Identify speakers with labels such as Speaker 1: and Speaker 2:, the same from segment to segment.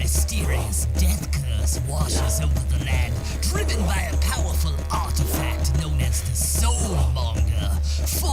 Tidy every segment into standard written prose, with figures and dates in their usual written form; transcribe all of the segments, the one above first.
Speaker 1: mysterious death curse washes over the land, driven by a powerful artifact known as the Soulmonger. 4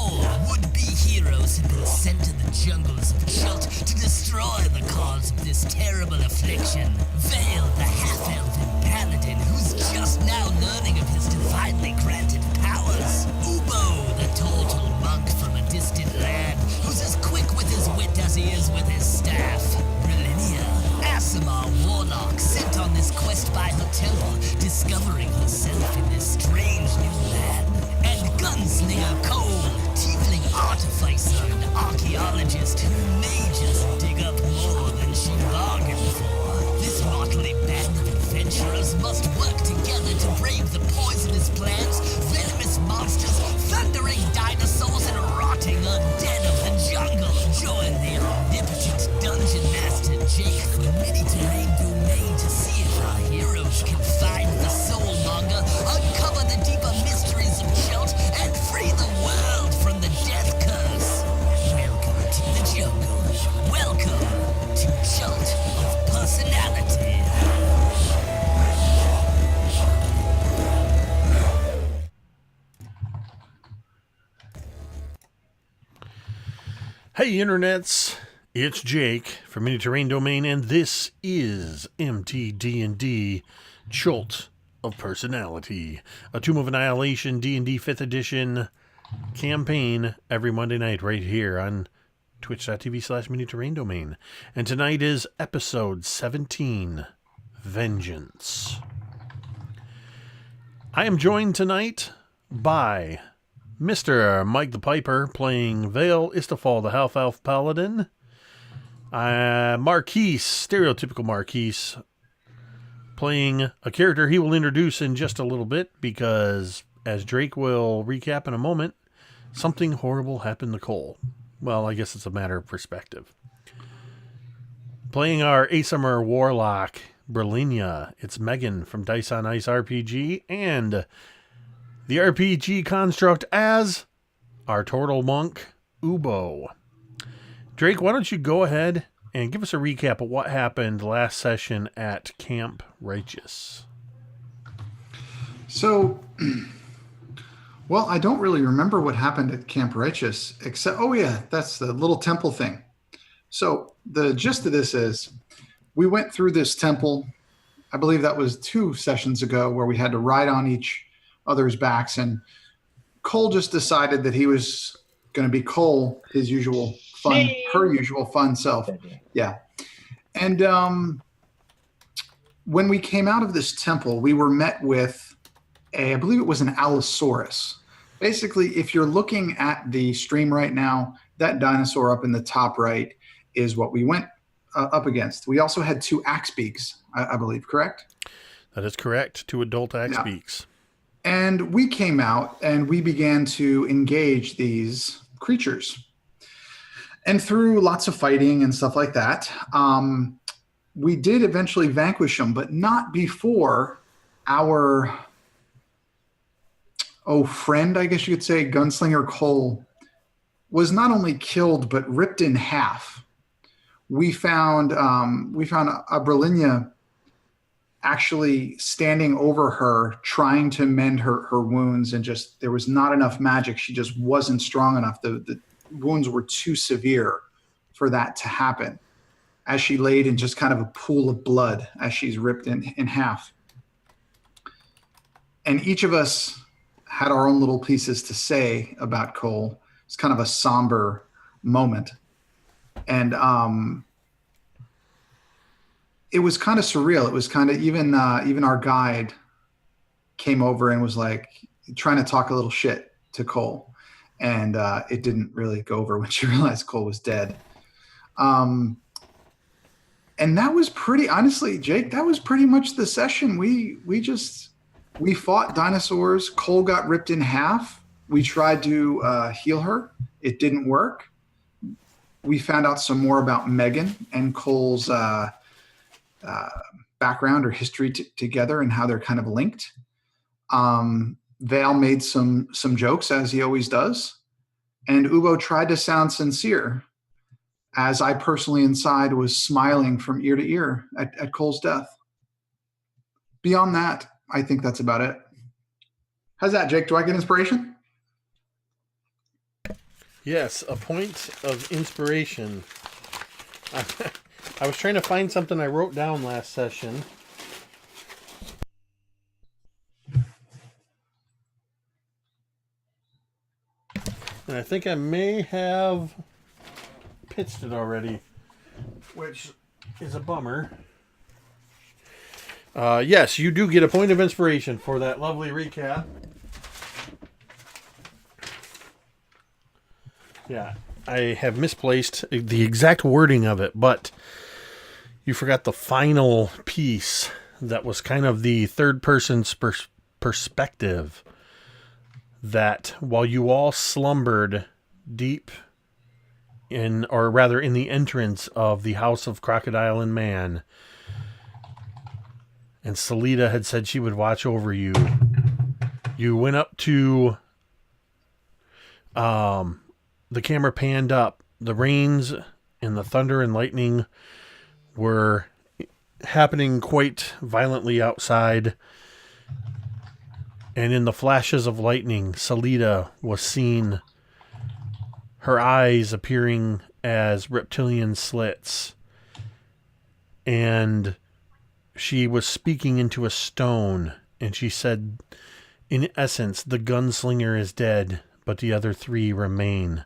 Speaker 1: would-be heroes have been sent to the jungles of Chult to destroy the cause of this terrible affliction. Vale, the half-elven paladin who's just now learning of his divinely granted powers. Ubo, the total monk from a distant land who's as quick with his wit as he is with his staff. Brilinya, Aasimar warlock sent on this quest by her temple, discovering herself in this strange new land. And gunslinger Cole, tiefling artificer and archaeologist who may just dig up more than she bargained for. This motley band of adventurers must work together to brave the poisonous plants, venomous monsters, thundering dinosaurs, and rotting undead of the jungle. Join the omnipotent dungeon master Jake from Mini-Terrain Domain to see if our heroes can find the Soulmonger, uncover the deeper mysteries of Chult, and free the world from the death curse. Welcome to the jungle. Welcome to Chult of Personality.
Speaker 2: Hey internets, it's Jake from Mini-Terrain Domain, and this is MTD&D Chult of Personality, a Tomb of Annihilation D&D 5th edition campaign every Monday night right here on twitch.tv/Mini-Terrain Domain. And tonight is episode 17, Vengeance. I am joined tonight by Mr. Mike the Piper playing Vale, Istafall the half-elf paladin. Marquise, stereotypical Marquise, playing a character he will introduce in just a little bit because, as Drake will recap in a moment, something horrible happened to Cole. Well, I guess it's a matter of perspective. Playing our Aasimar warlock, Brilinya, it's Megan from Dice on Ice RPG, and the RPG construct as our turtle monk, Ubo. Drake, why don't you go ahead and give us a recap of what happened last session at Camp Righteous?
Speaker 3: So, well, I don't really remember what happened at Camp Righteous, except, oh yeah, that's the little temple thing. So the gist of this is we went through this temple, I believe that was 2 sessions ago, where we had to ride on each other's backs, and Cole just decided that he was going to be Cole, his usual fun, her usual fun self. Yeah. And when we came out of this temple, we were met with I believe it was an Allosaurus. Basically, if you're looking at the stream right now, that dinosaur up in the top right is what we went up against. We also had 2 axe beaks, I believe, correct?
Speaker 2: That is correct. 2 adult axe beaks.
Speaker 3: And we came out and we began to engage these creatures. And through lots of fighting and stuff like that, we did eventually vanquish them, but not before our friend, I guess you could say, Gunslinger Cole, was not only killed but ripped in half. We found a Brilinya actually standing over her, trying to mend her wounds, and just there was not enough magic. She just wasn't strong enough. The wounds were too severe for that to happen, as she laid in just kind of a pool of blood as she's ripped in half. And each of us had our own little pieces to say about Cole. It's kind of a somber moment. And it was kind of surreal. It was kind of even our guide came over and was like trying to talk a little shit to Cole. And it didn't really go over when she realized Cole was dead. And that was pretty, honestly, Jake, that was pretty much the session. We fought dinosaurs. Cole got ripped in half. We tried to heal her. It didn't work. We found out some more about Megan and Cole's background or history together and how they're kind of linked. Vale made some jokes, as he always does. And Ubo tried to sound sincere. as I personally inside was smiling from ear to ear at Cole's death. Beyond that, I think that's about it. How's that, Jake? Do I get inspiration?
Speaker 2: Yes, a point of inspiration. I was trying to find something I wrote down last session. And I think I may have pitched it already, which is a bummer. Yes, you do get a point of inspiration for that lovely recap. Yeah, I have misplaced the exact wording of it, but you forgot the final piece that was kind of the third person's perspective. That while you all slumbered deep in, or rather in the entrance of the House of Crocodile and Man, and Salida had said she would watch over you, you went up to, the camera panned up. The rains and the thunder and lightning were happening quite violently outside. And in the flashes of lightning, Salida was seen, her eyes appearing as reptilian slits. And she was speaking into a stone, and she said, in essence, the gunslinger is dead, but the other three remain.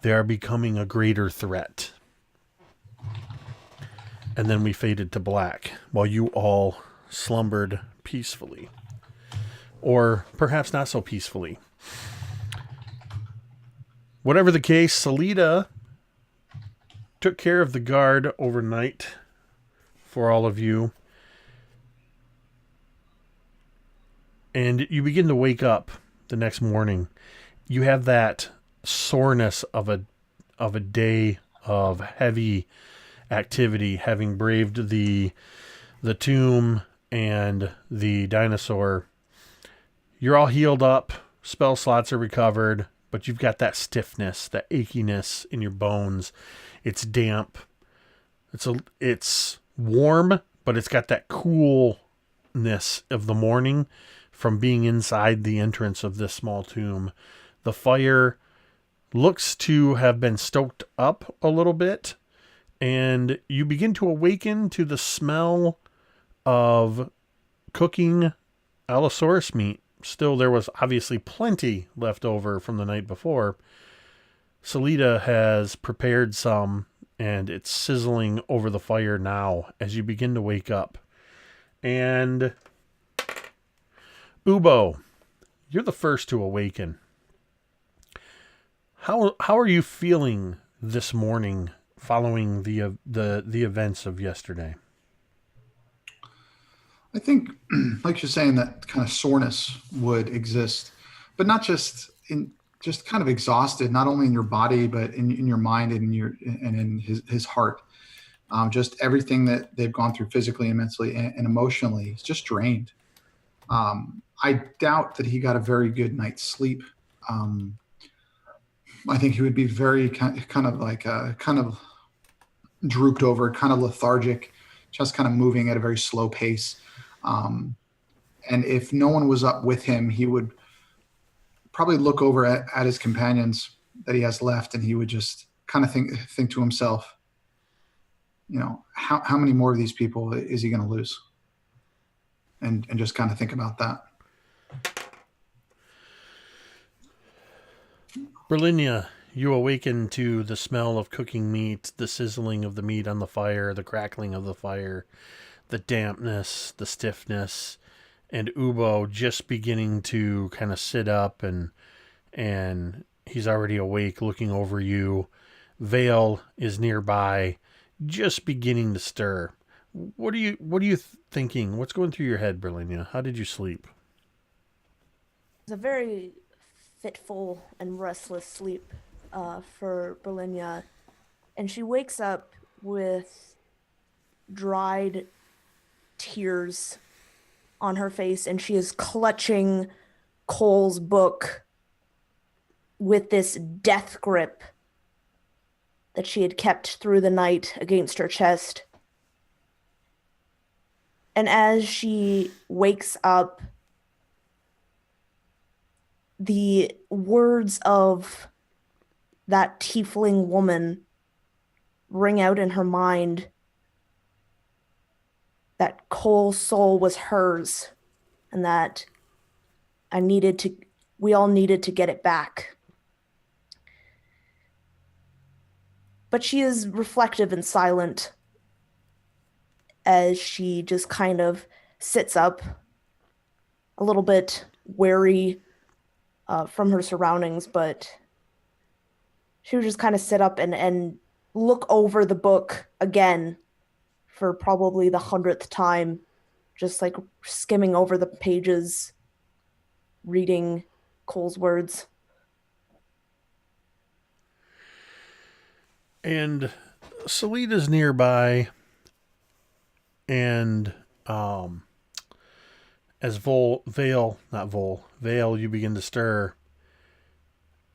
Speaker 2: They are becoming a greater threat. And then we faded to black, while you all slumbered peacefully. Or perhaps not so peacefully. Whatever the case, Salida took care of the guard overnight for all of you. And you begin to wake up the next morning. You have that soreness of a day of heavy activity, having braved the tomb and the dinosaur. You're all healed up, spell slots are recovered, but you've got that stiffness, that achiness in your bones. It's damp. It's warm, but it's got that coolness of the morning from being inside the entrance of this small tomb. The fire looks to have been stoked up a little bit, and you begin to awaken to the smell of cooking Allosaurus meat. Still, there was obviously plenty left over from the night before. Salida has prepared some, and it's sizzling over the fire now as you begin to wake up. And Ubo, you're the first to awaken. How are you feeling this morning following the events of yesterday?
Speaker 3: I think, like you're saying, that kind of soreness would exist, but not just kind of exhausted, not only in your body, but in your mind and in his heart. Just everything that they've gone through physically and mentally and emotionally is just drained. I doubt that he got a very good night's sleep. I think he would be very kind of drooped over, kind of lethargic, just kind of moving at a very slow pace. And if no one was up with him, he would probably look over at his companions that he has left, and he would just kind of think to himself, how many more of these people is he going to lose? And just kind of think about that.
Speaker 2: Brilinya, you awaken to the smell of cooking meat, the sizzling of the meat on the fire, the crackling of the fire, the dampness, the stiffness, and Ubo just beginning to kind of sit up, and he's already awake looking over you. Vale is nearby, just beginning to stir. What are you thinking? What's going through your head, Brilinya? How did you sleep?
Speaker 4: It's a very fitful and restless sleep for Brilinya, and she wakes up with dried tears on her face, and she is clutching Cole's book with this death grip that she had kept through the night against her chest. And as she wakes up, the words of that tiefling woman ring out in her mind, that Cole's soul was hers, and that we all needed to get it back. But she is reflective and silent as she just kind of sits up, a little bit wary from her surroundings, but she would just kind of sit up and look over the book again for probably the 100th time, just like skimming over the pages, reading Cole's words.
Speaker 2: And Selena's nearby, and as Vale, you begin to stir.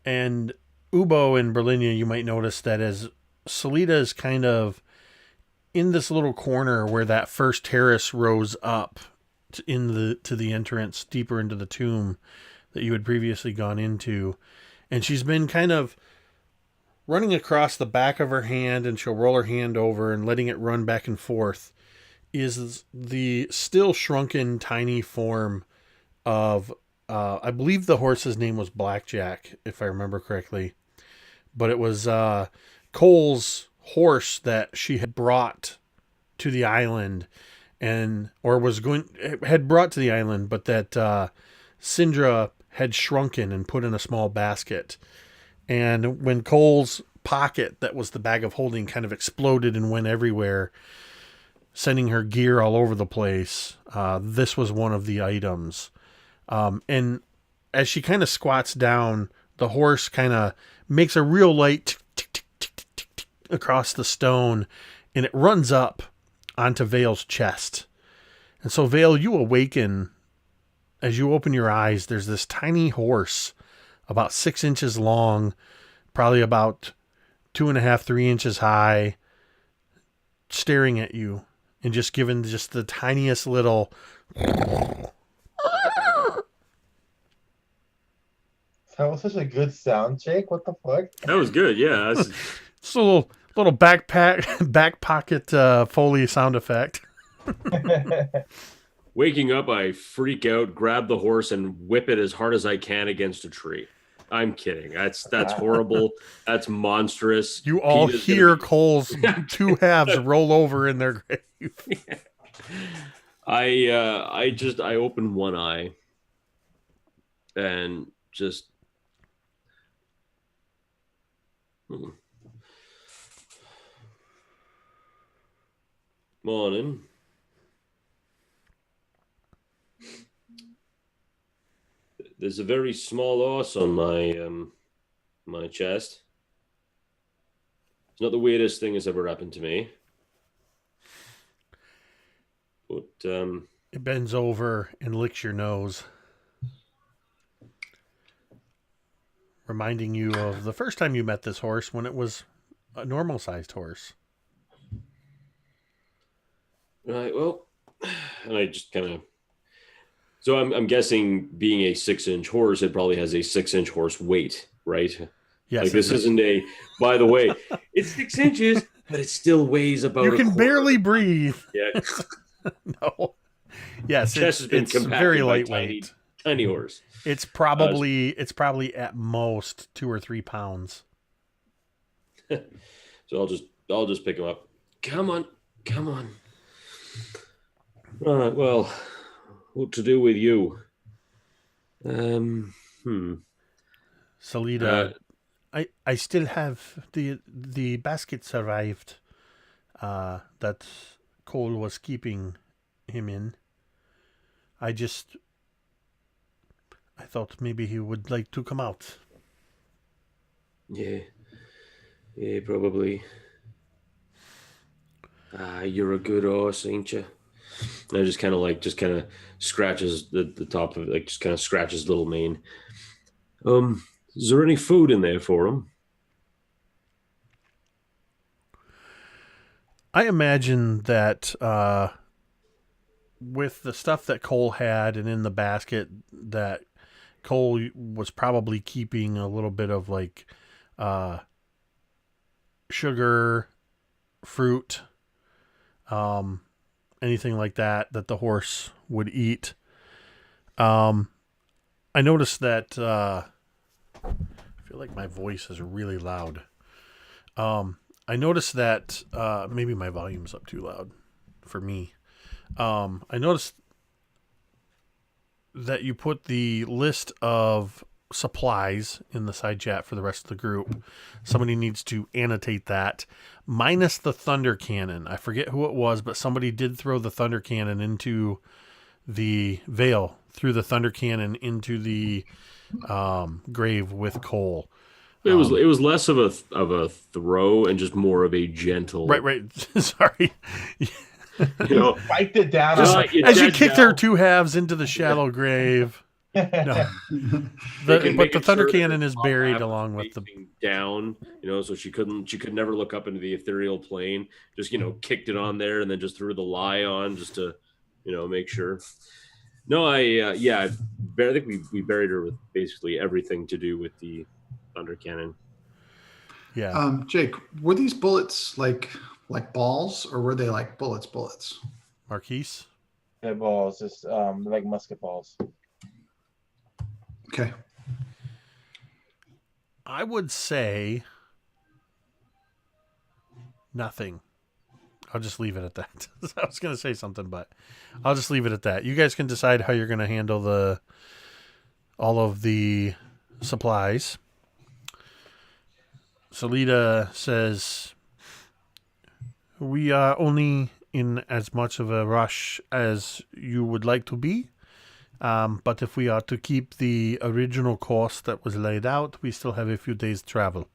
Speaker 2: And Ubo and Brilinya, you might notice that as Selena is kind of in this little corner where that first terrace rose up to the entrance deeper into the tomb that you had previously gone into, and she's been kind of running across the back of her hand, and she'll roll her hand over and letting it run back and forth, is the still shrunken tiny form of I believe the horse's name was Blackjack, if I remember correctly, but it was Cole's horse that she had brought to the island, had brought to the island, but that Syndra had shrunken and put in a small basket. And when Cole's pocket, that was the bag of holding, kind of exploded and went everywhere, sending her gear all over the place, this was one of the items. And as she kind of squats down, the horse kind of makes a real light tick, tick, tick, tick, tick, tick, across the stone, and it runs up onto Vale's chest. And so, Vale, you awaken. As you open your eyes, there's this tiny horse, about 6 inches long, probably about 2.5, 3 inches high, staring at you, and just giving just the tiniest little...
Speaker 5: That was such a good sound, Jake. What the fuck?
Speaker 6: That was good, yeah.
Speaker 2: It's a little back pocket Foley sound effect.
Speaker 6: Waking up, I freak out, grab the horse, and whip it as hard as I can against a tree. I'm kidding. That's horrible. That's monstrous.
Speaker 2: You all hear Cole's two halves roll over in their grave.
Speaker 6: I open one eye and just morning. There's a very small horse on my chest. It's not the weirdest thing that's ever happened to me. But
Speaker 2: it bends over and licks your nose, reminding you of the first time you met this horse when it was a normal-sized horse.
Speaker 6: Right, well, and I just kind of... So I'm guessing being a 6-inch horse, it probably has a 6-inch horse weight, right?
Speaker 2: Yes.
Speaker 6: Like this isn't a... By the way, it's 6 inches, but it still weighs about
Speaker 2: You can barely breathe.
Speaker 6: Yeah.
Speaker 2: No. Yes, it's very lightweight.
Speaker 6: Tiny horse.
Speaker 2: It's probably at most 2 or 3 pounds.
Speaker 6: So I'll just pick him up. Come on. All right. Well, what to do with you?
Speaker 2: Salida, I still have the basket survived. That Cole was keeping him in. I thought maybe he would like to come out.
Speaker 6: Yeah, probably. You're a good horse, ain't you? And I just kind of scratches the top of it, just kind of scratches little mane. Is there any food in there for him?
Speaker 2: I imagine that with the stuff that Cole had and in the basket, that Cole was probably keeping a little bit of like sugar, fruit, anything like that the horse would eat. I noticed that I feel like my voice is really loud. I noticed that maybe my volume's up too loud for me. I noticed that you put the list of supplies in the side chat for the rest of the group. Somebody needs to annotate that, minus the thunder cannon. I forget who it was, but somebody did throw the thunder cannon into the Vale, threw the thunder cannon into the grave with Cole.
Speaker 6: It was less of a throw and just more of a gentle.
Speaker 2: Right. Sorry.
Speaker 6: You know,
Speaker 5: Wiped it down.
Speaker 2: Just
Speaker 5: on
Speaker 2: as you kicked their two halves into the shallow grave. No. But the thunder cannon is buried along with the
Speaker 6: down, so she could never look up into the ethereal plane. Just kicked it on there and then just threw the lie on just to make sure. No, I think we buried her with basically everything to do with the thunder cannon.
Speaker 2: Yeah.
Speaker 3: Jake, were these bullets like balls, or were they like bullets?
Speaker 2: Marquise?
Speaker 5: They're balls, just like musket balls.
Speaker 3: Okay.
Speaker 2: I would say nothing. I'll just leave it at that. I was going to say something, but I'll just leave it at that. You guys can decide how you're going to handle all of the supplies. Salida says, we are only in as much of a rush as you would like to be. But if we are to keep the original course that was laid out, we still have a few days travel.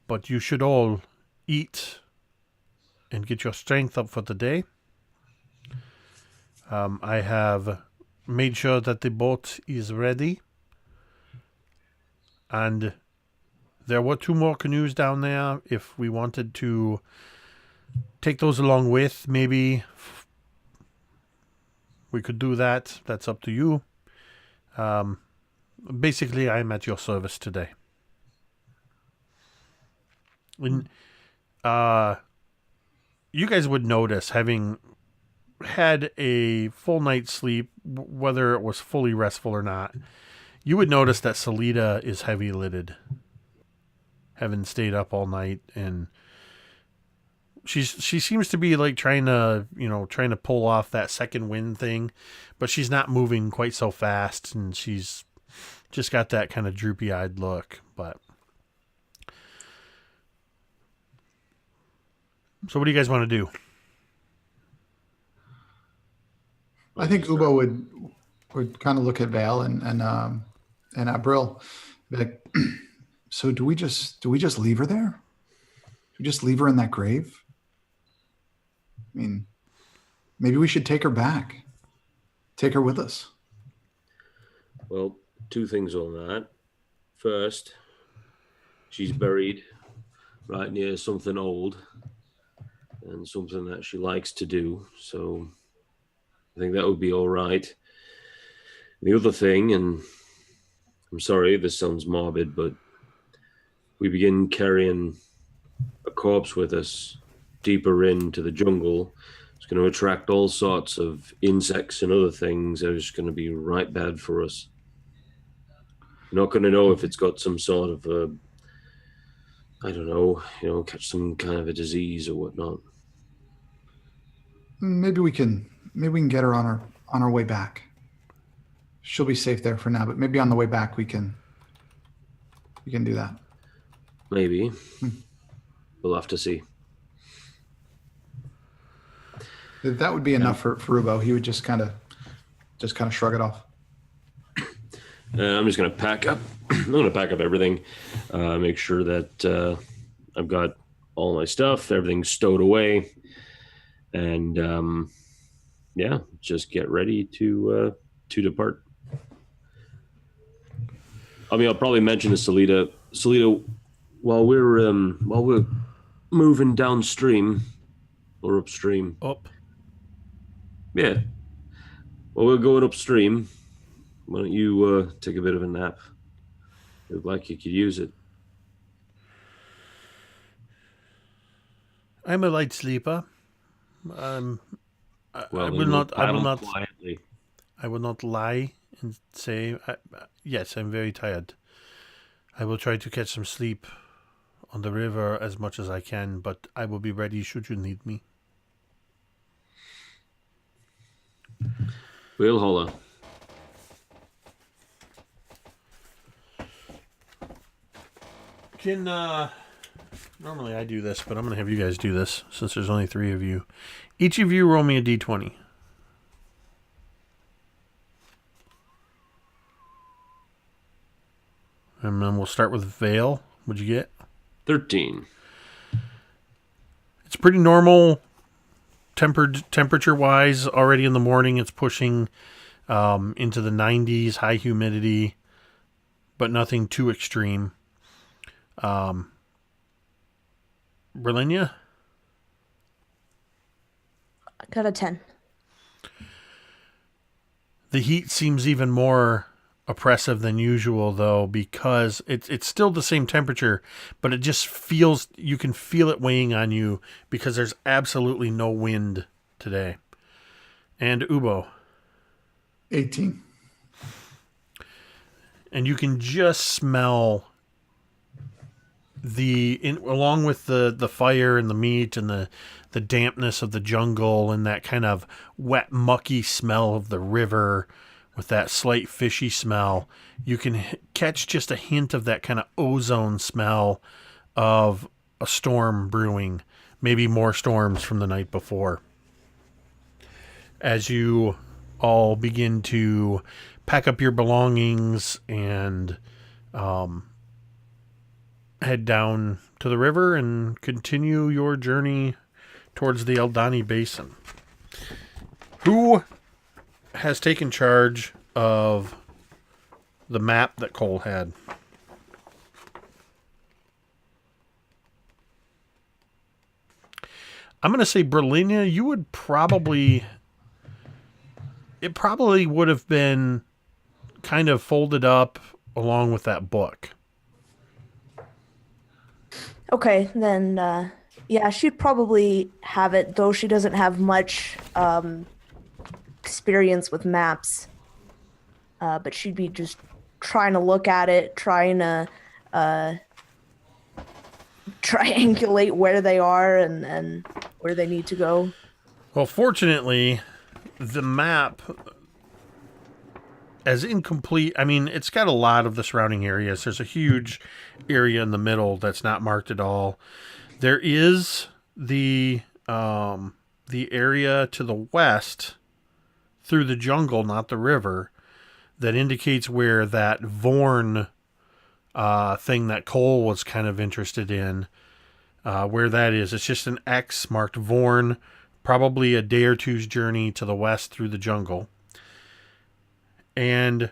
Speaker 2: But you should all eat and get your strength up for the day. I have made sure that the boat is ready. And there were 2 more canoes down there. If we wanted to take those along with, maybe we could do that. That's up to you. Basically, I'm at your service today. And, you guys would notice, having had a full night's sleep, whether it was fully restful or not, you would notice that Salida is heavy-lidded, having stayed up all night, and she seems to be like trying to pull off that second wind thing, but she's not moving quite so fast, and she's just got that kind of droopy-eyed look. But so what do you guys want to do?
Speaker 3: I think Ubo would kind of look at Vale and at Brill, be like, so do we just leave her there? Do we just leave her in that grave? I mean, maybe we should take her back. Take her with us.
Speaker 6: Well, 2 things on that. First, she's buried right near something old and something that she likes to do. So I think that would be all right. The other thing, and I'm sorry, this sounds morbid, but we begin carrying a corpse with us deeper into the jungle. It's going to attract all sorts of insects and other things that are just going to be right bad for us. You're not going to know if it's got some sort of catch some kind of a disease or whatnot.
Speaker 3: Maybe we can get her on our way back. She'll be safe there for now, but maybe on the way back we can do that.
Speaker 6: Maybe. We'll have to see.
Speaker 3: That would be enough for Ubo. He would just kind of shrug it off.
Speaker 6: I'm just going to pack up. I'm going to pack up everything. Make sure that I've got all my stuff. Everything's stowed away. And, just get ready to depart. I mean, I'll probably mention to Salida, while we're moving downstream or upstream?
Speaker 2: Up.
Speaker 6: Yeah. Well, we're going upstream. Why don't you take a bit of a nap? Look like you could use it.
Speaker 2: I'm a light sleeper. I
Speaker 6: Well,
Speaker 2: will not. I will
Speaker 6: paddle
Speaker 2: not.
Speaker 6: quietly.
Speaker 2: I will not lie and say yes. I'm very tired. I will try to catch some sleep on the river as much as I can, but I will be ready should you need me.
Speaker 6: We'll holler.
Speaker 2: Can normally I do this, but I'm gonna have you guys do this since there's only 3 of you. Each of you roll me a d20. And then we'll start with Vale. What'd you get?
Speaker 6: 13.
Speaker 2: It's pretty normal temperature wise. Already in the morning, it's pushing into the 90s, high humidity, but nothing too extreme. Brilinya?
Speaker 4: I got a 10.
Speaker 2: The heat seems even more oppressive than usual, though, because it's still the same temperature, but it just feels, you can feel it weighing on you because there's absolutely no wind today. And Ubo.
Speaker 3: 18.
Speaker 2: And you can just smell along with the fire and the meat and the dampness of the jungle and that kind of wet, mucky smell of the river with that slight fishy smell, you can catch just a hint of that kind of ozone smell of a storm brewing, maybe more storms from the night before. As you all begin to pack up your belongings and head down to the river and continue your journey towards the Eldani Basin. Who has taken charge of the map that Cole had? I'm going to say Brilinya, you would probably... It probably would have been kind of folded up along with that book.
Speaker 4: Okay, then, yeah, she'd probably have it, though she doesn't have much experience with maps. But she'd be just trying to look at it, trying to triangulate where they are and where they need to go.
Speaker 2: Well, fortunately, the map, as incomplete, I mean, it's got a lot of the surrounding areas. There's a huge area in the middle that's not marked at all. There is the area to the west through the jungle, not the river, that indicates where that Vorn thing that Cole was kind of interested in, where that is. It's just an X marked Vorn, probably a day or two's journey to the west through the jungle. And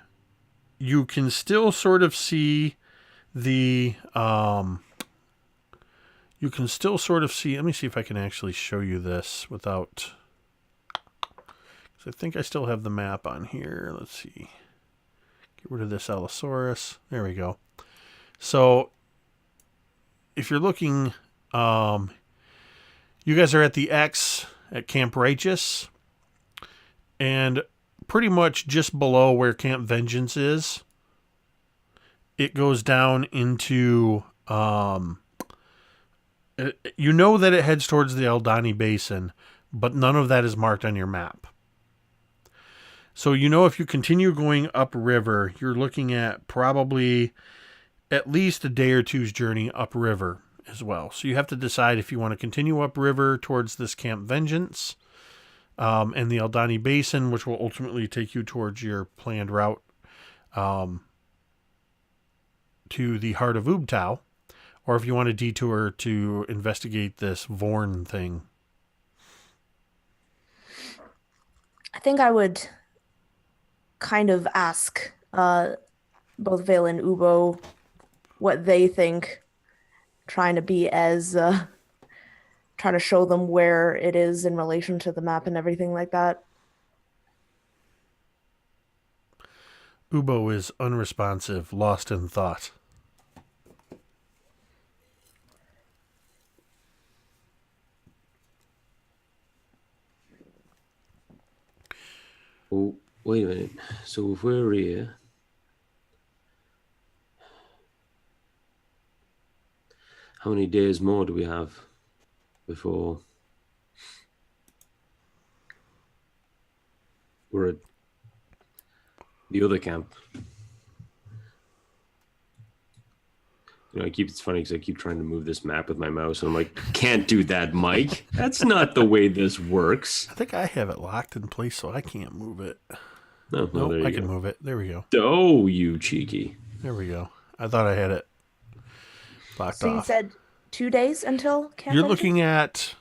Speaker 2: you can still sort of see the, you can still sort of see, let me see if I can actually show you this without, because I think I still have the map on here. Let's see. Get rid of this Allosaurus. There we go. So if you're looking, you guys are at the X at Camp Righteous, and pretty much just below where Camp Vengeance is, it goes down into, you know that it heads towards the Eldani Basin, but none of that is marked on your map. So you know if you continue going upriver, you're looking at probably at least a day or two's journey upriver as well. So you have to decide if you want to continue upriver towards this Camp Vengeance and the Eldani Basin, which will ultimately take you towards your planned route to the heart of Ubtao, or if you want a detour to investigate this Vorn thing.
Speaker 4: I think I would kind of ask both Vale and Ubo what they think, trying to be as trying to show them where it is in relation to the map and everything like that.
Speaker 2: Ubo is unresponsive, lost in thought.
Speaker 6: Oh, wait a minute. So if we're here, how many days more do we have before we're at the other camp? It's funny because I keep trying to move this map with my mouse, and I'm like, can't do that, Mike. That's not the way this works.
Speaker 2: I think I have it locked in place, so I can't move it.
Speaker 6: No,
Speaker 2: Nope, I can move it. There we go.
Speaker 6: Oh, you cheeky.
Speaker 2: There we go. I thought I had it locked
Speaker 4: So
Speaker 2: off.
Speaker 4: you said 2 days until camp?
Speaker 2: You're looking at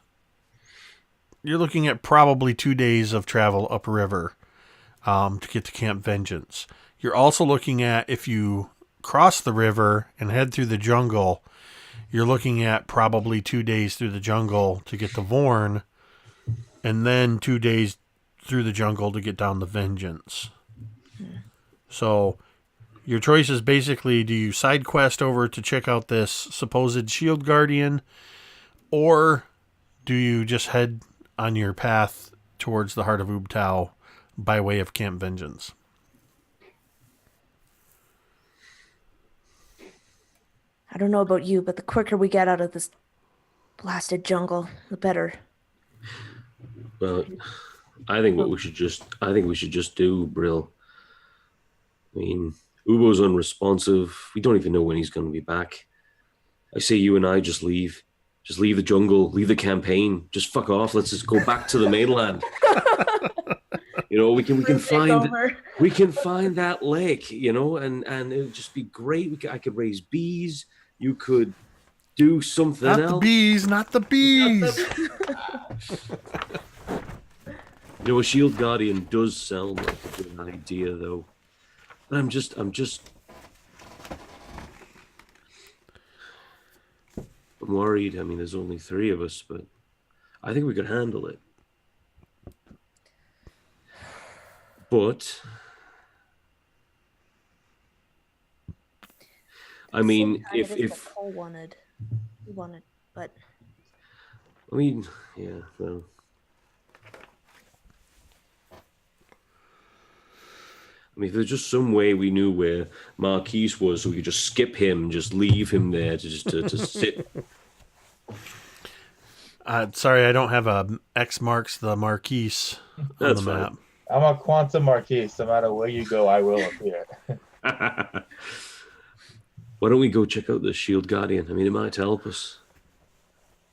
Speaker 2: probably 2 days of travel upriver to get to Camp Vengeance. You're also looking at, if you cross the river and head through the jungle, you're looking at probably 2 days through the jungle to get to Vorn, and then 2 days through the jungle to get down the Vengeance. So your choice is basically, do you side quest over to check out this supposed shield guardian, or do you just head on your path towards the heart of Ubtao by way of Camp Vengeance?
Speaker 4: I don't know about you, but the quicker we get out of this blasted jungle, the better.
Speaker 6: Well, I think we should just do, Brill. I mean, Ubo's unresponsive. We don't even know when he's going to be back. I say you and I just leave. Just leave the jungle, leave the campaign. Just fuck off. Let's just go back to the mainland. We can find that lake, and it would just be great. I could raise bees. You could do something else.
Speaker 2: Not the bees.
Speaker 6: A shield guardian does sound like a good idea, though. But I'm worried. I mean, there's only 3 of us, but I think we could handle it. But I mean, if
Speaker 4: Cole wanted, but
Speaker 6: I mean, yeah, well, I mean, if there's just some way we knew where Marquise was, so we could just skip him and just leave him there to sit.
Speaker 2: Sorry, I don't have a X marks the Marquise on
Speaker 6: That's
Speaker 2: the
Speaker 6: fine.
Speaker 2: map.
Speaker 5: I'm a quantum Marquise. No matter where you go, I will appear.
Speaker 6: Why don't we go check out the Shield Guardian? I mean, it might help us.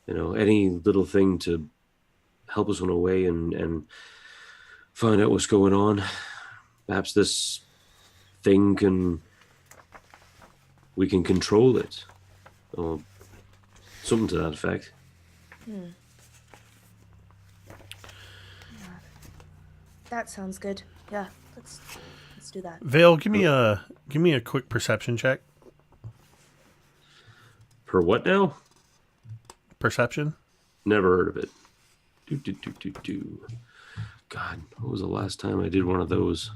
Speaker 6: Any little thing to help us on our way and find out what's going on. Perhaps this thing we can control it, or something to that effect.
Speaker 4: That sounds good. Yeah, let's do that.
Speaker 2: Vale, give me a quick perception check.
Speaker 6: Per what now?
Speaker 2: Perception.
Speaker 6: Never heard of it. Do. God, what was the last time I did one of those?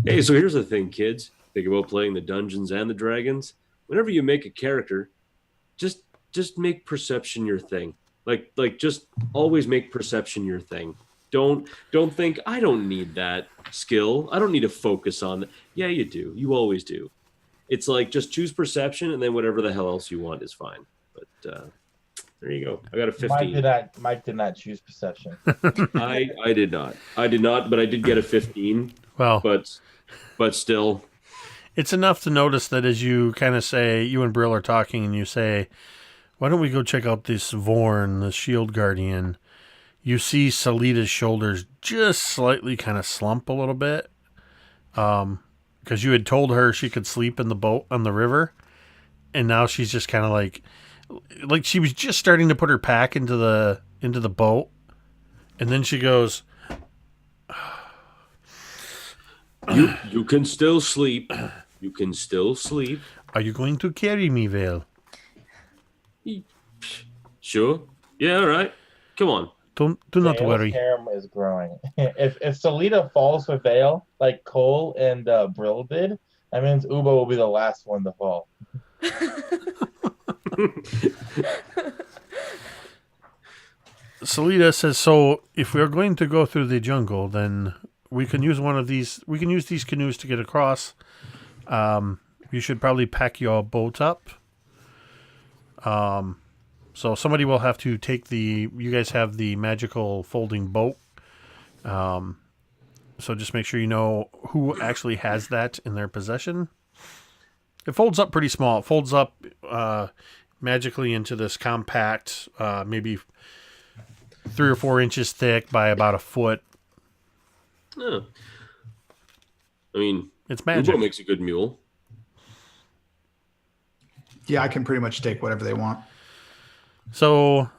Speaker 6: Hey, so here's the thing, kids. Think about playing the Dungeons and the Dragons. Whenever you make a character, just make perception your thing. Like just always make perception your thing. Don't think I don't need that skill. I don't need to focus on that. Yeah, you do. You always do. It's like just choose perception, and then whatever the hell else you want is fine. But there you go. I got a 15.
Speaker 5: Mike did not choose perception.
Speaker 6: I did not. But I did get a 15.
Speaker 2: Well,
Speaker 6: but still,
Speaker 2: it's enough to notice that as you kind of say, you and Brill are talking, and you say, "Why don't we go check out this Vorn, the Shield Guardian?" You see Salita's shoulders just slightly kind of slump a little bit, because you had told her she could sleep in the boat on the river, and now she's just kind of like she was just starting to put her pack into the boat, and then she goes,
Speaker 6: you can still sleep. You can still sleep.
Speaker 2: Are you going to carry me, Vale?
Speaker 6: Sure. Yeah, all right. Come on.
Speaker 2: Do not
Speaker 5: Vale's
Speaker 2: worry.
Speaker 5: harem is growing. If Salida falls for Vale, like Cole and Brill did, that means Ubo will be the last one to fall.
Speaker 2: Salida says, so if we are going to go through the jungle, then we can use one of these. We can use these canoes to get across. You should probably pack your boat up. So somebody will have to take you guys have the magical folding boat. So just make sure you know who actually has that in their possession. It folds up pretty small. It folds up magically into this compact, maybe 3 or 4 inches thick by about a foot.
Speaker 6: Oh. I mean,
Speaker 2: It's magic.
Speaker 6: Ubo makes a good mule.
Speaker 3: Yeah, I can pretty much take whatever they want.
Speaker 2: So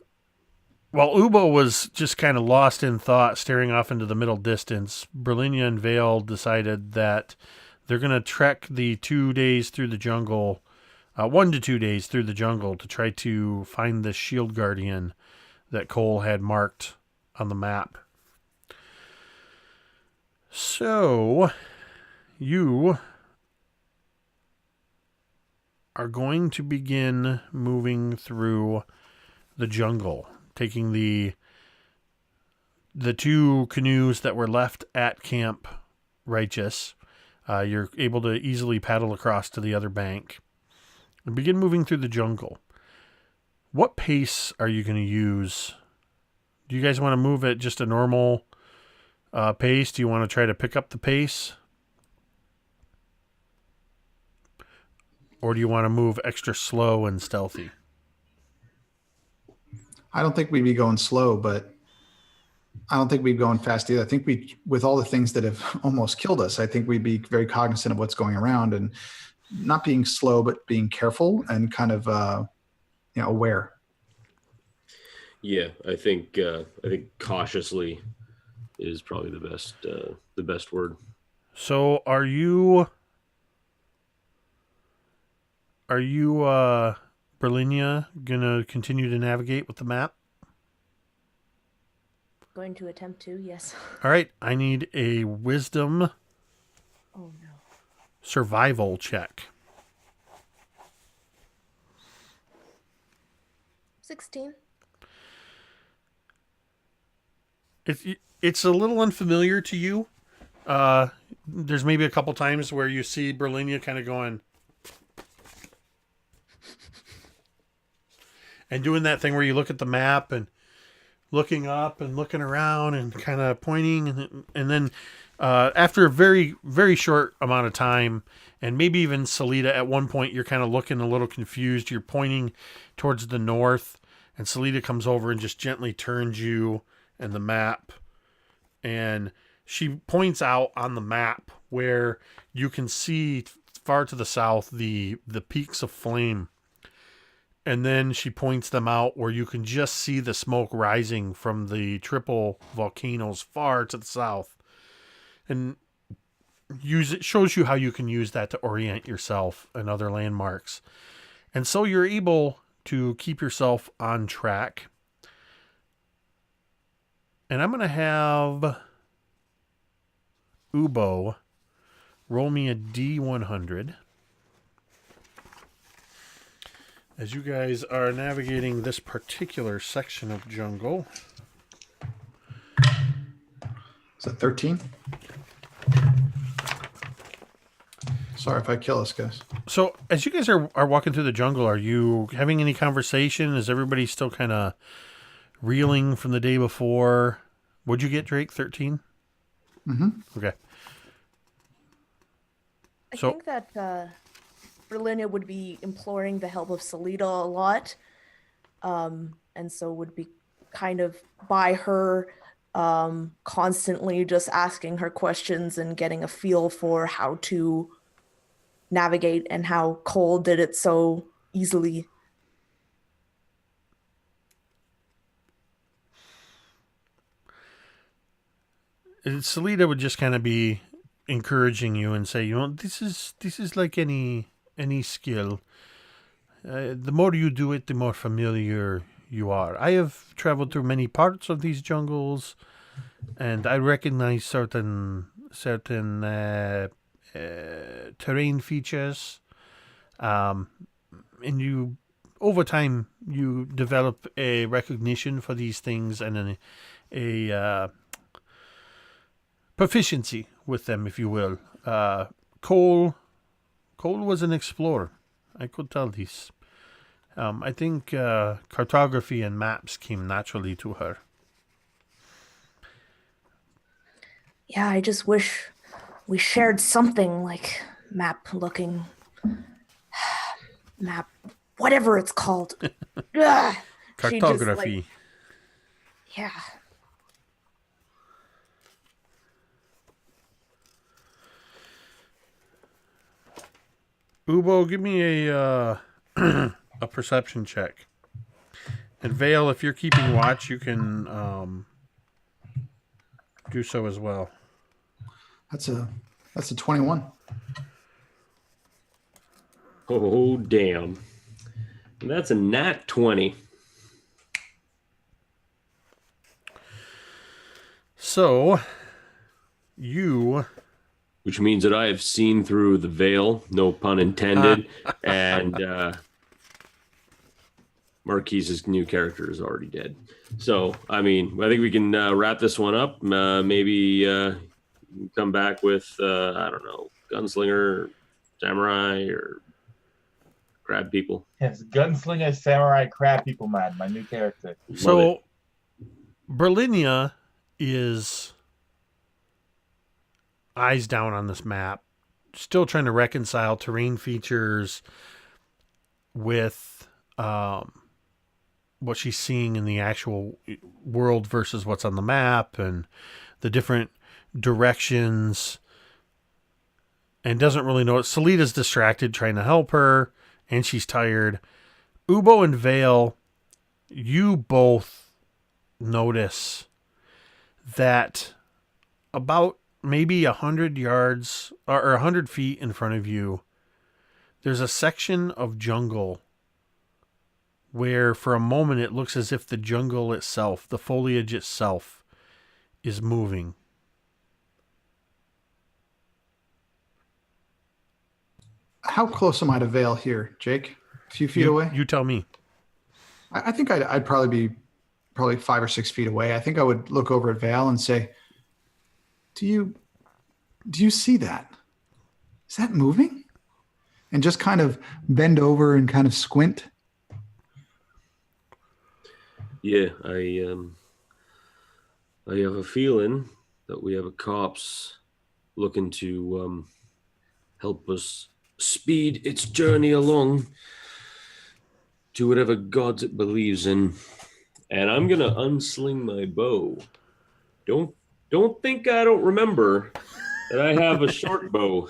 Speaker 2: while Ubo was just kind of lost in thought, staring off into the middle distance, Brilinya and Vale decided that they're going to trek the 2 days through the jungle, 1 to 2 days through the jungle to try to find the shield guardian that Cole had marked on the map. So you are going to begin moving through the jungle, taking the 2 canoes that were left at Camp Righteous. You're able to easily paddle across to the other bank and begin moving through the jungle. What pace are you going to use? Do you guys want to move at just a normal pace? Do you want to try to pick up the pace? Or do you want to move extra slow and stealthy?
Speaker 3: I don't think we'd be going slow, but I don't think we'd be going fast either. I think with all the things that have almost killed us, I think we'd be very cognizant of what's going around and not being slow, but being careful and kind of, aware.
Speaker 6: Yeah, I think cautiously is probably the best word.
Speaker 2: So are you Brilinya gonna continue to navigate with the map?
Speaker 4: Going to attempt to, yes.
Speaker 2: All right, I need a wisdom
Speaker 4: Oh no.
Speaker 2: survival check.
Speaker 4: 16.
Speaker 2: It's a little unfamiliar to you. There's maybe a couple times where you see Brilinya kind of going and doing that thing where you look at the map and looking up and looking around and kind of pointing, and then after a very, very short amount of time, and maybe even Salida, at one point you're kind of looking a little confused. You're pointing towards the north, and Salida comes over and just gently turns you and the map, and she points out on the map where you can see far to the south the peaks of flame. And then she points them out where you can just see the smoke rising from the triple volcanoes far to the south. And it shows you how you can use that to orient yourself and other landmarks. And so you're able to keep yourself on track. And I'm going to have Ubo roll me a D100. As you guys are navigating this particular section of jungle.
Speaker 3: Is that 13? Sorry if I kill us, guys.
Speaker 2: So as you guys are walking through the jungle, are you having any conversation? Is everybody still kind of reeling from the day before? What'd you get, Drake? 13?
Speaker 3: Mm-hmm.
Speaker 2: Okay.
Speaker 4: I
Speaker 2: So-
Speaker 4: think that Brilinya would be imploring the help of Salida a lot. And so would be kind of by her constantly just asking her questions and getting a feel for how to navigate and how Cole did it so easily.
Speaker 2: Salida would just kind of be encouraging you and say, this is like any any skill, the more you do it, the more familiar you are. I have traveled through many parts of these jungles, and I recognize certain terrain features. And you, over time, you develop a recognition for these things and a proficiency with them, if you will. Cole was an explorer. I could tell this. I think cartography and maps came naturally to her.
Speaker 4: Yeah, I just wish we shared something like map, whatever it's called. Ugh. She just,
Speaker 2: Cartography.
Speaker 4: yeah.
Speaker 2: Ubo, give me a a perception check. And Vale, if you're keeping watch, you can do so as well.
Speaker 3: That's a 21.
Speaker 6: Oh, damn. That's a nat 20.
Speaker 2: So, you...
Speaker 6: Which means that I have seen through the veil, no pun intended, and Marquise's new character is already dead. So, I mean, I think we can wrap this one up. Maybe come back with, I don't know, gunslinger, samurai, or crab people.
Speaker 5: Yes, gunslinger, samurai, crab people, man. My new character.
Speaker 2: So, Brilinya is eyes down on this map, still trying to reconcile terrain features with what she's seeing in the actual world versus what's on the map and the different directions, and doesn't really know it. Salita's distracted trying to help her, and she's tired. Ubo and Vale, you both notice that about maybe 100 yards or 100 feet in front of you, there's a section of jungle where for a moment it looks as if the jungle itself, the foliage itself, is moving.
Speaker 3: How close am I to Vale here, Jake? A few feet away?
Speaker 2: You tell me.
Speaker 3: I think I'd probably be 5 or 6 feet away. I think I would look over at Vale and say, Do you see that? Is that moving? And just kind of bend over and kind of squint.
Speaker 6: Yeah, I have a feeling that we have a corpse looking to help us speed its journey along to whatever gods it believes in. And I'm gonna unsling my bow. Don't think I don't remember that I have a short bow.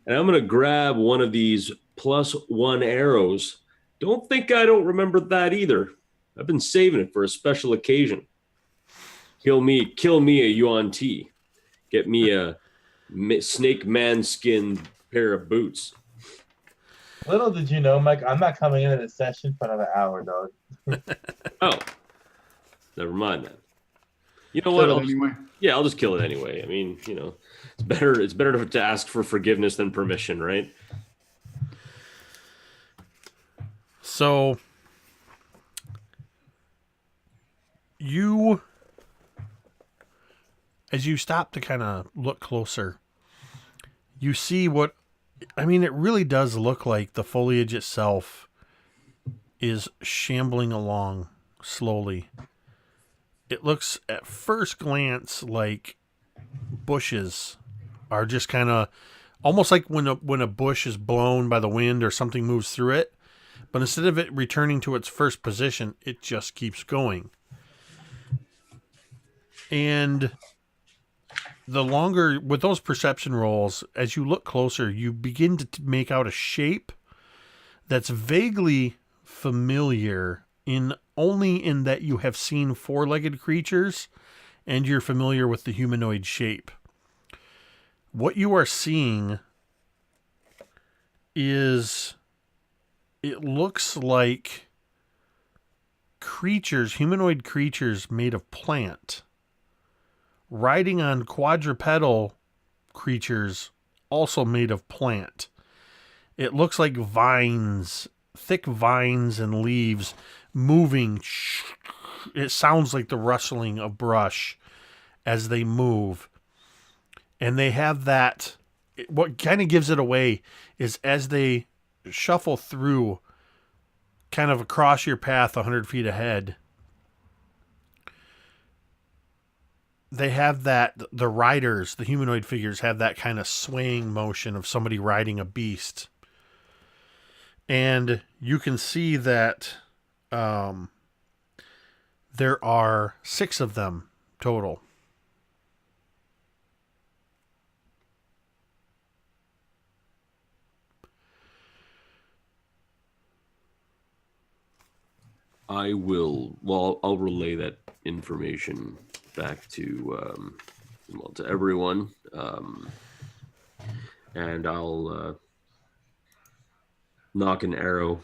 Speaker 6: And I'm going to grab one of these +1 arrows. Don't think I don't remember that either. I've been saving it for a special occasion. Kill me a Yuan Ti. Get me a snake man skin pair of boots.
Speaker 5: Little did you know, Mike, I'm not coming into this session for another hour, dog.
Speaker 6: Oh, never mind that. You know what?
Speaker 3: Anyway.
Speaker 6: I'll just kill it anyway. I mean, you know, it's better to ask for forgiveness than permission, right?
Speaker 2: So as you stop to kind of look closer, you see what, I mean, it really does look like the foliage itself is shambling along slowly. It looks at first glance like bushes are just kind of almost like when a bush is blown by the wind or something moves through it, but instead of it returning to its first position, it just keeps going. And the longer with those perception rolls, as you look closer, you begin to make out a shape that's vaguely familiar only in that you have seen four-legged creatures and you're familiar with the humanoid shape. What you are seeing is, it looks like creatures, humanoid creatures made of plant, riding on quadrupedal creatures also made of plant. It looks like vines, thick vines and leaves moving. It sounds like the rustling of brush as they move. And they have that, what kind of gives it away is as they shuffle through kind of across your path 100 feet ahead, they have that, the riders, the humanoid figures have that kind of swaying motion of somebody riding a beast. And you can see that there are 6 of them total.
Speaker 6: I'll relay that information back to to everyone, and I'll knock an arrow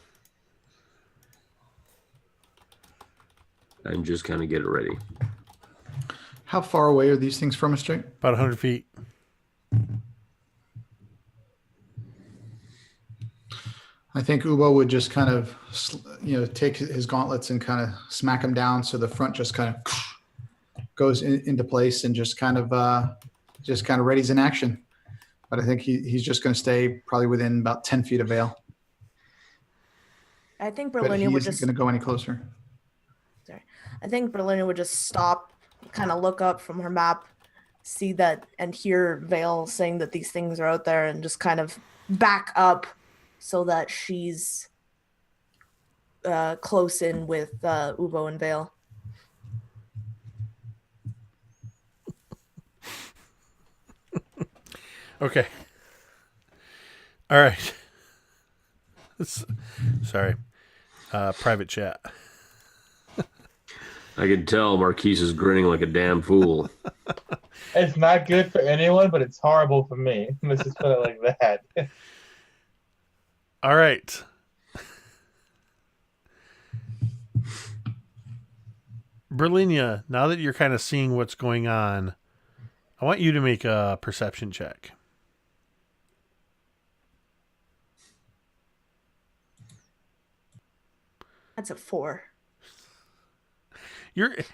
Speaker 6: and just kind of get it ready.
Speaker 3: How far away are these things from us, Jake?
Speaker 2: About 100 feet.
Speaker 3: I think Ubo would just kind of, take his gauntlets and kind of smack them down, so the front just kind of goes into place and just kind of readies in action. But I think he's just going to stay probably within about 10 feet of Vale.
Speaker 4: I think
Speaker 3: But
Speaker 4: Brilinya
Speaker 3: he
Speaker 4: would
Speaker 3: isn't
Speaker 4: just.
Speaker 3: going to go any closer.
Speaker 4: Sorry. I think Brilinya would just stop, kind of look up from her map, see that, and hear Vale saying that these things are out there, and just kind of back up so that she's close in with Ubo and Vale.
Speaker 2: Okay. All right. Sorry. Private chat.
Speaker 6: I can tell Marquise is grinning like a damn fool.
Speaker 5: It's not good for anyone, but it's horrible for me. Let's just put it like that.
Speaker 2: All right. Brilinya, now that you're kind of seeing what's going on, I want you to make a perception check.
Speaker 4: That's a 4.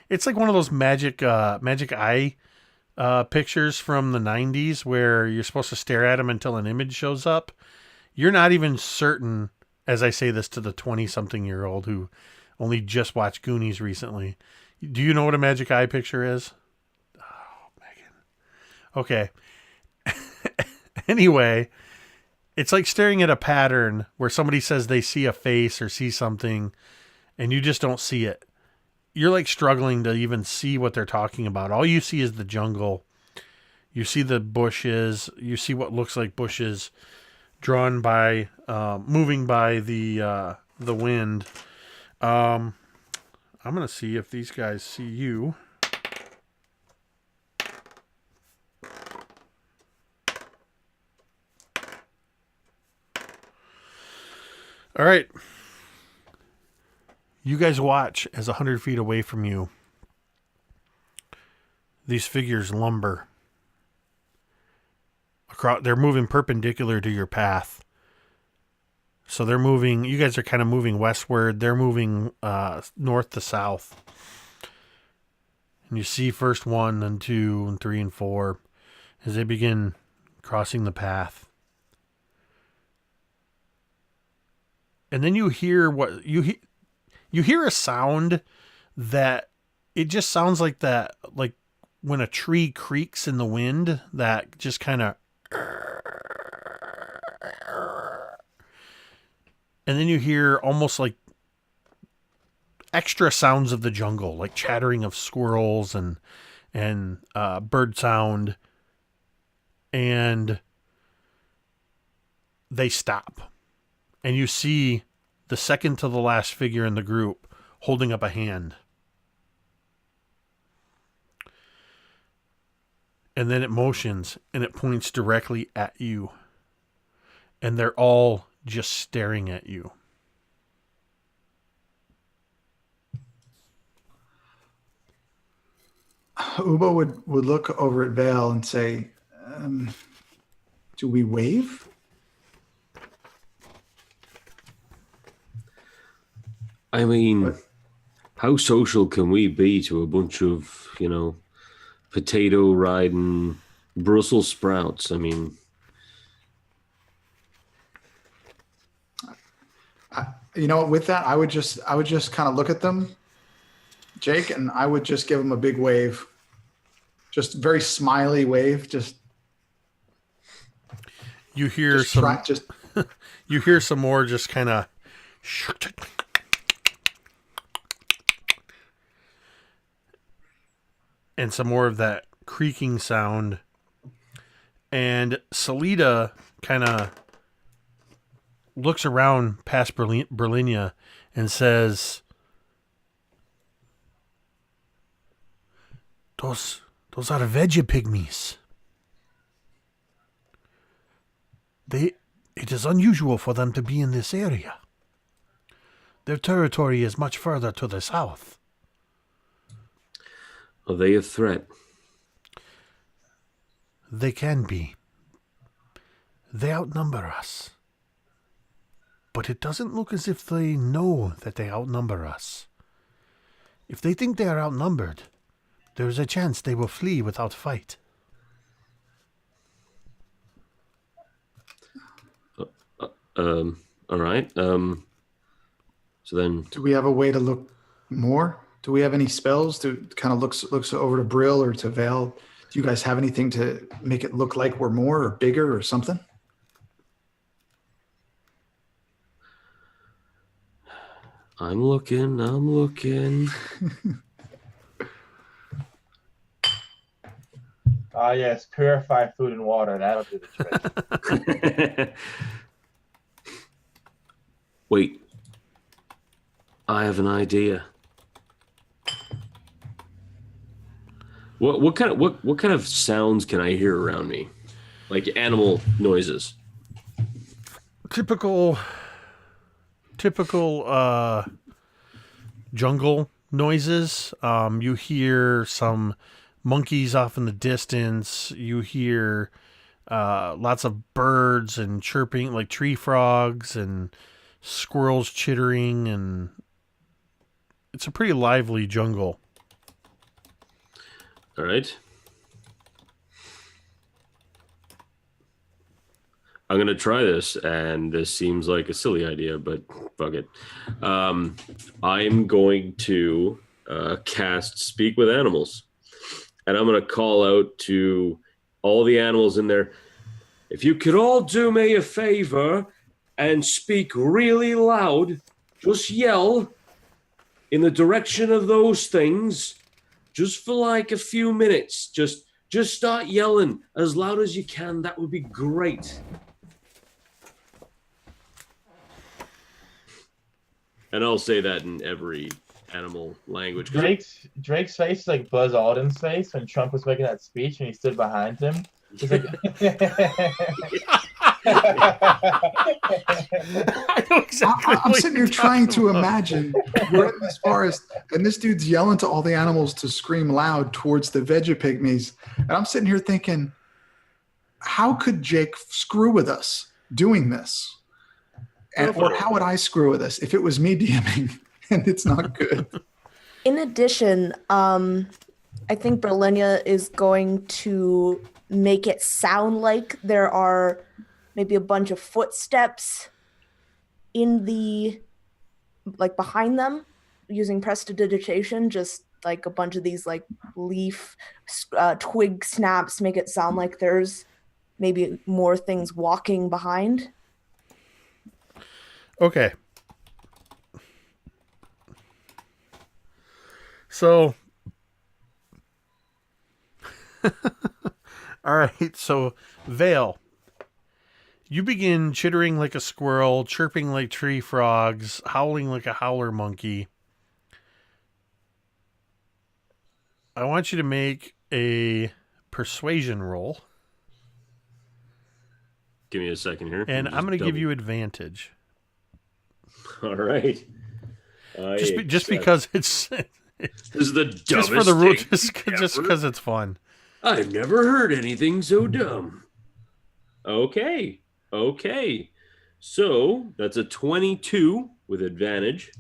Speaker 2: It's like one of those magic eye pictures from the 90s where you're supposed to stare at them until an image shows up. You're not even certain, as I say this to the 20-something-year-old who only just watched Goonies recently. Do you know what a magic eye picture is? Oh, Megan. Okay. Anyway, it's like staring at a pattern where somebody says they see a face or see something and you just don't see it. You're like struggling to even see what they're talking about. All you see is the jungle. You see the bushes. You see what looks like bushes drawn by, moving by the wind. I'm going to see if these guys see you. All right. You guys watch as 100 feet away from you, these figures lumber. They're moving perpendicular to your path. So they're moving, you guys are kind of moving westward. They're moving north to south. And you see first 1 and 2 and 3 and 4 as they begin crossing the path. And then you hear what you hear a sound that it just sounds like that, like when a tree creaks in the wind, that just kind of. And then you hear almost like extra sounds of the jungle, like chattering of squirrels and bird sound. And they stop. And you see the second to the last figure in the group holding up a hand. And then it motions and it points directly at you. and they're all just staring at you.
Speaker 3: Ubo would look over at Vale and say, do we wave?
Speaker 6: I mean,
Speaker 3: What?
Speaker 6: how social can we be to a bunch of, potato riding Brussels sprouts? I mean,
Speaker 3: With that, I would just kind of look at them, Jake, and I would just give them a big wave, just very smiley wave. Just
Speaker 2: You hear
Speaker 3: just
Speaker 2: some.
Speaker 3: try, just
Speaker 2: You hear some more, just kind of. And some more of that creaking sound. And Salida kind of looks around past Brilinya and says, Those are veggie pygmies. It is unusual for them to be in this area. Their territory is much further to the south.
Speaker 6: are they a threat?
Speaker 2: They can be. They outnumber us. But it doesn't look as if they know that they outnumber us. If they think they are outnumbered, there is a chance they will flee without fight.
Speaker 6: All right. So then,
Speaker 3: do we have a way to look more? Do we have any spells to kind of looks over to Brill or to Vale? Do you guys have anything to make it look like we're more or bigger or something?
Speaker 6: I'm looking.
Speaker 5: Yes, purify food and water. That'll do the trick.
Speaker 6: Wait. I have an idea. What kind of sounds can I hear around me? Like animal noises.
Speaker 2: Typical jungle noises. You hear some monkeys off in the distance. You hear lots of birds and chirping, like tree frogs and squirrels chittering, and it's a pretty lively jungle.
Speaker 6: All right. I'm going to try this, and this seems like a silly idea, but fuck it. I'm going to cast Speak with Animals, and I'm going to call out to all the animals in there. If you could all do me a favor and speak really loud, just yell in the direction of those things, just for like a few minutes. Just start yelling as loud as you can. That would be great. And I'll say that in every animal language.
Speaker 5: Drake's face is like Buzz Aldrin's face when Trump was making that speech and he stood behind him. He's like,
Speaker 2: I know exactly.
Speaker 3: I'm sitting here trying to imagine we're in this forest and this dude's yelling to all the animals to scream loud towards the veggie pygmies. And I'm sitting here thinking, how could Jake screw with us doing this? Or how would I screw with us if it was me DMing and it's not good?
Speaker 4: In addition, I think Brilinya is going to make it sound like there are maybe a bunch of footsteps in the, like behind them, using prestidigitation, just like a bunch of these like leaf twig snaps, make it sound like there's maybe more things walking behind.
Speaker 2: Okay. So, all right. So, Vale, you begin chittering like a squirrel, chirping like tree frogs, howling like a howler monkey. I want you to make a persuasion roll.
Speaker 6: Give me a second here.
Speaker 2: And I'm going to give you advantage.
Speaker 6: All right.
Speaker 2: Just because it's
Speaker 6: this is the dumbest
Speaker 2: just for the rule,
Speaker 6: thing
Speaker 2: just because it's fun.
Speaker 6: I've never heard anything so dumb. Okay. So that's a 22 with advantage.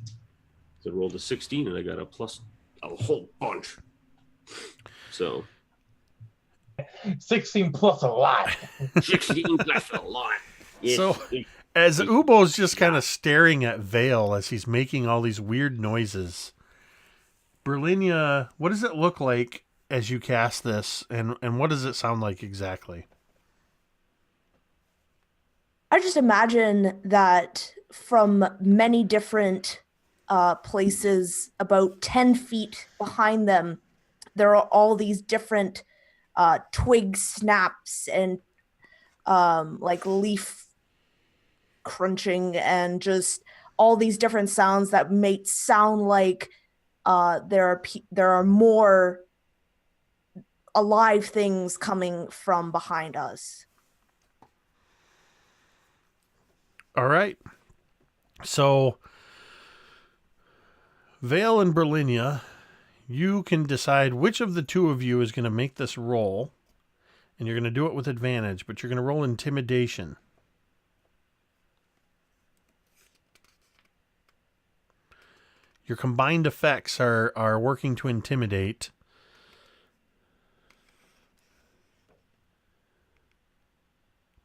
Speaker 6: So I rolled a 16 and I got a plus a whole bunch. So
Speaker 5: 16 plus a lot.
Speaker 6: 16 plus a lot. Yes.
Speaker 2: So as Ubo's just kind of staring at Vale as he's making all these weird noises, Brilinya, what does it look like as you cast this, and what does it sound like exactly?
Speaker 4: I just imagine that from many different places, about 10 feet behind them, there are all these different twig snaps and like leaf crunching and just all these different sounds that make sound like there are more alive things coming from behind us.
Speaker 2: All right. So Vale and Brilinya, you can decide which of the two of you is going to make this roll, and you're going to do it with advantage, but you're going to roll intimidation. Your combined effects are working to intimidate.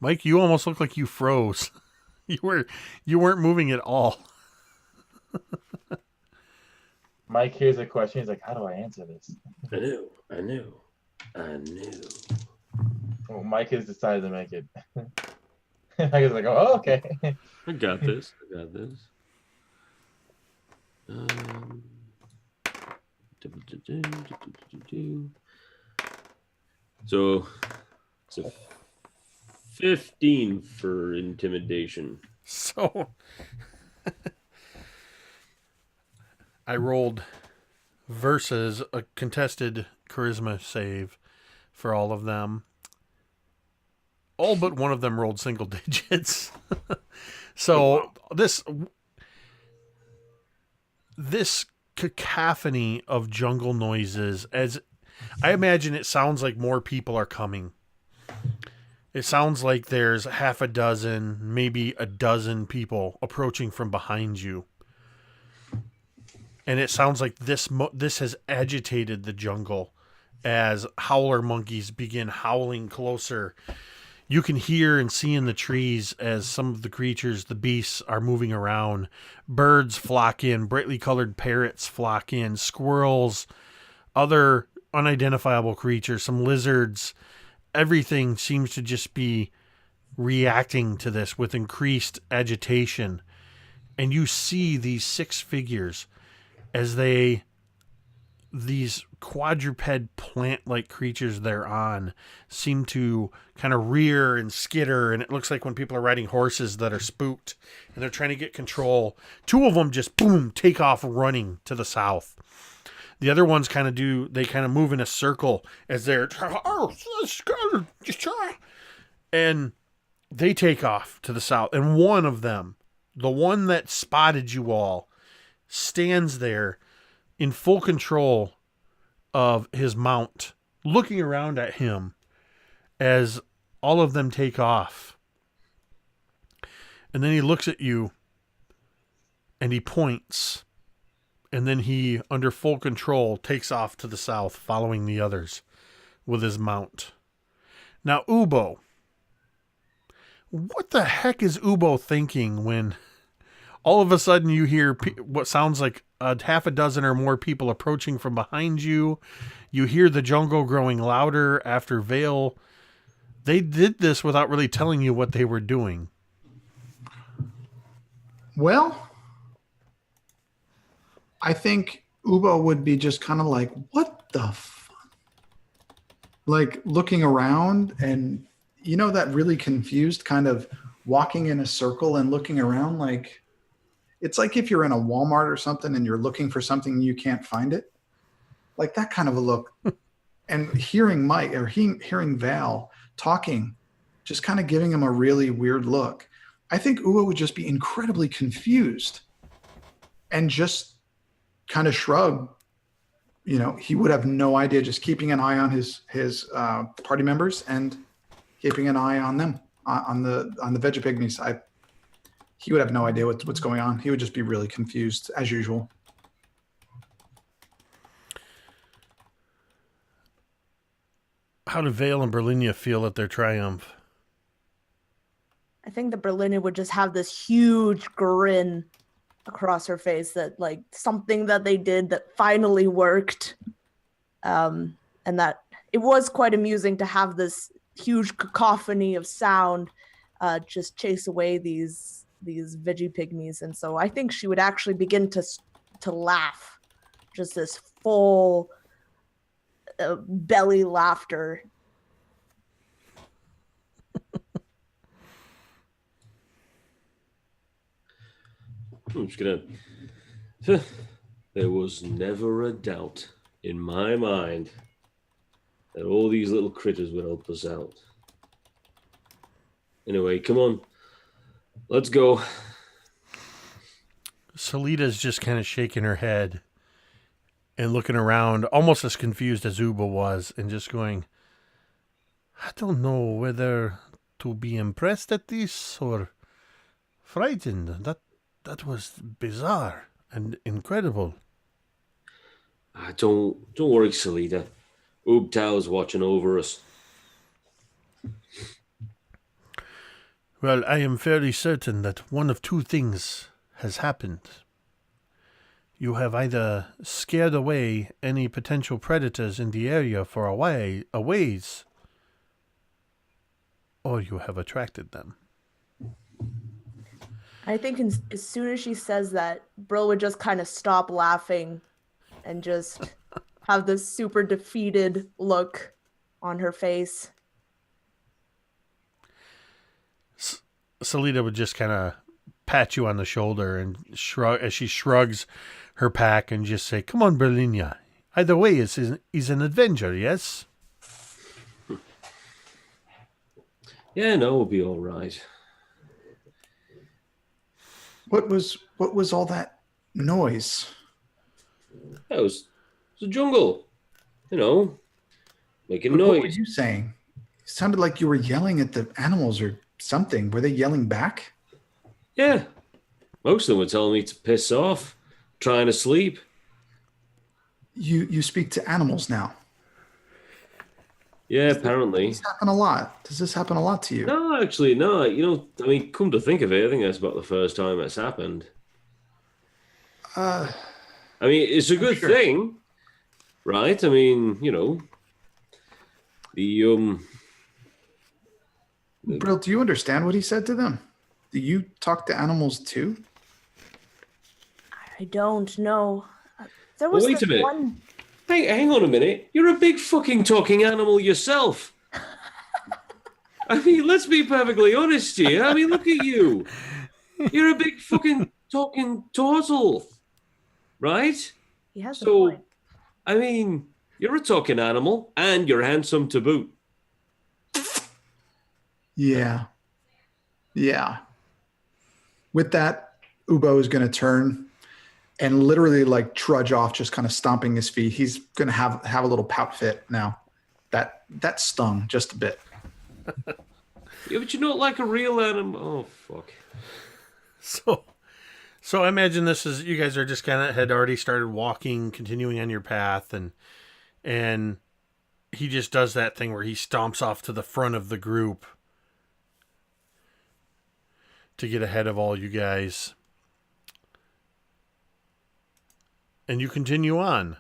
Speaker 2: Mike, you almost look like you froze. You weren't moving at all.
Speaker 5: Mike hears a question. He's like, "How do I answer this?"
Speaker 6: I knew.
Speaker 5: Well, Mike has decided to make it. Mike is like, "Oh, okay."
Speaker 6: I got this. So it's a 15 for intimidation.
Speaker 2: So I rolled versus a contested charisma save for all of them. All but one of them rolled single digits. So this cacophony of jungle noises, as I imagine, it sounds like more people are coming. It sounds like there's half a dozen, maybe a dozen people approaching from behind you. And it sounds like this has agitated the jungle as howler monkeys begin howling closer. You can hear and see in the trees as some of the creatures, the beasts, are moving around. Birds flock in, brightly colored parrots flock in, squirrels, other unidentifiable creatures, some lizards. Everything seems to just be reacting to this with increased agitation. And you see these 6 figures as these quadruped plant-like creatures they're on seem to kind of rear and skitter, and it looks like when people are riding horses that are spooked and they're trying to get control. 2 of them just boom take off running to the south. The other ones kind of move in a circle as they're and they take off to the south. And one of them, the one that spotted you all, stands there in full control of his mount, looking around at him as all of them take off. And then he looks at you and he points. And then he, under full control, takes off to the south, following the others with his mount. Now, Ubo. What the heck is Ubo thinking when all of a sudden you hear what sounds like a half a dozen or more people approaching from behind you? You hear the jungle growing louder after Vale. They did this without really telling you what they were doing.
Speaker 3: Well, I think Ubo would be just kind of like, what the fuck? Like looking around and, that really confused kind of walking in a circle and looking around. Like, it's like if you're in a Walmart or something and you're looking for something and you can't find it. Like that kind of a look. And hearing Mike or hearing Val talking just kind of giving him a really weird look. I think Uwe would just be incredibly confused and just kind of shrug. You know, he would have no idea, just keeping an eye on his party members and keeping an eye on them, on the Vegapygmies. He would have no idea what's going on. He would just be really confused as usual.
Speaker 2: How do Vale and Brilinya feel at their triumph?
Speaker 4: I think the Brilinya would just have this huge grin across her face, that like something that they did that finally worked, and that it was quite amusing to have this huge cacophony of sound just chase away these veggie pygmies. And so I think she would actually begin to laugh, just this full belly laughter.
Speaker 6: I'm just gonna. There was never a doubt in my mind that all these little critters would help us out. Anyway, come on, let's go.
Speaker 2: Salita's just kind of shaking her head and looking around, almost as confused as Uba was, and just going, I don't know whether to be impressed at this or frightened. That was bizarre and incredible.
Speaker 6: Don't worry, Salita. Oob Tao's watching over us.
Speaker 2: Well, I am fairly certain that one of two things has happened. You have either scared away any potential predators in the area for a ways, or you have attracted them.
Speaker 4: I think as soon as she says that, Brill would just kind of stop laughing and just have this super defeated look on her face.
Speaker 2: Salita would just kind of pat you on the shoulder and shrug as she shrugs her pack and just say, "Come on, Brilinya. Either way, is an adventure, yes?"
Speaker 6: Yeah, no, we'll be all right.
Speaker 3: What was all that noise?
Speaker 6: It was a jungle, making
Speaker 3: But
Speaker 6: noise.
Speaker 3: what were you saying? It sounded like you were yelling at the animals or something. Were they yelling back?
Speaker 6: Yeah, most of them were telling me to piss off, trying to sleep.
Speaker 3: You speak to animals now.
Speaker 6: Yeah, apparently.
Speaker 3: Does this happen a lot? Does this happen a lot to you?
Speaker 6: No, actually, no. Come to think of it, I think that's about the first time it's happened. It's a good thing, right?
Speaker 3: Brill, do you understand what he said to them? Do you talk to animals too?
Speaker 4: I don't know. There was
Speaker 6: Wait a minute.
Speaker 4: one.
Speaker 6: Hey, hang on a minute. You're a big fucking talking animal yourself. Let's be perfectly honest here. Look at you. You're a big fucking talking turtle, right?
Speaker 4: He has a point.
Speaker 6: You're a talking animal and you're handsome to boot.
Speaker 3: Yeah. With that, Ubo is going to turn and literally like trudge off, just kind of stomping his feet. He's going to have a little pout fit now. That stung just a bit.
Speaker 6: Yeah, but you're not like a real animal. Oh, fuck.
Speaker 2: So I imagine this is, you guys are just kind of had already started walking, continuing on your path, and he just does that thing where he stomps off to the front of the group to get ahead of all you guys. And you continue on.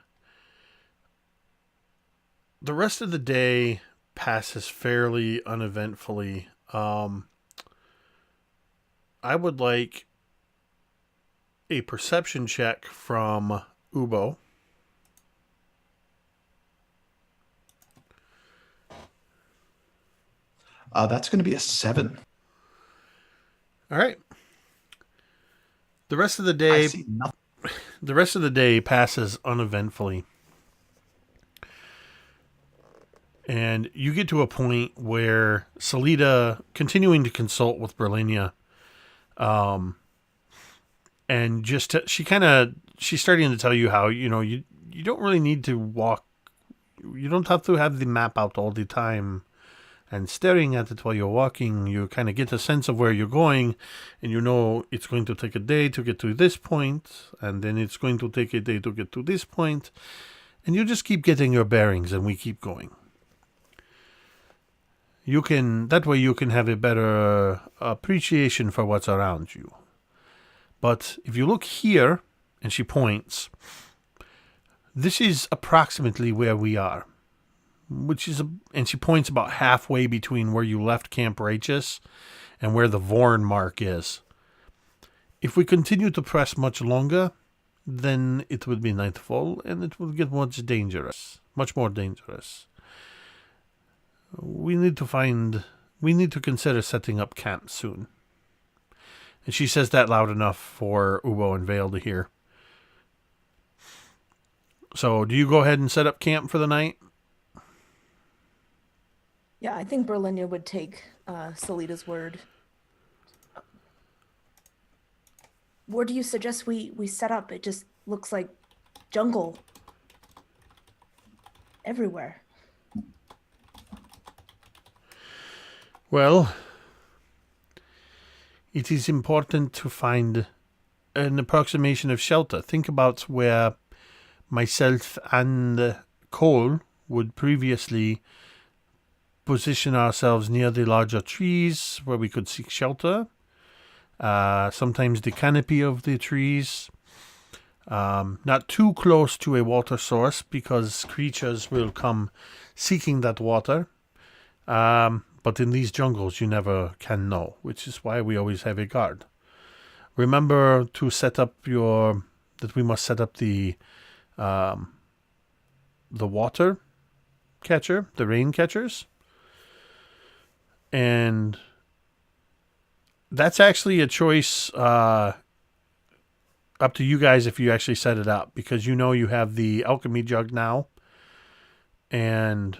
Speaker 2: The rest of the day passes fairly uneventfully. I would like a perception check from Ubo.
Speaker 3: That's going to be a 7.
Speaker 2: All right. The rest of the
Speaker 3: I
Speaker 2: day,
Speaker 3: see nothing.
Speaker 2: the rest of the day passes uneventfully. And you get to a point where Salida, continuing to consult with Brilinya, and just she's starting to tell you how, you don't really need to walk. You don't have to have the map out all the time and staring at it while you're walking. You kind of get a sense of where you're going, and it's going to take a day to get to this point, and then it's going to take a day to get to this point, and you just keep getting your bearings, and we keep going. That way you can have a better appreciation for what's around you. But if you look here, and she points, this is approximately where we are, and she points about halfway between where you left Camp Righteous and where the Vorn mark is. If we continue to press much longer, then it will be nightfall, and it will get much more dangerous. We need to consider setting up camp soon. And she says that loud enough for Ubo and Vale to hear. So, do you go ahead and set up camp for the night?
Speaker 4: Yeah, I think Brilinya would take Salida's word. Where do you suggest we set up? It just looks like jungle everywhere.
Speaker 2: Well, it is important to find an approximation of shelter. Think about where myself and Cole would previously position ourselves near the larger trees where we could seek shelter. Sometimes the canopy of the trees. Not too close to a water source because creatures will come seeking that water. But in these jungles, you never can know, which is why we always have a guard. Remember to that we must set up the water catcher, the rain catchers. And that's actually a choice up to you guys if you actually set it up, because you have the alchemy jug now, and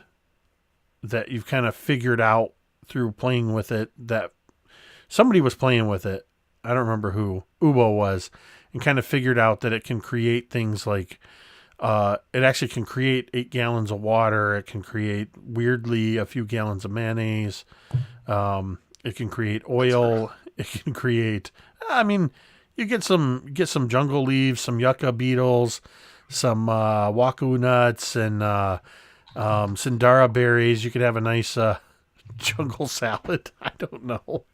Speaker 2: that you've kind of figured out through playing with it that somebody was playing with it. I don't remember who. Ubo was, and kind of figured out that it can create things like it actually can create 8 gallons of water. It can create weirdly a few gallons of mayonnaise. It can create oil. It can create. You get some jungle leaves, some yucca beetles, some waku nuts, and Sindara berries. You could have a nice jungle salad. I don't know.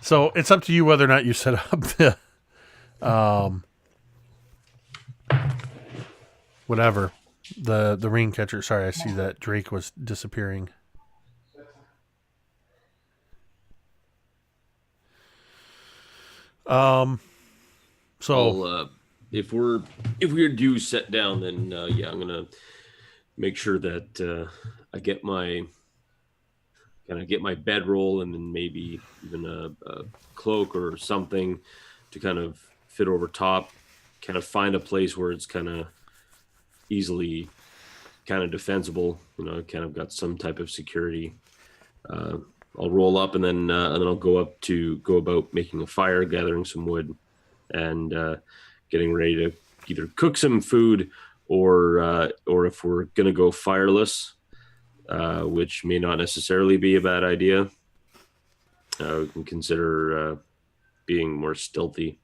Speaker 2: So it's up to you whether or not you set up the whatever the rain catcher. Sorry, I see that Drake was disappearing. So
Speaker 6: if we do set down, then I'm gonna make sure that I get my bedroll and then maybe even a cloak or something to kind of fit over top. Kind of find a place where it's kind of easily kind of defensible. Kind of got some type of security. I'll roll up and then I'll go about making a fire, gathering some wood, and getting ready to either cook some food or if we're gonna go fireless, which may not necessarily be a bad idea. We can consider being more stealthy.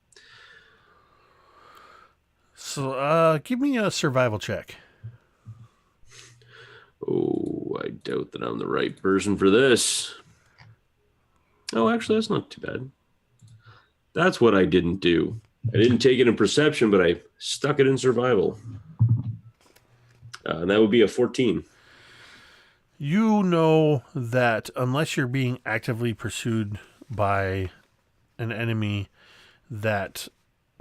Speaker 2: So give me a survival check.
Speaker 6: Oh, I doubt that I'm the right person for this. Oh, actually, that's not too bad. That's what I didn't do. I didn't take it in perception, but I stuck it in survival. And that would be a 14.
Speaker 2: You know that unless you're being actively pursued by an enemy, that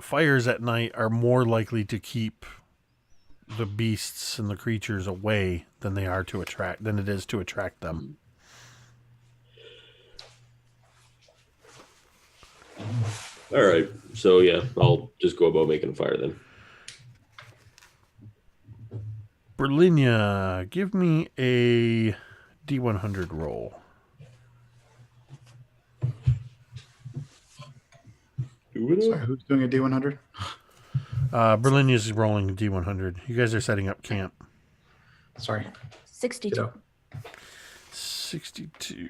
Speaker 2: fires at night are more likely to keep the beasts and the creatures away than it is to attract them.
Speaker 6: All right. So, yeah, I'll just go about making a fire then.
Speaker 2: Brilinya, give me a D100 roll.
Speaker 3: Sorry, who's doing a D100?
Speaker 2: Berlinya's rolling D100. You guys are setting up camp.
Speaker 3: Sorry.
Speaker 4: 62.
Speaker 3: Kiddo.
Speaker 2: 62.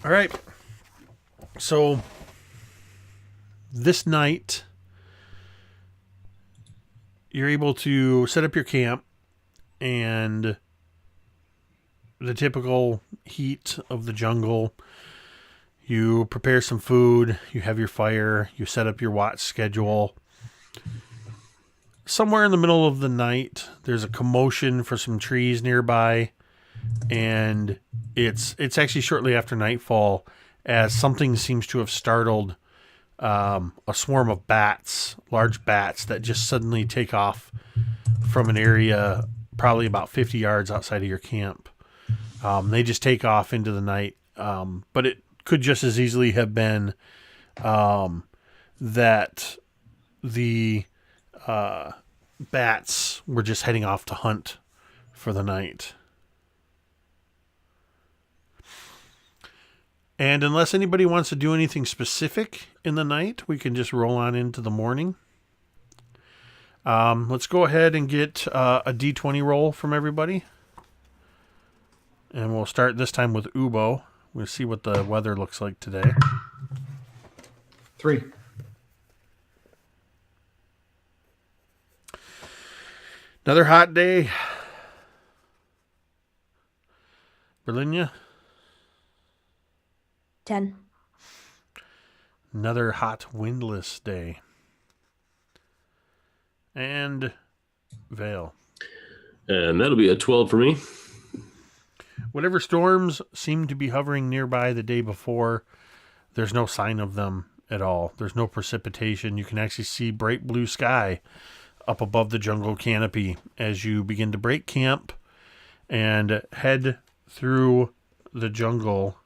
Speaker 2: All right. So this night, you're able to set up your camp, and the typical heat of the jungle. You prepare some food, you have your fire, you set up your watch schedule. Somewhere in the middle of the night, there's a commotion for some trees nearby, and it's actually shortly after nightfall as something seems to have startled a swarm of bats, large bats that just suddenly take off from an area probably about 50 yards outside of your camp. They just take off into the night, but it could just as easily have been that the bats were just heading off to hunt for the night. And unless anybody wants to do anything specific in the night, we can just roll on into the morning. Let's go ahead and get a D20 roll from everybody. And we'll start this time with Ubo. We'll see what the weather looks like today.
Speaker 3: 3.
Speaker 2: Another hot day. Brilinya.
Speaker 4: 10.
Speaker 2: Another hot, windless day. And Vale.
Speaker 6: And that'll be a 12 for me.
Speaker 2: Whatever storms seem to be hovering nearby the day before, there's no sign of them at all. There's no precipitation. You can actually see bright blue sky up above the jungle canopy as you begin to break camp and head through the jungle,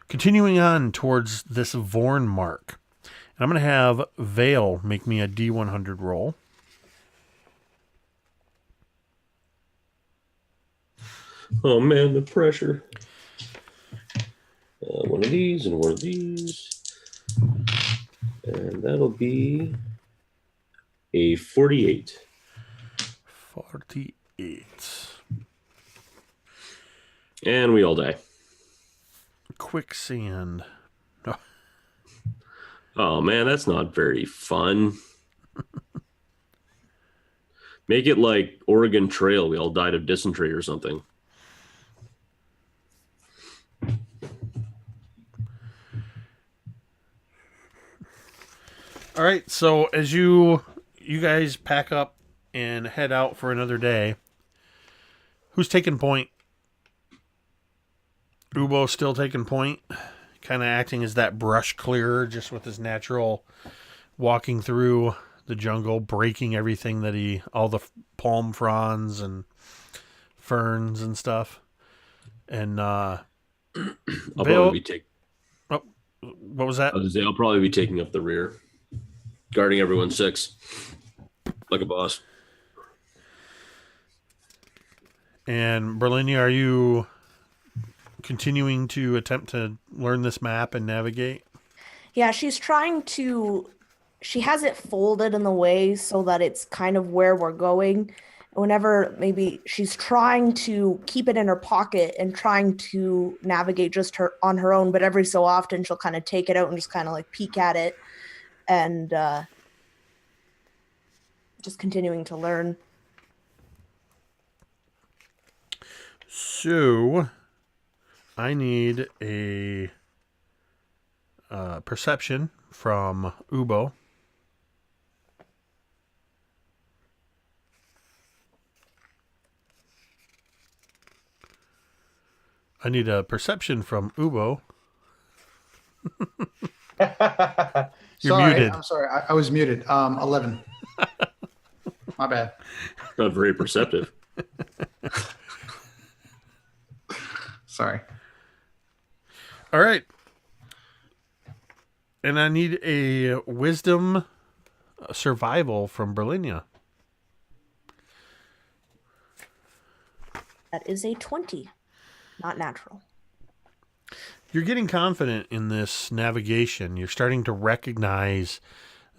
Speaker 2: continuing on towards this Vorn mark. And I'm going to have Vale make me a D100 roll.
Speaker 6: Oh man, the pressure. One of these and one of these. And that'll be a 48.
Speaker 2: 48.
Speaker 6: And we all die.
Speaker 2: Quicksand.
Speaker 6: Oh man, that's not very fun. Make it like Oregon Trail. We all died of dysentery or something.
Speaker 2: All right, so as you guys pack up and head out for another day, who's taking point? Ubo still taking point, kind of acting as that brush clearer, just with his natural walking through the jungle, breaking everything all the palm fronds and ferns and stuff. And
Speaker 6: I'll
Speaker 2: Vale,
Speaker 6: probably be
Speaker 2: what was that?
Speaker 6: I'll probably be taking up the rear, guarding everyone 6, like a boss.
Speaker 2: And Brilinya, are you continuing to attempt to learn this map and navigate?
Speaker 4: Yeah, she has it folded in the way so that it's kind of where we're going. Whenever maybe she's trying to keep it in her pocket and trying to navigate just on her own, but every so often she'll kind of take it out and just kind of like peek at it and just continuing to learn.
Speaker 2: So I need a perception from Ubo. I need a perception from Ubo. You're
Speaker 3: sorry,
Speaker 2: muted.
Speaker 3: I'm sorry. I was muted. 11. My bad.
Speaker 6: Not very perceptive.
Speaker 3: Sorry.
Speaker 2: All right. And I need a wisdom survival from Brilinya.
Speaker 4: That is a 20. Not natural.
Speaker 2: You're getting confident in this navigation. You're starting to recognize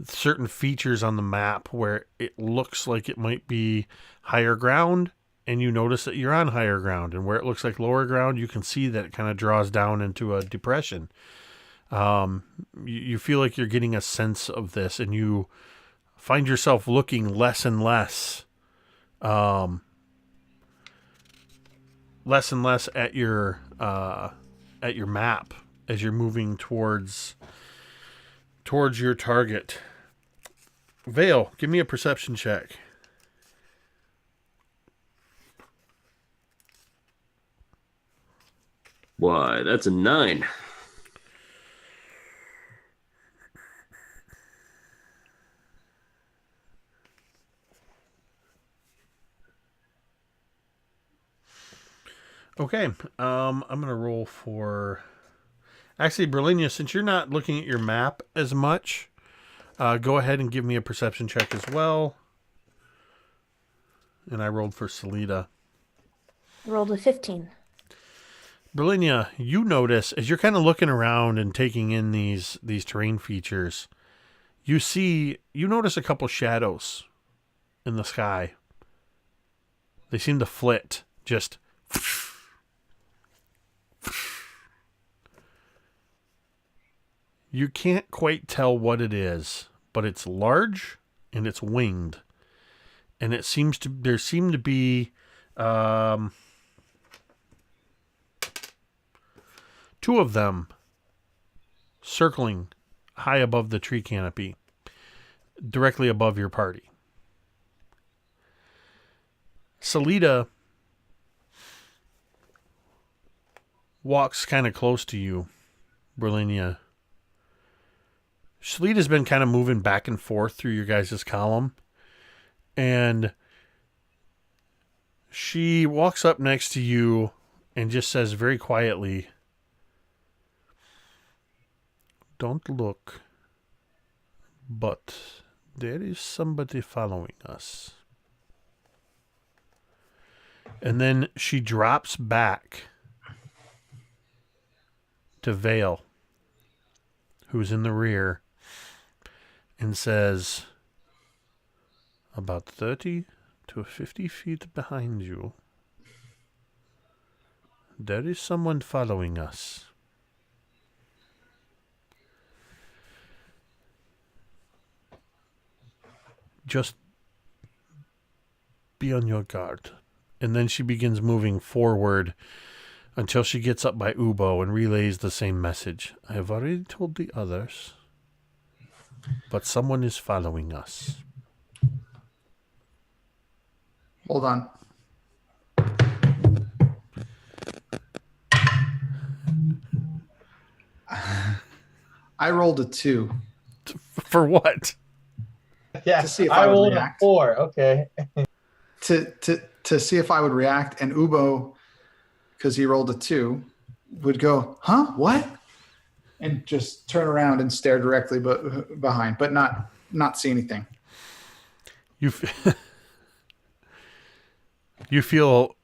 Speaker 2: certain features on the map where it looks like it might be higher ground, and you notice that you're on higher ground. And where it looks like lower ground, you can see that it kind of draws down into a depression. You feel like you're getting a sense of this, and you find yourself looking less and less at your map as you're moving towards your target. Vale, give me a perception check.
Speaker 6: Why, that's a 9.
Speaker 2: Okay, I'm gonna roll for. Actually, Brilinya, since you're not looking at your map as much, go ahead and give me a perception check as well. And I rolled for Salida.
Speaker 4: I rolled a 15.
Speaker 2: Brilinya, you notice as you're kind of looking around and taking in these terrain features, you notice a couple shadows in the sky. They seem to flit, just. You can't quite tell what it is, but it's large and it's winged. And there seem to be two of them circling high above the tree canopy, directly above your party. Salida walks kind of close to you, Brilinya. Salida's been kind of moving back and forth through your guys' column, and she walks up next to you and just says very quietly, "Don't look, but there is somebody following us." And then she drops back to Vale, who's in the rear, and says, "About 30 to 50 feet behind you, there is someone following us. Just be on your guard." And then she begins moving forward until she gets up by Ubo and relays the same message. "I have already told the others, but someone is following us."
Speaker 3: Hold on. I rolled a 2.
Speaker 2: For what?
Speaker 5: Yeah,
Speaker 3: To see if
Speaker 5: I
Speaker 3: I would
Speaker 5: rolled a
Speaker 3: react.
Speaker 5: 4. Okay.
Speaker 3: To see if I would react, and Ubo, because he rolled a 2, would go, "Huh? What?" and just turn around and stare directly behind, but not see anything.
Speaker 2: You you feel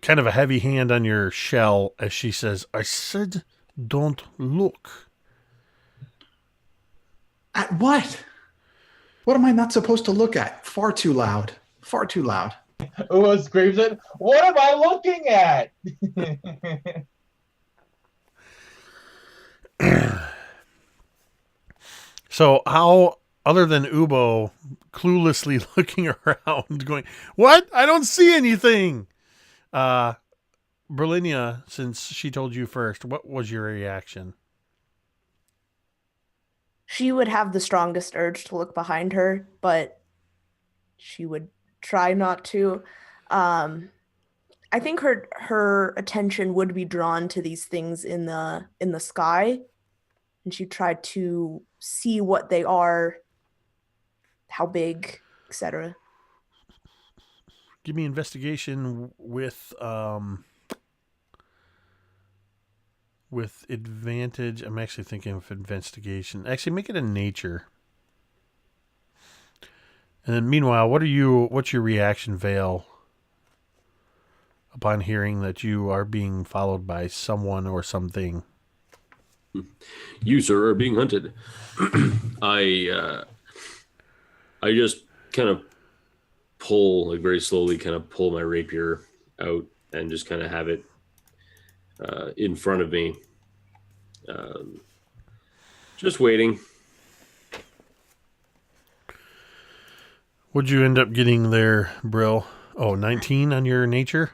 Speaker 2: kind of a heavy hand on your shell as she says, "I said don't look."
Speaker 3: At what? What am I not supposed to look at? Far too loud. Far too loud.
Speaker 5: Uwo screams it. What am I looking at?
Speaker 2: So how, other than Ubo cluelessly looking around going, "What? I don't see anything." Brilinya, since she told you first, what was your reaction?
Speaker 4: She would have the strongest urge to look behind her, but she would try not to. I think her attention would be drawn to these things in the sky, and she tried to see what they are, how big, etc.
Speaker 2: Give me investigation with with advantage. I'm actually thinking of investigation. Actually, make it a nature. And then meanwhile, what's your reaction, Vale, upon hearing that you are being followed by someone or something?
Speaker 6: You, sir, are being hunted. I just kind of pull, like very slowly, kind of pull my rapier out and just kind of have it in front of me. Just waiting.
Speaker 2: What'd you end up getting there, Brill? Oh, 19 on your nature?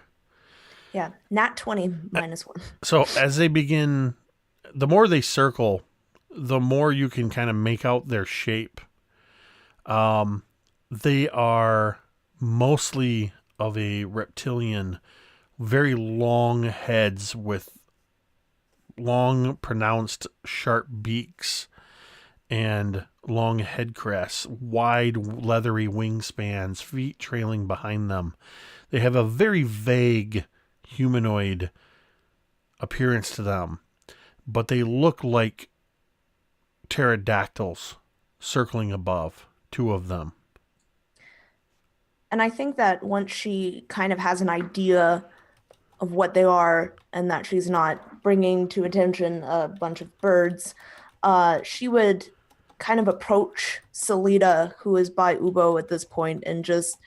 Speaker 4: Yeah, nat 20 -1.
Speaker 2: So as they begin, the more they circle, the more you can kind of make out their shape. They are mostly of a reptilian, very long heads with long, pronounced, sharp beaks and long head crests, wide, leathery wingspans, feet trailing behind them. They have a very vague humanoid appearance to them, but they look like pterodactyls circling above, two of them.
Speaker 4: And I think that once she kind of has an idea of what they are and that she's not bringing to attention a bunch of birds, she would kind of approach Salida, who is by Ubo at this point, and just,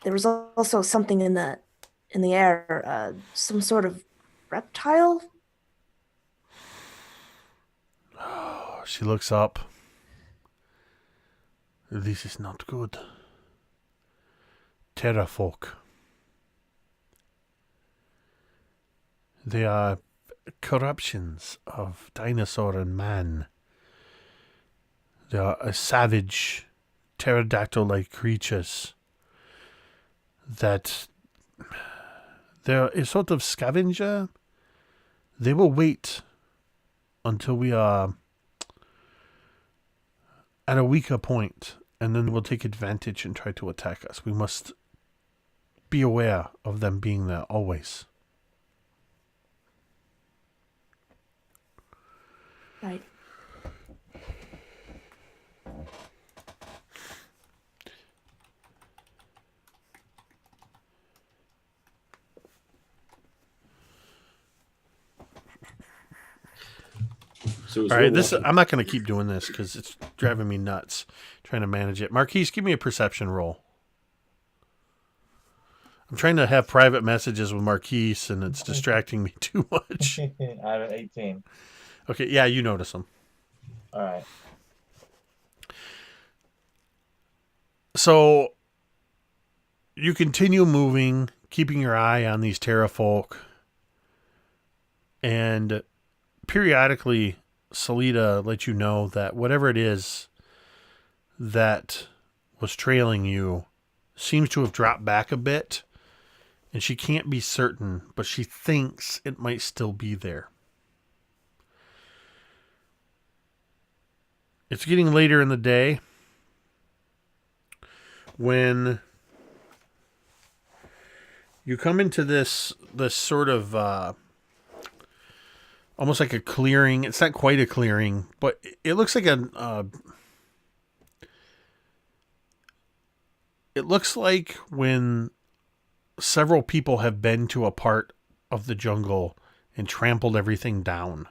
Speaker 4: there was also something in the air, some sort of reptile.
Speaker 2: She looks up. This is not good. Terrafolk. They are corruptions of dinosaur and man. They are a savage, pterodactyl-like creatures that they're a sort of scavenger. They will wait until we are at a weaker point, and then will take advantage and try to attack us. We must be aware of them being there always.
Speaker 4: Right.
Speaker 6: So
Speaker 2: All right, I'm not going to keep doing this because it's driving me nuts trying to manage it. Marquise, give me a perception roll. I'm trying to have private messages with Marquise, and it's distracting me too much.
Speaker 5: I have an 18.
Speaker 2: Okay, yeah, you notice them.
Speaker 5: All right.
Speaker 2: So you continue moving, keeping your eye on these terrafolk, and periodically Salida lets you know that whatever it is that was trailing you seems to have dropped back a bit, and she can't be certain, but she thinks it might still be there. It's getting later in the day when you come into this sort of almost like a clearing. It's not quite a clearing, but it looks like it looks like when several people have been to a part of the jungle and trampled everything down.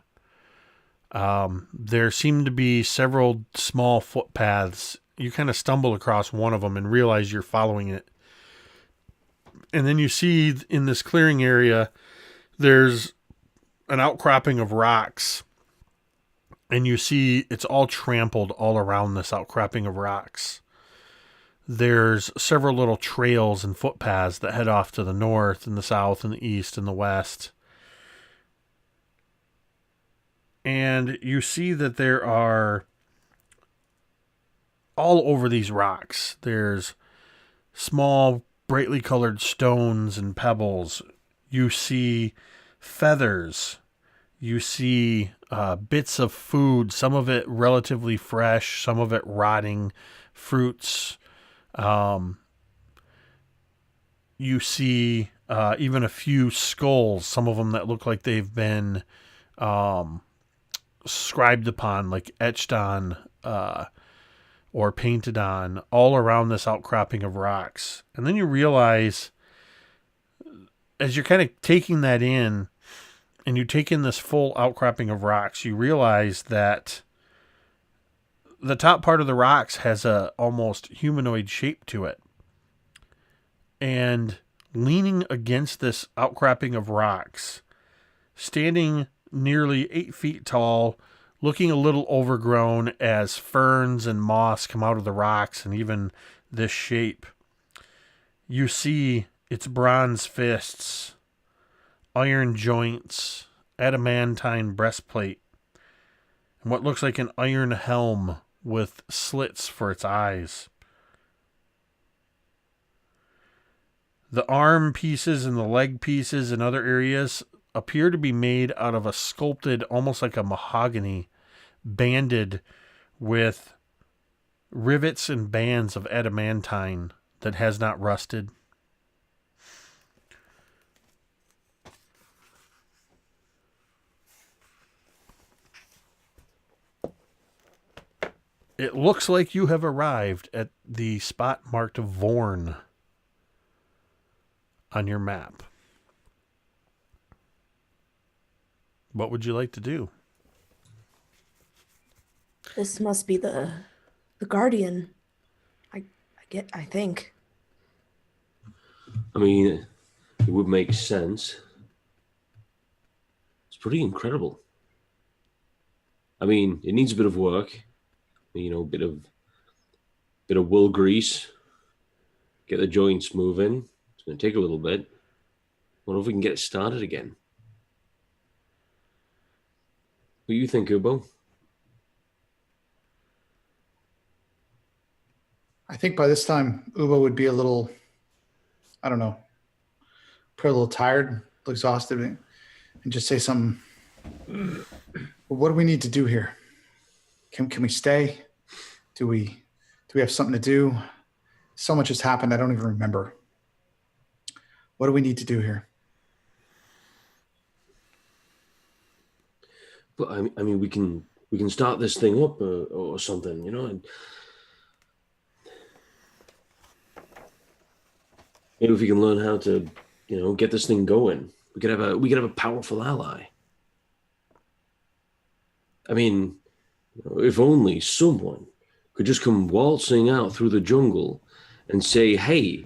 Speaker 2: There seem to be several small footpaths. You kind of stumble across one of them and realize you're following it. And then you see in this clearing area, there's an outcropping of rocks. And you see it's all trampled all around this outcropping of rocks. There's several little trails and footpaths that head off to the north and the south and the east and the west. And you see that there are, all over these rocks, there's small, brightly colored stones and pebbles. You see feathers. You see bits of food, some of it relatively fresh, some of it rotting, fruits. You see even a few skulls, some of them that look like they've been scribed upon, like etched on or painted on, all around this outcropping of rocks. And then you realize, as you're kind of taking that in, and you take in this full outcropping of rocks, you realize that the top part of the rocks has a almost humanoid shape to it. And leaning against this outcropping of rocks, standing nearly 8 feet tall, looking a little overgrown as ferns and moss come out of the rocks and even this shape, you see its bronze fists, iron joints, adamantine breastplate, and what looks like an iron helm with slits for its eyes. The arm pieces and the leg pieces and other areas appear to be made out of a sculpted, almost like a mahogany, banded with rivets and bands of adamantine that has not rusted. It looks like you have arrived at the spot marked Vorn on your map. What would you like to do?
Speaker 4: This must be the Guardian. I think.
Speaker 6: I mean, it would make sense. It's pretty incredible. I mean, it needs a bit of work. You know, bit of wool grease. Get the joints moving. It's going to take a little bit. Wonder if we can get it started again. What do you think, Ubo?
Speaker 3: I think by this time, Ubo would be a little, I don't know, probably a little tired, exhausted, and just say something. Well, what do we need to do here? Can we stay? Do we have something to do? So much has happened, I don't even remember. What do we need to do here?
Speaker 6: But I mean, we can start this thing up or something, you know. And maybe if we can learn how to, you know, get this thing going, we could have a powerful ally. I mean, if only someone could just come waltzing out through the jungle and say, "Hey,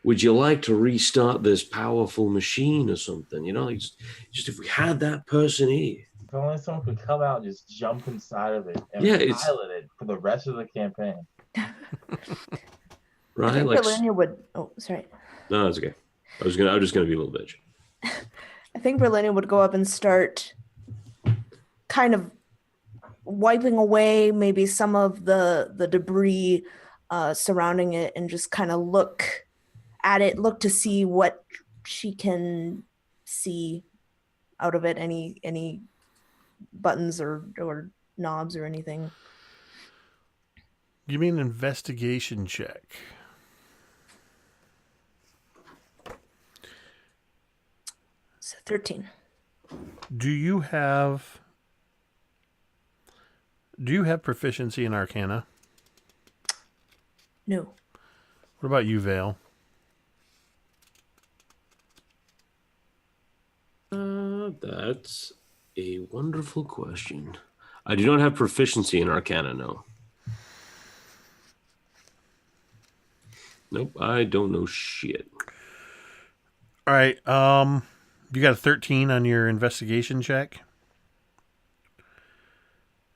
Speaker 6: would you like to restart this powerful machine or something?" You know, just if we had that person here.
Speaker 5: If only someone could come out and just jump inside of it and pilot it for the rest of the campaign.
Speaker 6: Right?
Speaker 4: I think Brilinya would. Oh, sorry.
Speaker 6: No, it's okay. I was just gonna be a little bitch.
Speaker 4: I think Brilinya would go up and start kind of wiping away maybe some of the debris surrounding it, and just kind of look at it, look to see what she can see out of it, any buttons or knobs or anything.
Speaker 2: Give me an investigation check.
Speaker 4: So 13.
Speaker 2: Do you have proficiency in Arcana?
Speaker 4: No.
Speaker 2: What about you, Vale?
Speaker 6: That's a wonderful question. I do not have proficiency in Arcana, no. Nope, I don't know shit.
Speaker 2: All right, you got a 13 on your investigation check.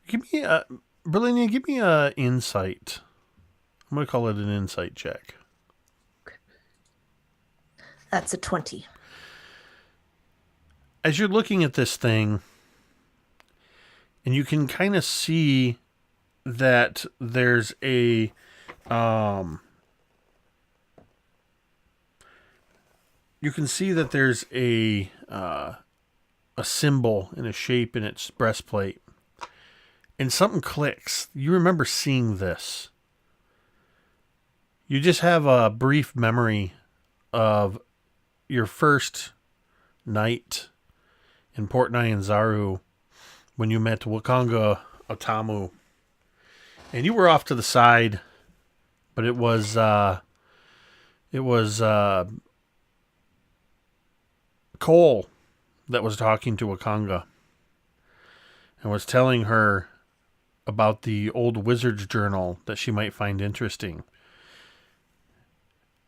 Speaker 2: Give me Brilinya, give me a insight. I'm going to call it an insight check.
Speaker 4: That's a 20.
Speaker 2: As you're looking at this thing, and you can kind of see that there's a you can see that there's a symbol and a shape in its breastplate, and something clicks. You remember seeing this. You just have a brief memory of your first night in Port Nyanzaru when you met Wakanga Otamu. And you were off to the side, but it was Cole that was talking to Wakanga and was telling her about the old wizard's journal that she might find interesting.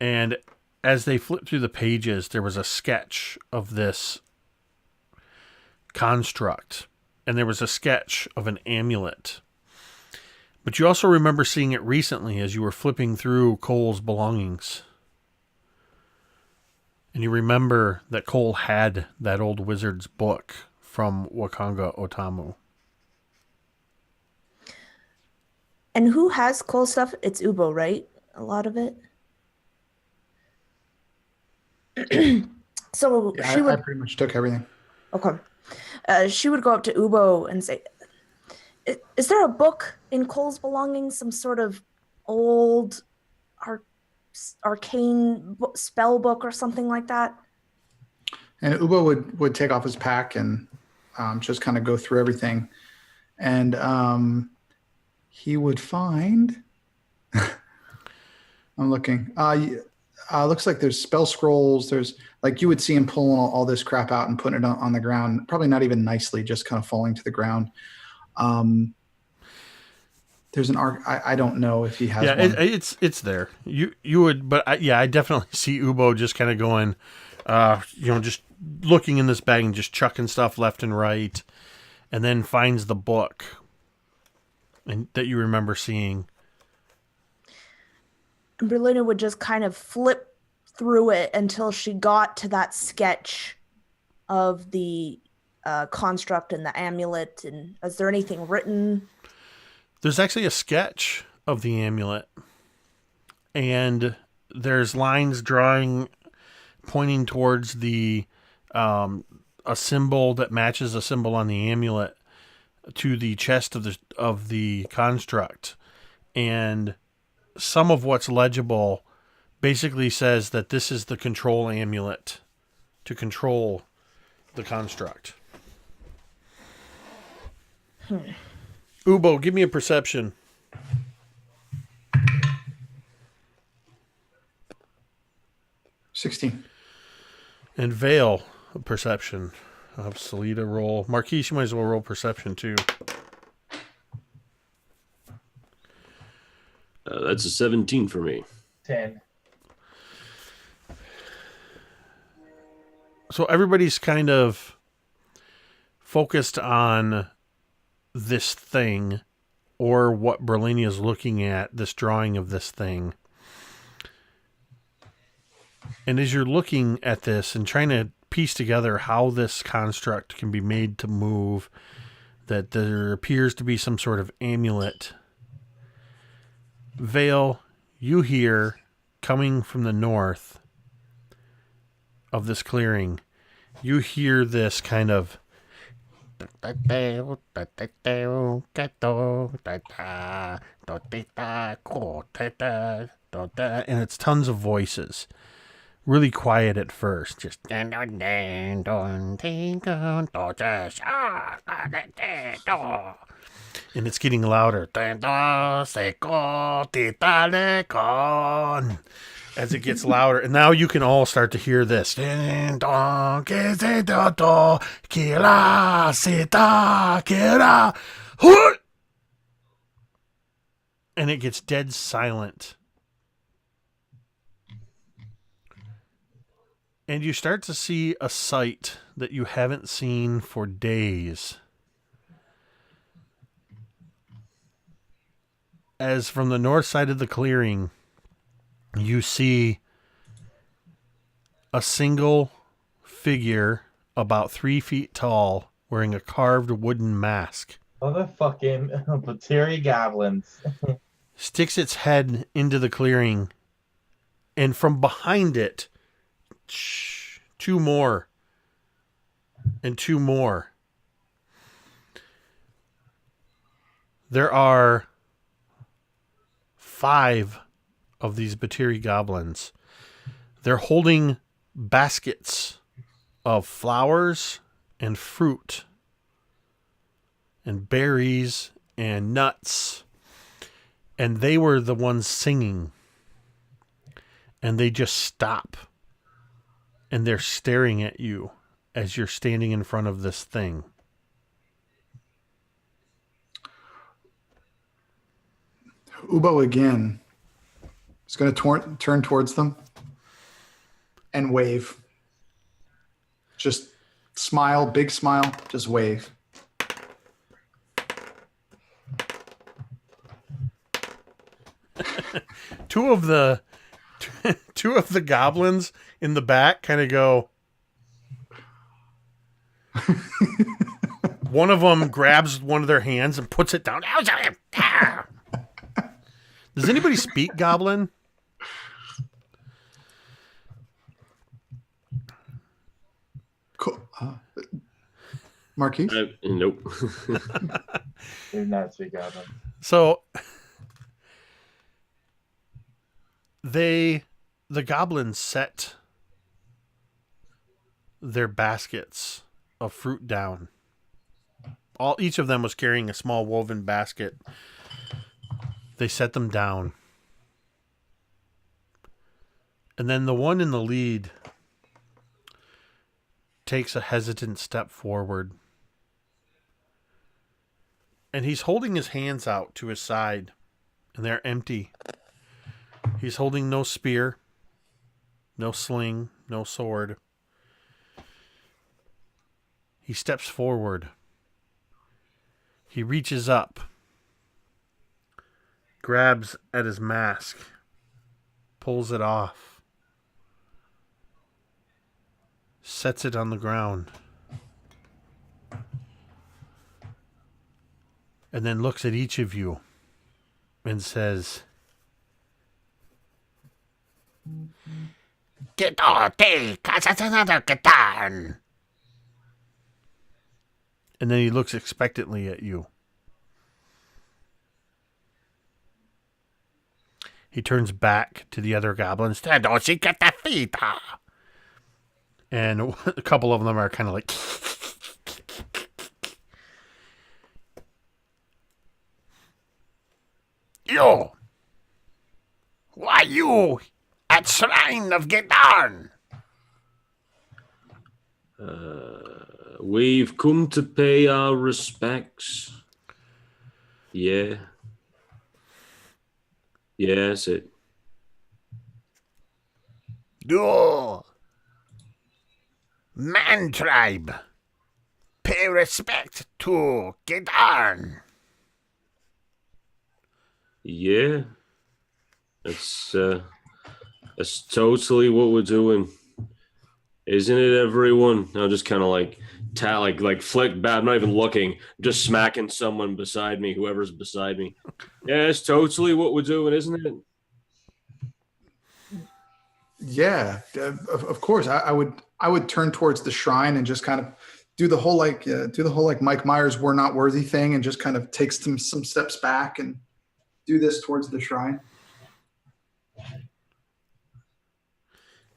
Speaker 2: And as they flipped through the pages, there was a sketch of this construct, and there was a sketch of an amulet. But you also remember seeing it recently as you were flipping through Cole's belongings. And you remember that Cole had that old wizard's book from Wakanga Otamu.
Speaker 4: And who has Cole stuff? It's Ubo, right? A lot of it. So
Speaker 3: Yeah,
Speaker 4: she would.
Speaker 3: I pretty much took everything.
Speaker 4: Okay. She would go up to Ubo and say, is there a book in Cole's belongings? Some sort of old arcane spell book or something like that?
Speaker 3: And Ubo would take off his pack and just kind of go through everything. And he would find... I'm looking. Looks like there's spell scrolls. There's like you would see him pulling all this crap out and putting it on the ground. Probably not even nicely, just kind of falling to the ground. There's an arc. I don't know if he has.
Speaker 2: Yeah,
Speaker 3: one.
Speaker 2: it's there. You would, but I definitely see Ubo just kind of going, just looking in this bag and just chucking stuff left and right, and then finds the book, and that you remember seeing.
Speaker 4: And Brilinya would just kind of flip through it until she got to that sketch of the construct and the amulet. And is there anything written?
Speaker 2: There's actually a sketch of the amulet, and there's lines pointing towards the a symbol that matches a symbol on the amulet to the chest of the construct, and some of what's legible basically says that this is the control amulet to control the construct. Ubo, give me a perception.
Speaker 3: 16.
Speaker 2: And Vale, a perception. I'll have Salida roll. Marquise, you might as well roll perception too.
Speaker 6: That's a 17 for me.
Speaker 5: 10.
Speaker 2: So everybody's kind of focused on this thing, or what Brilinya is looking at, this drawing of this thing. And as you're looking at this and trying to piece together how this construct can be made to move, that there appears to be some sort of amulet. Vale, you hear, coming from the north of this clearing, you hear this kind of... And it's tons of voices. Really quiet at first. Just... And it's getting louder. As it gets louder. And now you can all start to hear this. And it gets dead silent. And you start to see a sight that you haven't seen for days. As from the north side of the clearing, you see a single figure about 3 feet tall wearing a carved wooden mask.
Speaker 5: Motherfucking Battery goblins.
Speaker 2: Sticks its head into the clearing, and from behind it, 2 more, and 2 more. There are 5 of these Battery goblins. They're holding baskets of flowers and fruit and berries and nuts. And they were the ones singing. And they just stop. And they're staring at you as you're standing in front of this thing.
Speaker 3: Ubo again is going to turn towards them and wave. Just smile, big smile, just wave.
Speaker 2: Two of the goblins in the back kind of go. One of them grabs one of their hands and puts it down. Does anybody speak Goblin?
Speaker 3: Cool. Marquise?
Speaker 6: Nope.
Speaker 5: Do not speak Goblin.
Speaker 2: So the goblins set their baskets of fruit down. Each of them was carrying a small woven basket. They set them down. And then the one in the lead takes a hesitant step forward. And he's holding his hands out to his side, and they're empty. He's holding no spear, no sling, no sword. He steps forward. He reaches up, grabs at his mask, pulls it off, sets it on the ground, and then looks at each of you and says, and then he looks expectantly at you. He turns back to the other goblins. And a couple of them are kind of like... You! Why you at Shrine of Gedarn?
Speaker 6: We've come to pay our respects. Yeah. Yes, it.
Speaker 2: You! Man tribe! Pay respect to Gedarn!
Speaker 6: Yeah. That's totally what we're doing. Isn't it, everyone? I'll just kind of like flick back. I'm not even looking. Just smacking someone beside me, whoever's beside me. Yeah, it's totally what we're doing, isn't it?
Speaker 3: Yeah, of course. I would turn towards the shrine and just kind of do the whole Mike Myers "we're not worthy" thing, and just kind of take some steps back and do this towards the shrine.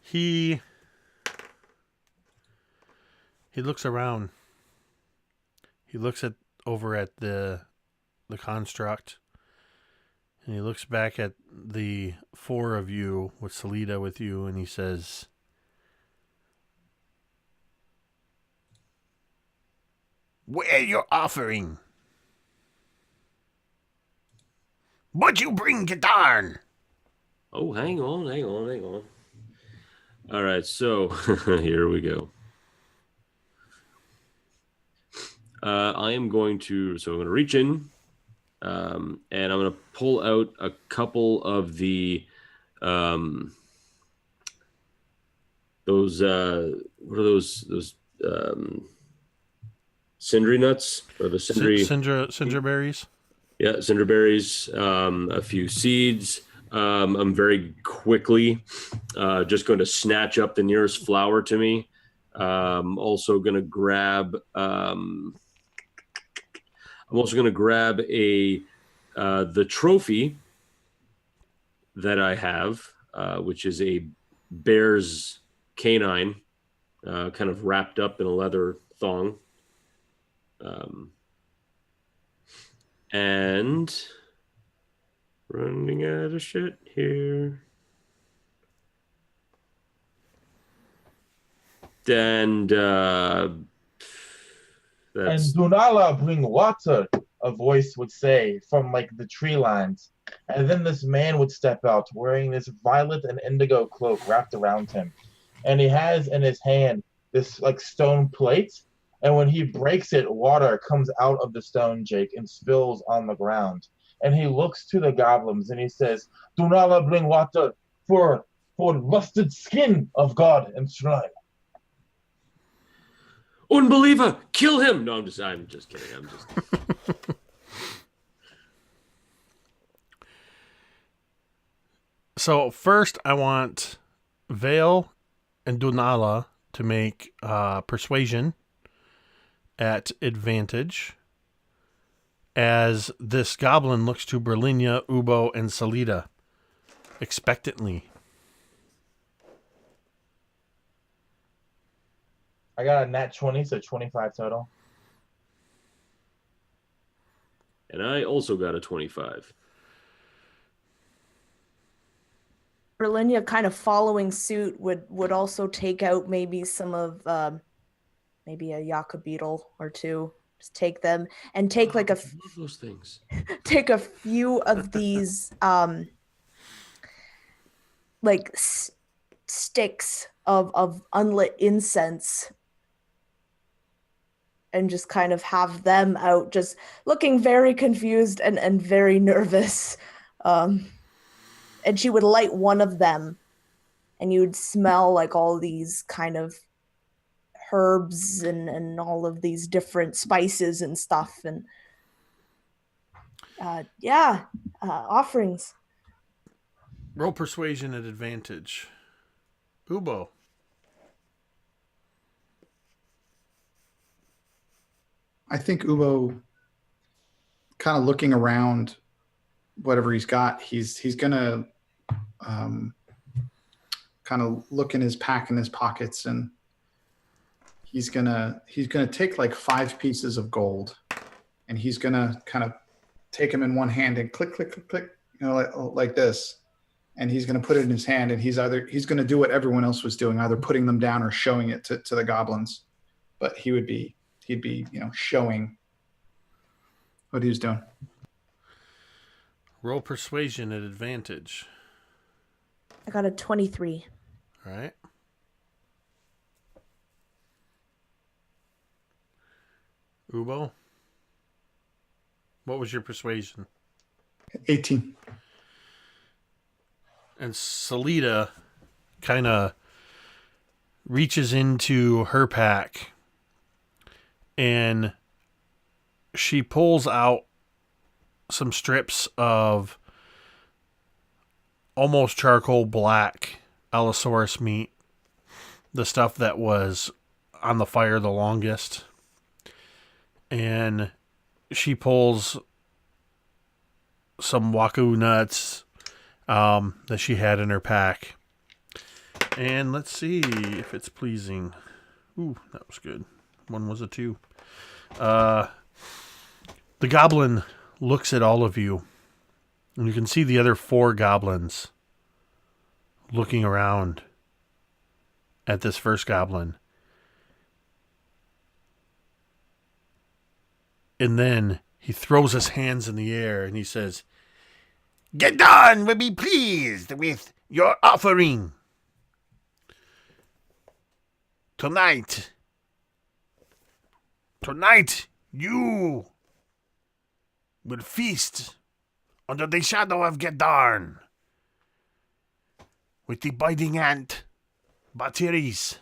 Speaker 2: He looks around. He looks over at the construct, and he looks back at the four of you with Salida with you, and he says, "Where your offering? What'd you bring, Gedarn?"
Speaker 6: Oh, hang on. All right, so here we go. I'm going to reach in, and I'm going to pull out a couple of the, those, what are those, Sindri nuts, or the
Speaker 2: Cinder berries?
Speaker 6: Yeah, cinder berries, a few seeds. I'm very quickly just going to snatch up the nearest flower to me. Also going to grab... I'm also going to grab the trophy that I have, which is a bear's canine, kind of wrapped up in a leather thong. And running out of shit here. And that's
Speaker 5: And Dunala bring water, a voice would say from like the tree lines. And then this man would step out wearing this violet and indigo cloak wrapped around him. And he has in his hand this like stone plate. And when he breaks it, water comes out of the stone, Jake, and spills on the ground. And he looks to the goblins and he says, Dunala bring water for rusted skin of God and shrine.
Speaker 6: unbeliever, kill him. No, I'm just kidding.
Speaker 2: So first I want Vale and Dunala to make persuasion at advantage as this goblin looks to Brilinya, Ubo, and Salida expectantly.
Speaker 5: I got a nat 20, so 25 total.
Speaker 6: And I also got a 25.
Speaker 4: Brilinya kind of following suit would also take out maybe some of maybe a Yaka beetle or two. Just take them and take like
Speaker 6: I love those things.
Speaker 4: take a few of these like sticks of unlit incense and just kind of have them out just looking very confused and very nervous. And she would light one of them and you'd smell like all these kind of herbs and all of these different spices and stuff. And offerings.
Speaker 2: Roll persuasion at advantage. Ubo.
Speaker 3: I think Ubo, kind of looking around whatever he's got, he's gonna kind of look in his pack in his pockets, and he's gonna take like 5 pieces of gold, and he's gonna kind of take them in one hand and click click click click, like this, and he's gonna put it in his hand, and he's gonna do what everyone else was doing, either putting them down or showing it to the goblins, but he'd be showing what he was doing.
Speaker 2: Roll persuasion at advantage.
Speaker 4: I got a 23.
Speaker 2: All right. Ubo, what was your persuasion?
Speaker 3: 18.
Speaker 2: And Salida kind of reaches into her pack and she pulls out some strips of almost charcoal black Allosaurus meat, the stuff that was on the fire the longest. And she pulls some waku nuts that she had in her pack. And let's see if it's pleasing. Ooh, that was good. One was a 2. The goblin looks at all of you, and you can see the other 4 goblins looking around at this first goblin. And then he throws his hands in the air and he says, "Gedon will be pleased with your offering. Tonight, you will feast under the shadow of Gedarn with the biting ant Batiris."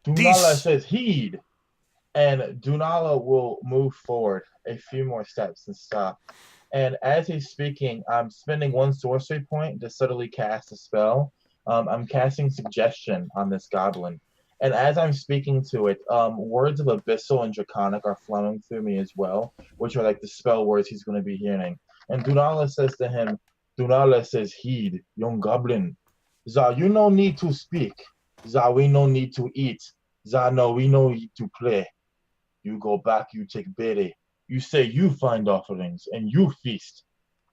Speaker 5: Dunala says heed, and Dunala will move forward a few more steps and stop. And as he's speaking, I'm spending 1 sorcery point to subtly cast a spell. I'm casting suggestion on this goblin. And as I'm speaking to it, words of Abyssal and Draconic are flowing through me as well, which are like the spell words he's going to be hearing. And Dunala says to him, Dunala says, heed, young goblin. Za, you no need to speak. Za, we no need to eat. Za, no, we no need to play. You go back, you take bere. You say you find offerings, and you feast.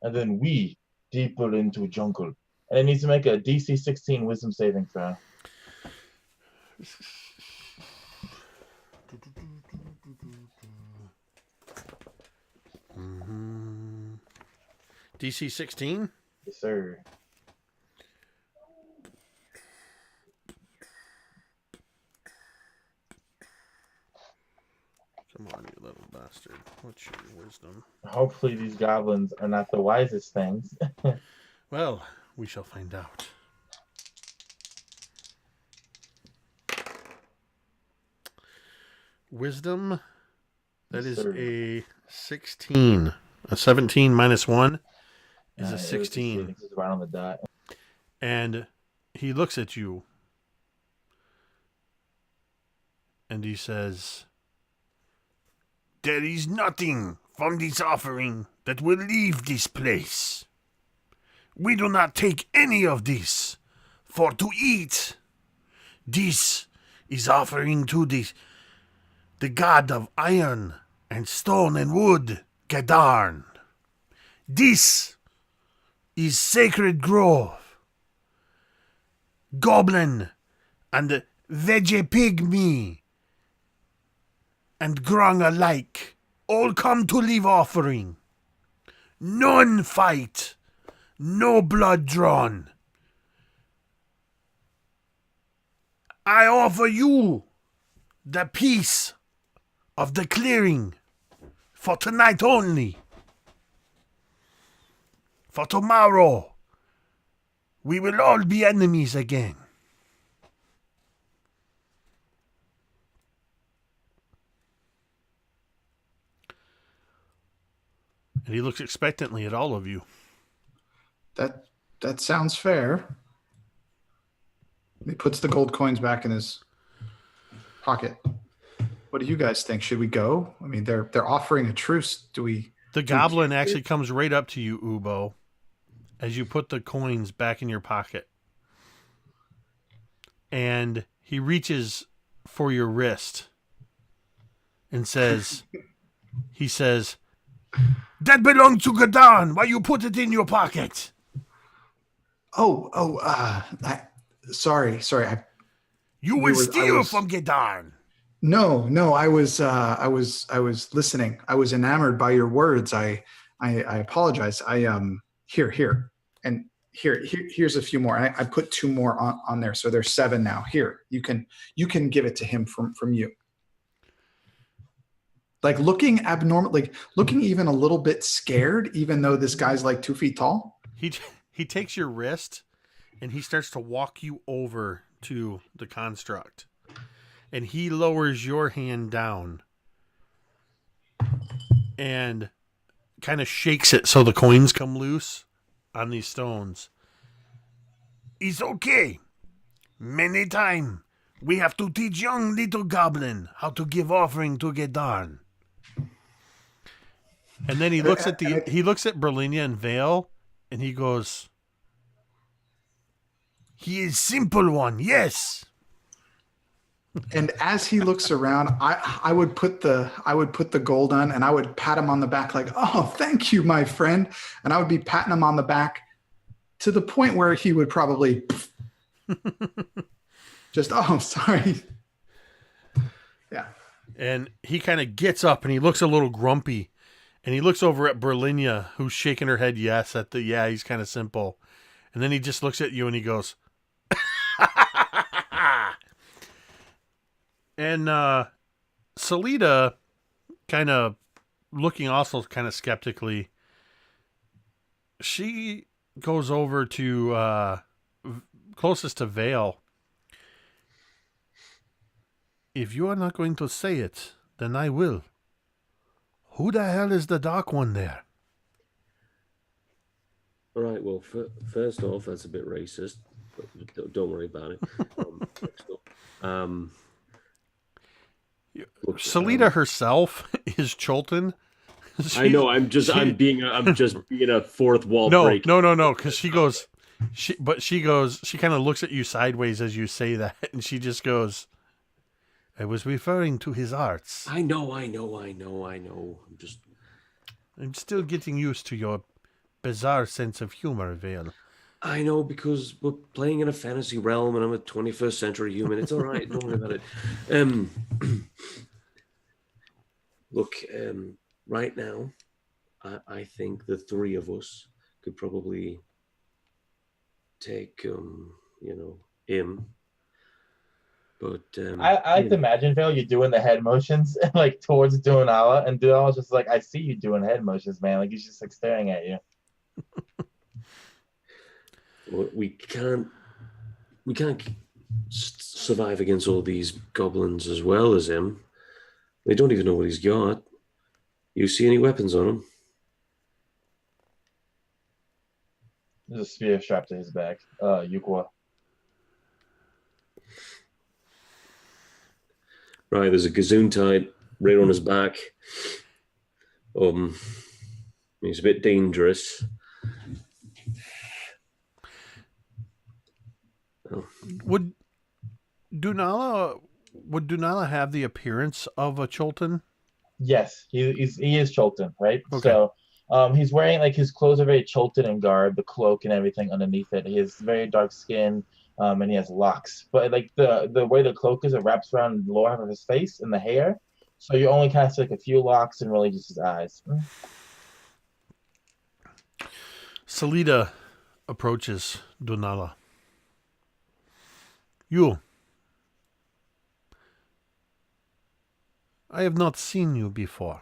Speaker 5: And then we deeper into jungle. And it needs to make a DC 16 wisdom saving throw.
Speaker 2: DC 16?
Speaker 5: Yes, sir.
Speaker 2: Come on, you little bastard. What's your wisdom?
Speaker 5: Hopefully these goblins are not the wisest things.
Speaker 2: Well, we shall find out. Wisdom, that
Speaker 5: Yes,
Speaker 2: is
Speaker 5: sir.
Speaker 2: a 16. A 17 minus 1 is a 16.
Speaker 5: It's right on the dot.
Speaker 2: And he looks at you and he says, "There is nothing from this offering that will leave this place. We do not take any of this for to eat. This is offering to the god of iron and stone and wood, Gadarn. This is sacred grove. Goblin and veggie pygmy and grung alike all come to leave offering. None fight, no blood drawn. I offer you the peace of the clearing for tonight only. For tomorrow, we will all be enemies again." And he looks expectantly at all of you.
Speaker 3: That sounds fair. He puts the gold coins back in his pocket. What do you guys think? Should we go? I mean, they're offering a truce. Do we?
Speaker 2: The goblin actually comes right up to you, Ubo, as you put the coins back in your pocket. And he reaches for your wrist and says, "That belongs to Gadan. Why you put it in your pocket?"
Speaker 3: Sorry.
Speaker 2: You will steal from Gadan.
Speaker 3: No. I was listening. I was enamored by your words. I apologize. Here, and here's a few more. I put 2 more on there, so there's 7 now. Here, you can give it to him from you. Like looking abnormal, like looking even a little bit scared, even though this guy's like 2 feet tall.
Speaker 2: He takes your wrist and he starts to walk you over to the construct. And he lowers your hand down and kind of shakes it so the coins come loose on these stones. "It's okay. Many time we have to teach young little goblin how to give offering to Gedarn." And then he looks at Brilinya and Vale, and he goes, "He is simple one, yes."
Speaker 3: And as he looks around, I would put the gold on, and I would pat him on the back like, "Oh, thank you, my friend." And I would be patting him on the back to the point where he would probably just, "Oh, sorry." Yeah.
Speaker 2: And he kind of gets up and he looks a little grumpy. And he looks over at Brilinya, who's shaking her head yes at he's kind of simple. And then he just looks at you and he goes, And Salida, kind of looking also kind of skeptically, she goes over to closest to Vale. "If you are not going to say it, then I will. Who the hell is the dark one there?"
Speaker 6: All right, well, first off, that's a bit racist, but don't worry about it.
Speaker 2: Salida herself is Chultan.
Speaker 6: I know. I'm just being a fourth wall break.
Speaker 2: No. Because She goes, she kind of looks at you sideways as you say that, and she just goes, I was referring to his arts.
Speaker 6: I know.
Speaker 2: I'm still getting used to your bizarre sense of humor, Vale.
Speaker 6: I know because we're playing in a fantasy realm and I'm a 21st century human. It's all right. Don't worry about it. Look, right now, I think the three of us could probably take, him. But
Speaker 5: I like to imagine, Phil, you doing the head motions like towards Dunala, and Dunala's just like, I see you doing head motions, man. Like he's just like staring at you.
Speaker 6: we can't survive against all these goblins as well as him. They don't even know what he's got. You see any weapons on him?
Speaker 5: There's a spear strapped to his back. Yukwa.
Speaker 6: Right, there's a gazoon tied right on his back. He's a bit dangerous.
Speaker 2: Would Dunala have the appearance of a Chultan?
Speaker 5: Yes, he is Chultan, right?
Speaker 2: Okay.
Speaker 5: So he's wearing like his clothes are very Chultan in garb, the cloak and everything underneath it. He has very dark skin, and he has locks. But like the way the cloak is, it wraps around the lower half of his face and the hair. So you only kind of see like a few locks and really just his eyes.
Speaker 2: Salida approaches Dunala. You. I have not seen you before.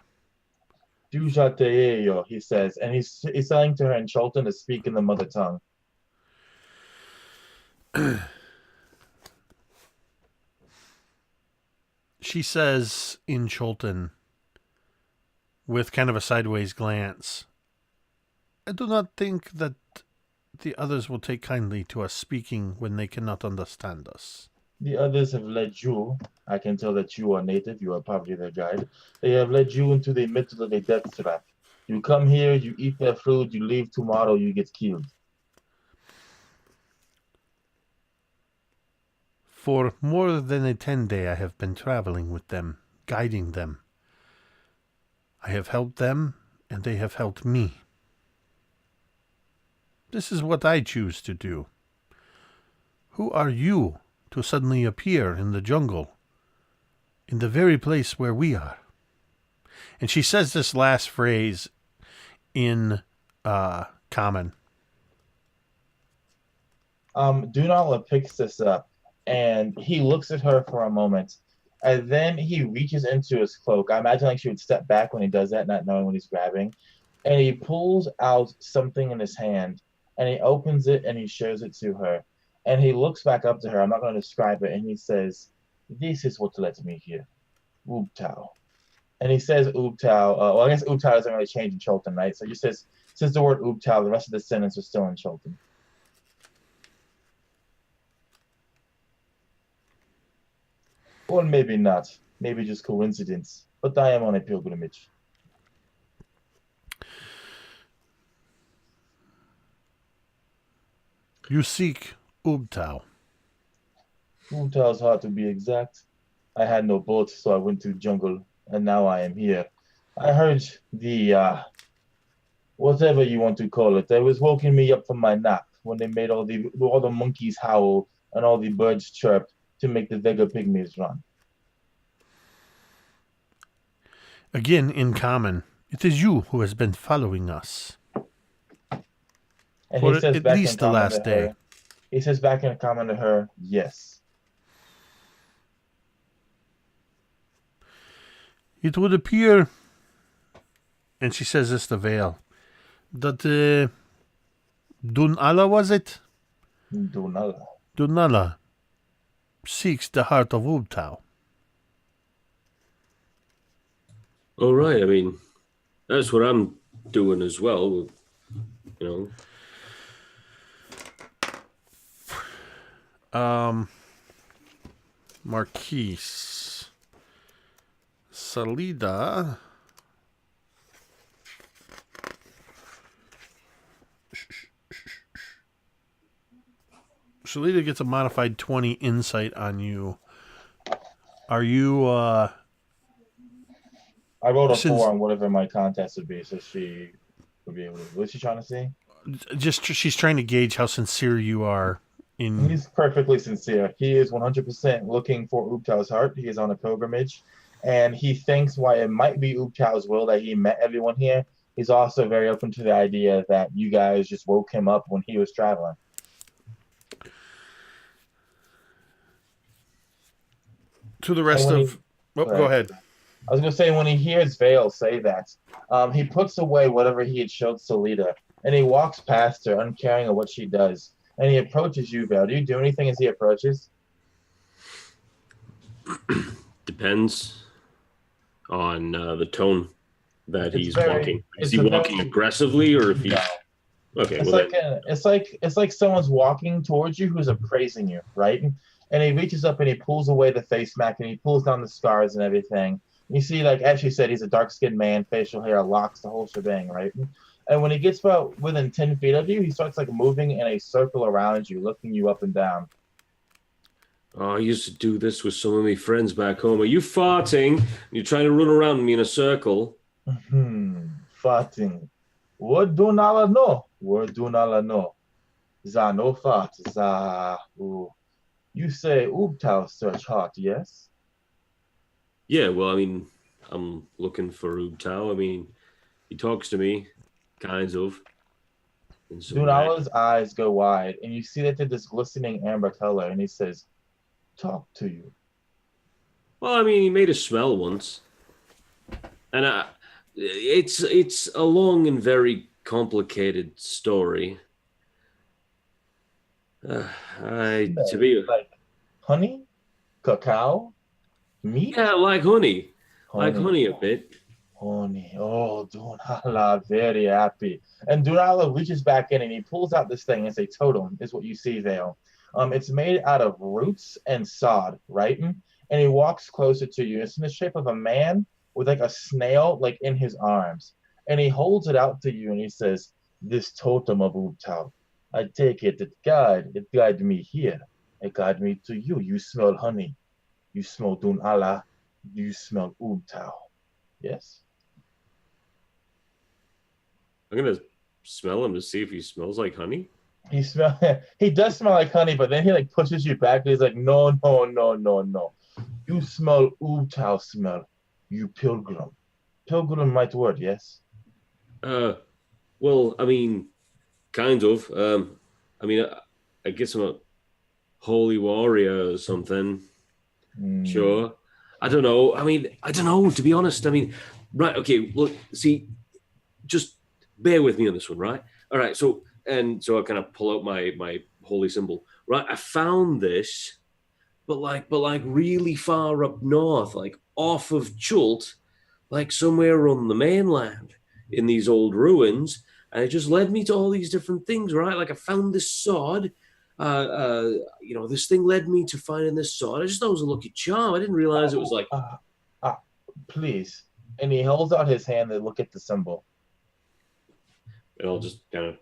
Speaker 5: Dujateyo, he says, and he's telling to her in Chultan to speak in the mother tongue.
Speaker 2: She says in Chultan, with kind of a sideways glance, I do not think that the others will take kindly to us speaking when they cannot understand us.
Speaker 5: The others have led you. I can tell that you are native. You are probably their guide. They have led you into the middle of a death trap. You come here, you eat their food, you leave tomorrow, you get killed.
Speaker 2: For more than a 10-day I have been traveling with them, guiding them. I have helped them, and they have helped me. This is what I choose to do. Who are you to suddenly appear in the jungle, in the very place where we are? And she says this last phrase in common.
Speaker 5: Dunala picks this up, and he looks at her for a moment, and then he reaches into his cloak. I imagine like she would step back when he does that, not knowing what he's grabbing, and he pulls out something in his hand, and he opens it, and he shows it to her. And he looks back up to her. I'm not going to describe it. And he says, this is what led me here. Ubtao. And he says Ubtao. Well, I guess Ubtao doesn't really change in Chultan, right? So he just says the word Ubtao. The rest of the sentence is still in Chultan. Or maybe not. Maybe just coincidence. But I am on a pilgrimage.
Speaker 2: You seek Ubtao.
Speaker 5: Ubtao is hard to be exact. I had no boat, so I went to jungle, and now I am here. I heard the, whatever you want to call it. They was woken me up from my nap when they made all the monkeys howl and all the birds chirp to make the Vega pygmies run.
Speaker 2: Again, in common, it is you who has been following us.
Speaker 5: And
Speaker 2: For
Speaker 5: he says
Speaker 2: at
Speaker 5: back
Speaker 2: least
Speaker 5: in
Speaker 2: the
Speaker 5: common
Speaker 2: last
Speaker 5: to her-
Speaker 2: day.
Speaker 5: He says back in common to her, yes.
Speaker 2: It would appear, and she says this to Vale, that Dunala, was it?
Speaker 5: Dunala.
Speaker 2: Dunala seeks the heart of Ubtao.
Speaker 6: All right. I mean, that's what I'm doing as well. You know.
Speaker 2: Marquise. Salida. Shalita gets a modified 20 insight on you. Are you,
Speaker 5: I rolled a
Speaker 2: Since-
Speaker 5: 4 on whatever my contest would be, so she would be able to. What's she trying to say?
Speaker 2: she's trying to gauge how sincere you are in.
Speaker 5: He's perfectly sincere. He is 100% looking for Ubtau's heart. He is on a pilgrimage, and he thinks why it might be Ubtau's will that he met everyone here. He's also very open to the idea that you guys just woke him up when he was traveling.
Speaker 2: To the rest of... go ahead.
Speaker 5: I was going to say, when he hears Vale say that, he puts away whatever he had showed Salida, and he walks past her, uncaring of what she does. And he approaches you, Vale. Do you do anything as he approaches?
Speaker 6: Depends on the tone that he's
Speaker 5: very-
Speaker 6: walking. Is
Speaker 5: it's
Speaker 6: he
Speaker 5: a
Speaker 6: walking
Speaker 5: very-
Speaker 6: aggressively, or if he's...
Speaker 5: No.
Speaker 6: Okay,
Speaker 5: It's
Speaker 6: well
Speaker 5: like
Speaker 6: then,
Speaker 5: it's like someone's walking towards you who's appraising you, right? And he reaches up and he pulls away the face mask and he pulls down the scars and everything. You see, like as she said, he's a dark-skinned man, facial hair, locks, the whole shebang, right? And when he gets about within 10 feet of you, he starts like moving in a circle around you, looking you up and down.
Speaker 6: I used to do this with some of my friends back home. Are you farting? You're trying to run around me in a circle.
Speaker 5: Farting. What do nala know? What do nala know? Za no fart. Za. Ooh. You say Ubtao search heart, yes?
Speaker 6: Yeah, well, I mean, I'm looking for Ubtao. I mean, he talks to me, kinds of. And so
Speaker 5: Dunala's eyes go wide, and you see that they're this glistening amber color, and he says, talk to you.
Speaker 6: well, I mean, he made us smell once. And it's a long and very complicated story. To be...
Speaker 5: Like honey? Cacao? Meat?
Speaker 6: Yeah, like honey. Like honey a bit.
Speaker 5: Honey. Oh, Dunala, very happy. And Dunala reaches back in and he pulls out this thing. It's a totem, is what you see, Vale. It's made out of roots and sod, right? And he walks closer to you. It's in the shape of a man with like a snail like in his arms. And he holds it out to you and he says, this totem of Ubtao, I take it, it guide me here. It guide me to you. You smell honey. You smell Dunala. You smell Ubtao. Yes?
Speaker 6: I'm going to smell him to see if he smells like honey.
Speaker 5: He does smell like honey, but then he like pushes you back. He's like, no. You smell Ubtao smell. You pilgrim. Pilgrim might word, yes?
Speaker 6: Well, I mean, kind of. I mean, I guess I'm a holy warrior or something. Sure. I don't know. I mean, I don't know, to be honest. I mean, right, okay, look, see, just bear with me on this one, right? All right, so I kind of pull out my holy symbol, right? I found this, but like really far up north, like off of Chult, like somewhere on the mainland in these old ruins, and it just led me to all these different things, right? Like I found this sword. This thing led me to finding this sword. I just thought it was a lucky charm. I didn't realize it was like...
Speaker 5: Please. And he holds out his hand to look at the symbol.
Speaker 6: And I'll just kind of...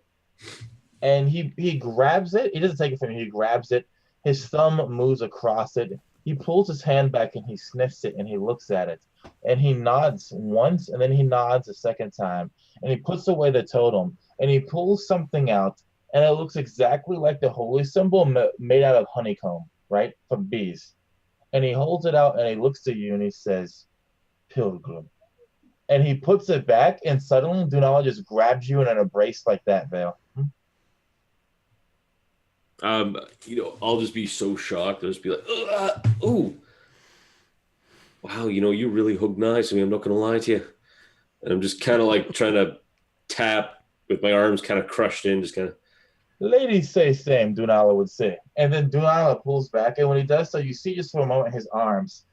Speaker 5: And he grabs it. He doesn't take it from you. He grabs it. His thumb moves across it. He pulls his hand back and he sniffs it and he looks at it. And he nods once and then he nods a second time. And he puts away the totem and he pulls something out. And it looks exactly like the holy symbol made out of honeycomb, right? From bees. And he holds it out and he looks at you and he says, Pilgrim. And he puts it back and suddenly Dunala just grabs you in an embrace like that, Vale.
Speaker 6: I'll just be so shocked. I'll just be like, ooh. Wow, you really hugged nice. I mean, I'm not going to lie to you. And I'm just kind of like trying to tap with my arms kind of crushed in, just kind of.
Speaker 5: Ladies say same, Dunala would say. And then Dunala pulls back, and when he does so, you see just for a moment his arms.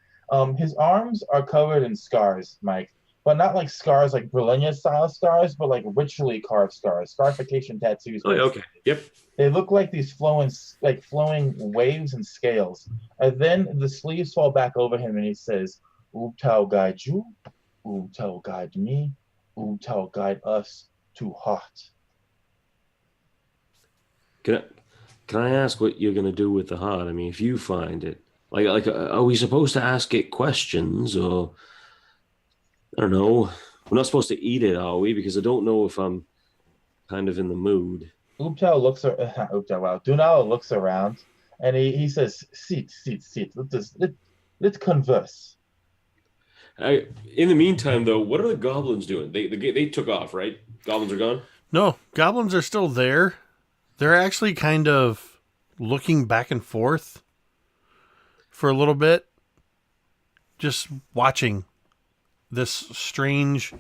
Speaker 5: His arms are covered in scars, Mike, but not like scars like Brilinya style scars, but like ritually carved scars, scarification tattoos.
Speaker 6: Oh, yeah, okay, yep.
Speaker 5: They look like these flowing waves and scales. And then the sleeves fall back over him, and he says, Ubtao guide you, Ubtao guide me, Ubtao guide us to heart.
Speaker 6: Can I ask what you're going to do with the heart? I mean, if you find it, are we supposed to ask it questions, or I don't know? We're not supposed to eat it, are we? Because I don't know if I'm kind of in the mood.
Speaker 5: Ubtao looks Ubtao, wow. Dunala looks around and he says, Seat. Let's converse.
Speaker 6: In the meantime, though, what are the goblins doing? They took off, right? Goblins are gone?
Speaker 2: No, goblins are still there. They're actually kind of looking back and forth for a little bit, just watching this strange.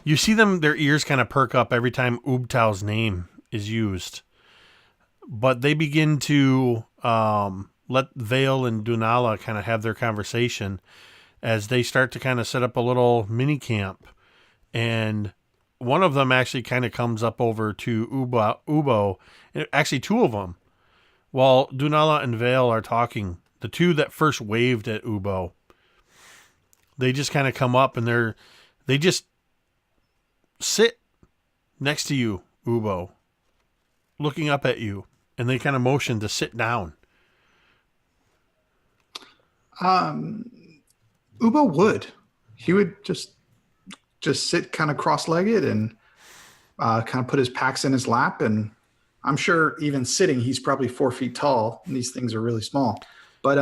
Speaker 2: You see them; their ears kind of perk up every time Ubtao's name is used, but they begin to let Vale and Dunala kind of have their conversation as they start to kind of set up a little mini camp, and one of them actually kind of comes up over to Ubo, actually two of them, while Dunala and Vale are talking. The two that first waved at Ubo, they just kind of come up and they just sit next to you, Ubo, looking up at you, and they kind of motion to sit down.
Speaker 3: Ubo would. He would just sit kind of cross-legged and kind of put his packs in his lap. And I'm sure even sitting, he's probably 4 feet tall. And these things are really small. But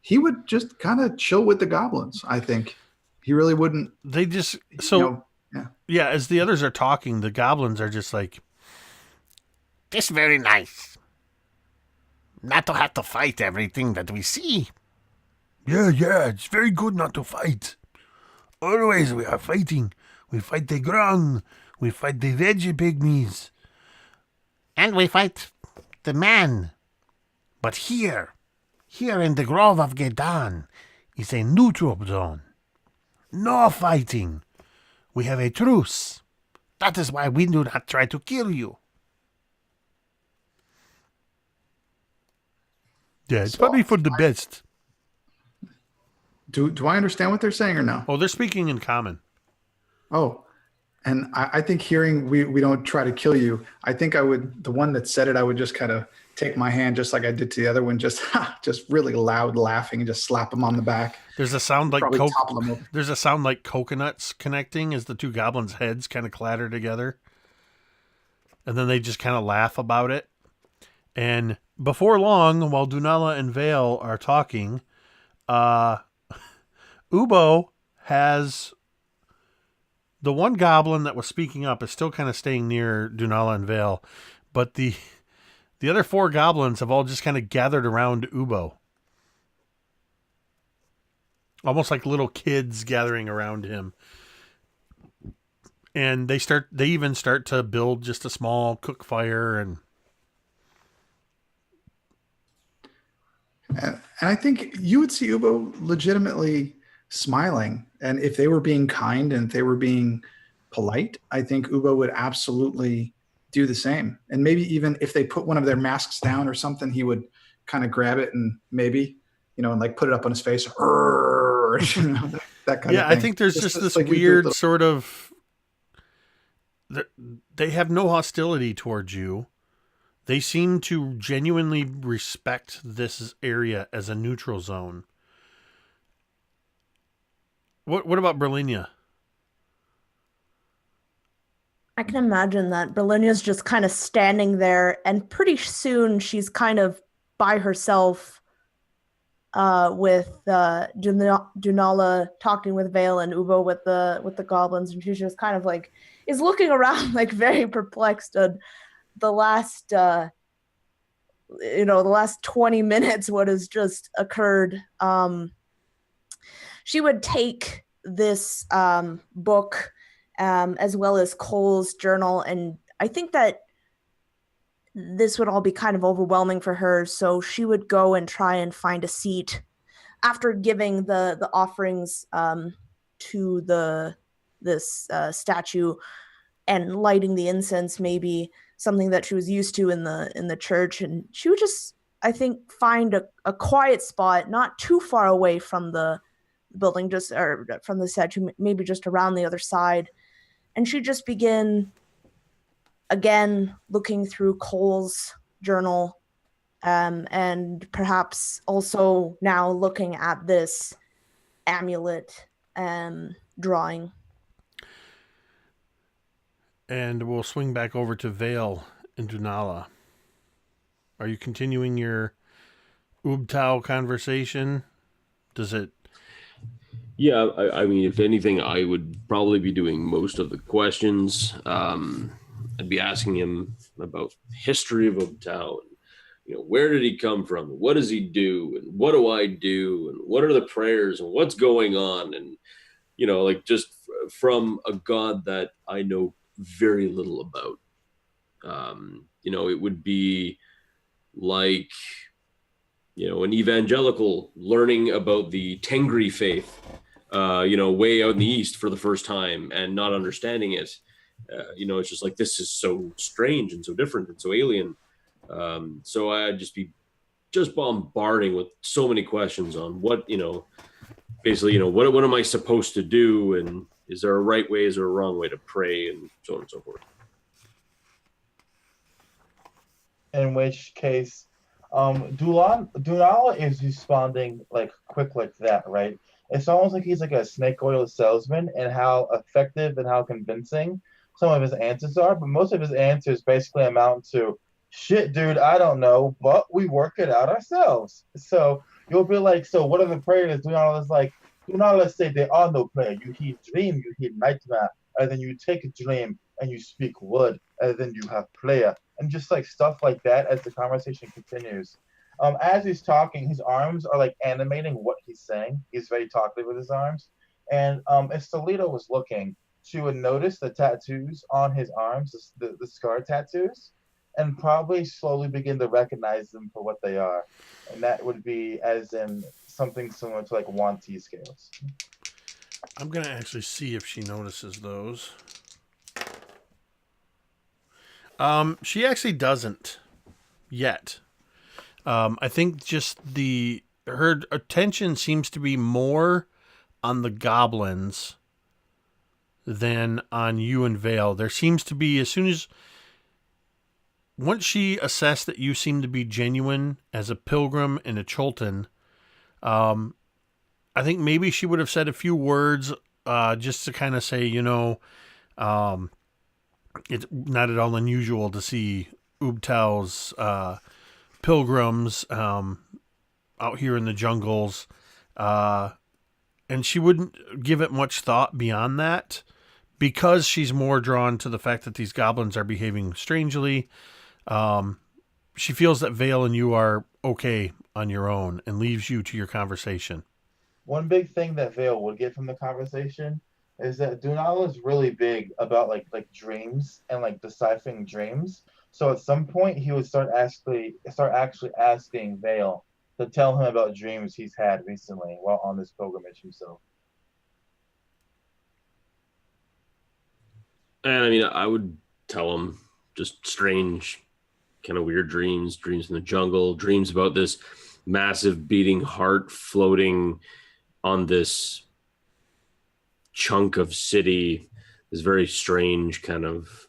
Speaker 3: he would just kind of chill with the goblins, I think. He really wouldn't.
Speaker 2: They just, so, yeah, as the others are talking, the goblins are just like,
Speaker 7: "This very nice. Not to have to fight everything that we see."
Speaker 8: Yeah, it's very good not to fight. Always we are fighting. We fight the grung. We fight the veggie pygmies.
Speaker 7: And we fight the man. But here in the Grove of Gedan, is a neutral zone. No fighting. We have a truce. That is why we do not try to kill you.
Speaker 8: Yeah, it's probably for the best.
Speaker 3: Do I understand what they're saying or no?
Speaker 2: oh, they're speaking in common.
Speaker 3: Oh, and I think hearing we don't try to kill you, I think I would, the one that said it, I would just kind of take my hand just like I did to the other one, just really loud laughing and just slap him on the back.
Speaker 2: There's a sound like
Speaker 3: Probably topple him over.
Speaker 2: There's a sound like coconuts connecting as the two goblins' heads kind of clatter together. And then they just kind of laugh about it. And before long, while Dunala and Vale are talking, Ubo has the one goblin that was speaking up is still kind of staying near Dunala and Vale, but the other 4 goblins have all just kind of gathered around Ubo. Almost like little kids gathering around him. And they even start to build just a small cook fire and
Speaker 3: I think you would see Ubo legitimately smiling. And if they were being kind and if they were being polite, I think Ubo would absolutely do the same. And maybe even if they put one of their masks down or something, he would kind of grab it and maybe, and like put it up on his face. That kind of thing.
Speaker 2: Yeah, I think there's just this like weird sort of, they have no hostility towards you. They seem to genuinely respect this area as a neutral zone. What about Brilinya?
Speaker 4: I can imagine that Brilinya's just kind of standing there, and pretty soon she's kind of by herself with Dunala talking with Vale and Ubo with the goblins, and she's just kind of like is looking around like very perplexed. And the last the last 20 minutes, what has just occurred. She would take this book as well as Cole's journal, and I think that this would all be kind of overwhelming for her, so she would go and try and find a seat after giving the offerings to this statue and lighting the incense, maybe something that she was used to in the church. And she would just, I think, find a quiet spot not too far away from the building, or from the statue, maybe just around the other side. And she'd just begin again looking through Cole's journal, and perhaps also now looking at this amulet drawing.
Speaker 2: And we'll swing back over to Vale and Dunala. Are you continuing your Ubtao conversation? Does it...
Speaker 6: Yeah, I mean, if anything, I would probably be doing most of the questions. I'd be asking him about history of Ubtao. Where did he come from? What does he do? And what do I do? And what are the prayers? And what's going on? And, like just from a god that I know very little about. It would be like, an evangelical learning about the Tengri faith, way out in the East for the first time and not understanding it. It's just like, this is so strange and so different and so alien. So I'd just be bombarding with so many questions on what, basically, what am I supposed to do? And is there a right way? Is there a wrong way to pray? And so on and so forth.
Speaker 5: In which case, Dunala is responding like quick like that, right? It's almost like he's like a snake oil salesman, and how effective and how convincing some of his answers are. But most of his answers basically amount to, shit, dude, I don't know, but we work it out ourselves. So you'll be like, so what are the prayers? Dunala's like, Dunala say there are no prayer. You hear dream, you hear nightmare, and then you take a dream and you speak word, and then you have prayer. And just like stuff like that as the conversation continues. As he's talking, his arms are like animating what he's saying. He's very talkative with his arms. And as Toledo was looking, she would notice the tattoos on his arms, the scar tattoos, and probably slowly begin to recognize them for what they are. And that would be as in something similar to like Wanti scales.
Speaker 2: I'm going to actually see if she notices those. She actually doesn't yet. I think just her attention seems to be more on the goblins than on you and Vale. There seems to be, once she assessed that you seem to be genuine as a pilgrim and a Chultan, I think maybe she would have said a few words, just to kind of say, it's not at all unusual to see Ubtao's pilgrims out here in the jungles. And she wouldn't give it much thought beyond that, because she's more drawn to the fact that these goblins are behaving strangely. She feels that Vale and you are okay on your own and leaves you to your conversation.
Speaker 5: One big thing that Vale would get from the conversation is that Dunala is really big about like dreams and like deciphering dreams. So at some point he would start actually asking Vale to tell him about dreams he's had recently while on this pilgrimage himself.
Speaker 6: And I mean, I would tell him just strange, kind of weird dreams in the jungle, dreams about this massive beating heart floating on this chunk of city, this very strange kind of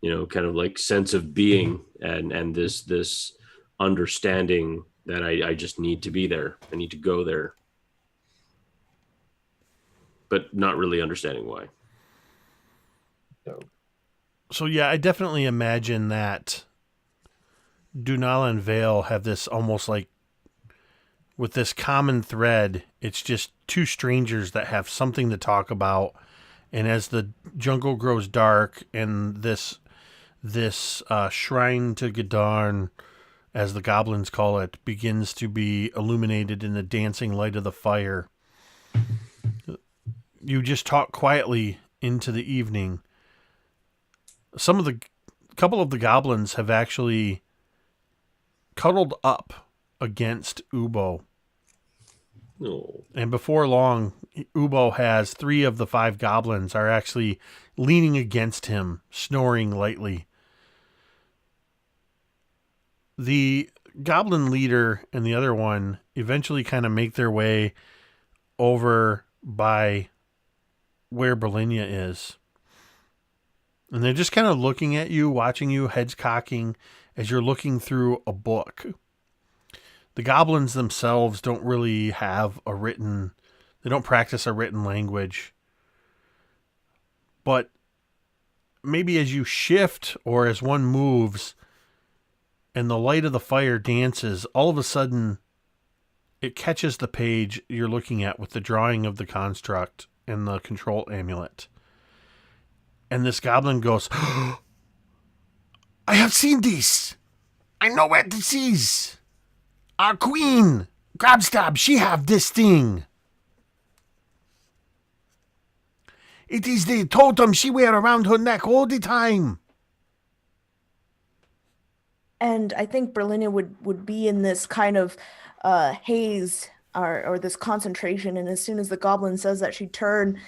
Speaker 6: like sense of being and this understanding that I just need to be there. I need to go there, but not really understanding why.
Speaker 2: So yeah, I definitely imagine that Dunala and Vale have this almost like, with this common thread, it's just two strangers that have something to talk about. And as the jungle grows dark and this shrine to Gedarn, as the goblins call it, begins to be illuminated in the dancing light of the fire, you just talk quietly into the evening. Couple of the goblins have actually cuddled up against Ubo.
Speaker 6: No.
Speaker 2: And before long, Ubo has 3 of the 5 goblins are actually leaning against him, snoring lightly. The goblin leader and the other one eventually kind of make their way over by where Brilinya is. And they're just kind of looking at you, watching you, heads cocking, as you're looking through a book. The goblins themselves don't really have they don't practice a written language. But maybe as you shift or as one moves and the light of the fire dances, all of a sudden it catches the page you're looking at with the drawing of the construct and the control amulet. And this goblin goes,
Speaker 7: I have seen this. I know where this is. Our queen, Grabstab, she have this thing. It is the totem she wear around her neck all the time.
Speaker 4: And I think Brilinya would be in this kind of haze or this concentration, and as soon as the goblin says that, she'd turn.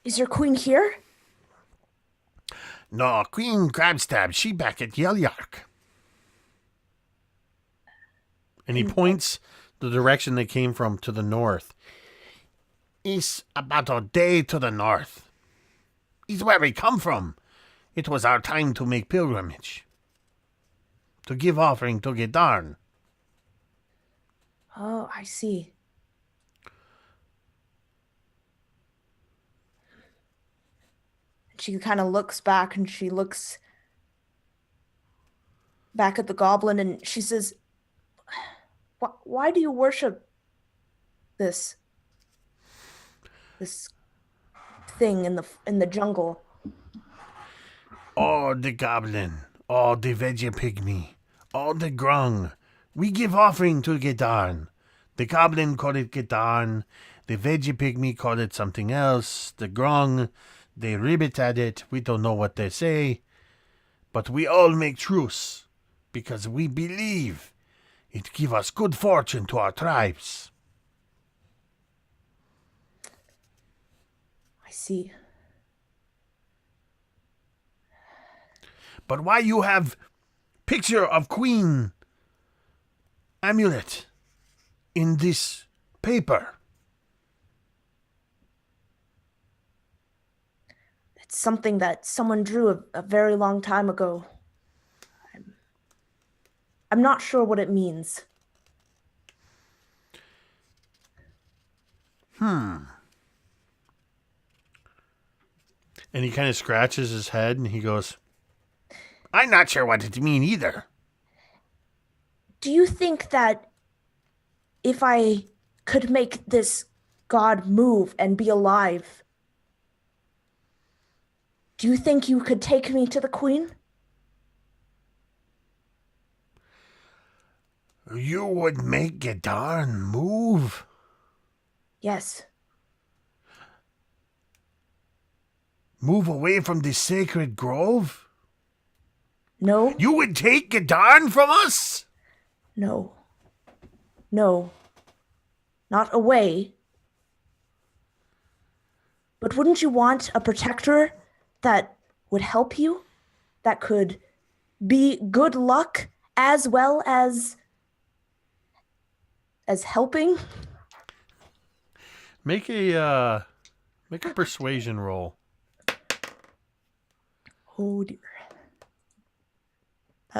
Speaker 4: Is your queen here?
Speaker 7: No, Queen Grabstab, she back at Yelyark.
Speaker 2: and he points the direction they came from to the north.
Speaker 7: It's about a day to the north. It's where we come from. It was our time to make pilgrimage. To give offering to Gedarn.
Speaker 4: Oh, I see. She kind of looks back and she looks back at the goblin and she says, why do you worship this thing in the jungle?
Speaker 7: Oh, the goblin. Oh, the veggie pygmy. Oh, the grung. We give offering to Gedarn. The goblin called it Gedarn. The veggie pygmy called it something else. The grung, they ribbit at it. We don't know what they say. But we all make truce. Because we believe it give us good fortune to our tribes.
Speaker 4: I see.
Speaker 7: But why you have picture of Queen amulet in this paper?
Speaker 4: It's something that someone drew a very long time ago. I'm not sure what it means.
Speaker 2: And he kind of scratches his head and he goes,
Speaker 7: I'm not sure what it mean either.
Speaker 4: Do you think that if I could make this god move and be alive, do you think you could take me to the queen?
Speaker 7: You would make Gedarn move?
Speaker 4: Yes.
Speaker 7: Move away from the sacred grove?
Speaker 4: No.
Speaker 7: You would take Gedarn from us?
Speaker 4: No. No. Not away. But wouldn't you want a protector that would help you? That could be good luck as well as helping?
Speaker 2: make a persuasion roll.
Speaker 4: Oh dear.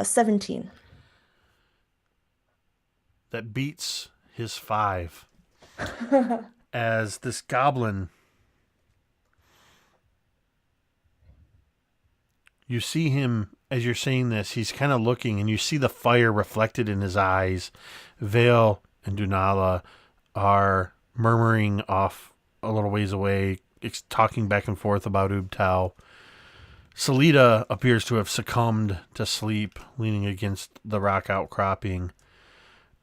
Speaker 4: 17.
Speaker 2: That beats his 5. As this goblin, you see him, as you're saying this, he's kind of looking and you see the fire reflected in his eyes. Vale and Dunala are murmuring off a little ways away, talking back and forth about Ubtao. Salida appears to have succumbed to sleep, leaning against the rock outcropping.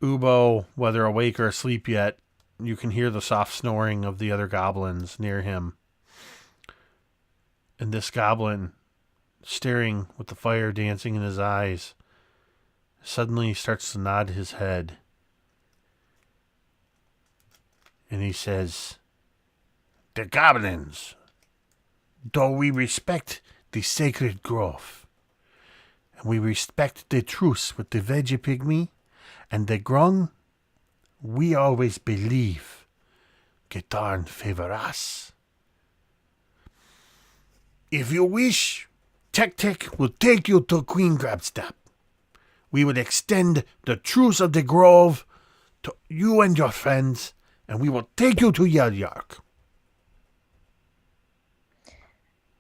Speaker 2: Ubo, whether awake or asleep yet, you can hear the soft snoring of the other goblins near him. And this goblin, staring with the fire dancing in his eyes, suddenly starts to nod his head. And he says,
Speaker 7: The goblins, though we respect the sacred grove, and we respect the truce with the veggie pygmy and the grung, we always believe Gedarn favor us. If you wish,
Speaker 8: Tech will take you to Queen Grabstep. We will extend the truce of the grove to you and your friends, and we will take you to Yelyark.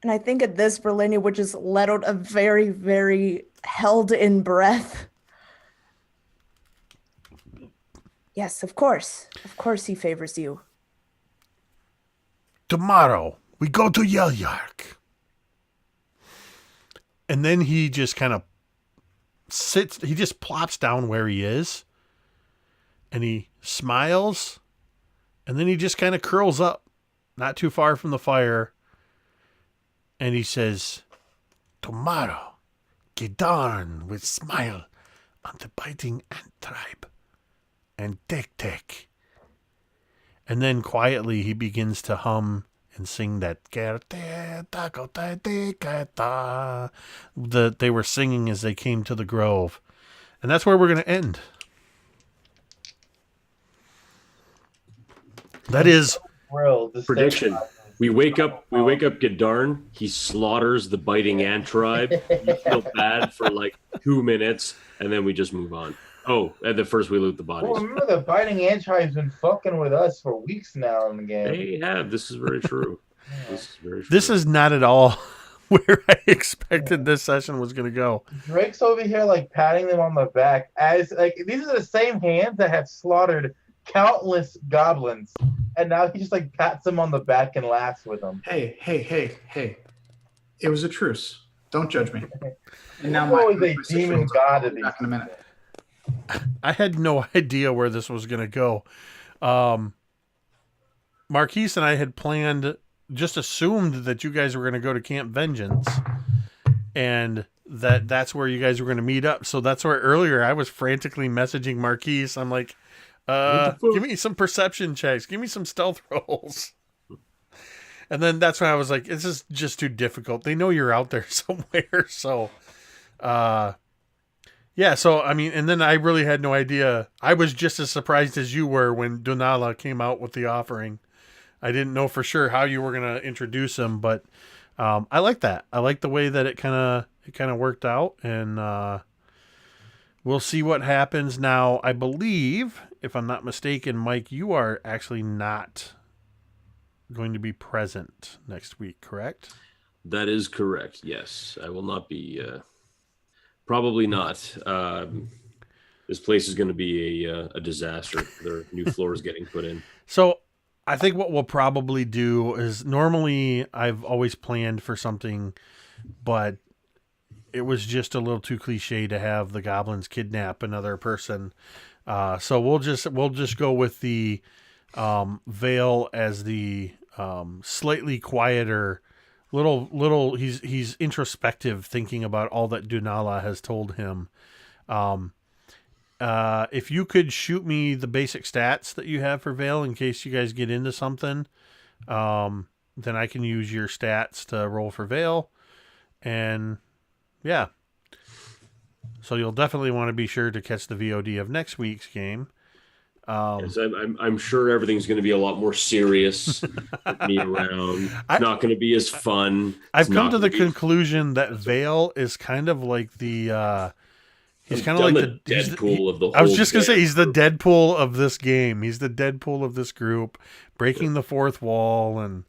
Speaker 4: And I think at this, Brilinya would just let out a very, very held-in breath. Yes, of course. Of course he favors you.
Speaker 8: Tomorrow, we go to Yelyark.
Speaker 2: And then he just kind of he just plops down where he is, and he smiles, and then he just kind of curls up, not too far from the fire, and he says,
Speaker 8: Tomorrow, Gedarn will smile on the biting ant tribe. And Tech.
Speaker 2: And then quietly he begins to hum and sing that they were singing as they came to the grove. And that's where we're going to end. That is
Speaker 6: prediction. We wake up Gedarn. He slaughters the biting ant tribe. You feel bad for like 2 minutes, and then we just move on. Oh, at the first we loot the bodies.
Speaker 5: Well, remember the biting ant tribe's been fucking with us for weeks now in the game.
Speaker 6: They have. This is very true.
Speaker 2: This is not at all where I expected this session was going to go.
Speaker 5: Drake's over here like patting them on the back as like these are the same hands that have slaughtered countless goblins, and now he just like pats them on the back and laughs with them.
Speaker 3: Hey. It was a truce. Don't judge me. And now
Speaker 5: always a demon god of these.
Speaker 3: Back in a minute.
Speaker 2: I had no idea where this was going to go. Marquise and I had planned, just assumed that you guys were going to go to Camp Vengeance, and that's where you guys were going to meet up. So that's where earlier I was frantically messaging Marquise. I'm like, give me some perception checks. Give me some stealth rolls. And then that's when I was like, this is just too difficult. They know you're out there somewhere. So, yeah, so, I mean, and then I really had no idea. I was just as surprised as you were when Dunala came out with the offering. I didn't know for sure how you were going to introduce him, but I like that. I like the way that it kind of worked out, and we'll see what happens now. I believe, if I'm not mistaken, Mike, you are actually not going to be present next week, correct?
Speaker 6: That is correct, yes. I will not be... Probably not. This place is going to be a disaster. There are new floors getting put in.
Speaker 2: So I think what we'll probably do is, normally I've always planned for something, but it was just a little too cliche to have the goblins kidnap another person. So we'll just go with the Vale as the slightly quieter. Little, he's introspective, thinking about all that Dunala has told him. If you could shoot me the basic stats that you have for Vale in case you guys get into something, then I can use your stats to roll for Vale. And yeah, so you'll definitely want to be sure to catch the VOD of next week's game.
Speaker 6: Yes, I'm sure everything's going to be a lot more serious with me around. It's not going to be as fun.
Speaker 2: I've come to the conclusion that Vale is kind of like the he's kind of like the
Speaker 6: Deadpool of the whole
Speaker 2: I was just going to say
Speaker 6: game.
Speaker 2: he's the Deadpool of this game. He's the Deadpool of this group, breaking the fourth wall, and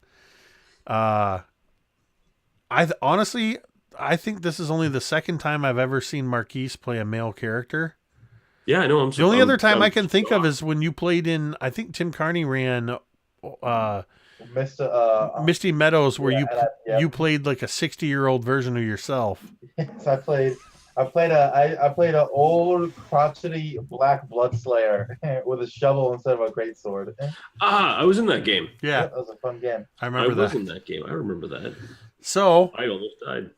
Speaker 2: honestly I think this is only the second time I've ever seen Marquise play a male character.
Speaker 6: Yeah, I know.
Speaker 2: The only other time I can think of is when you played in, I think Tim Carney ran Misty Meadows, where you played like a 60-year-old version of yourself.
Speaker 5: Yes, I played an old crotchety black bloodslayer with a shovel instead of a greatsword.
Speaker 6: I was in that game.
Speaker 2: Yeah,
Speaker 5: that was a fun game.
Speaker 2: I remember that.
Speaker 6: I was in that game. I remember that.
Speaker 2: So
Speaker 6: I almost died.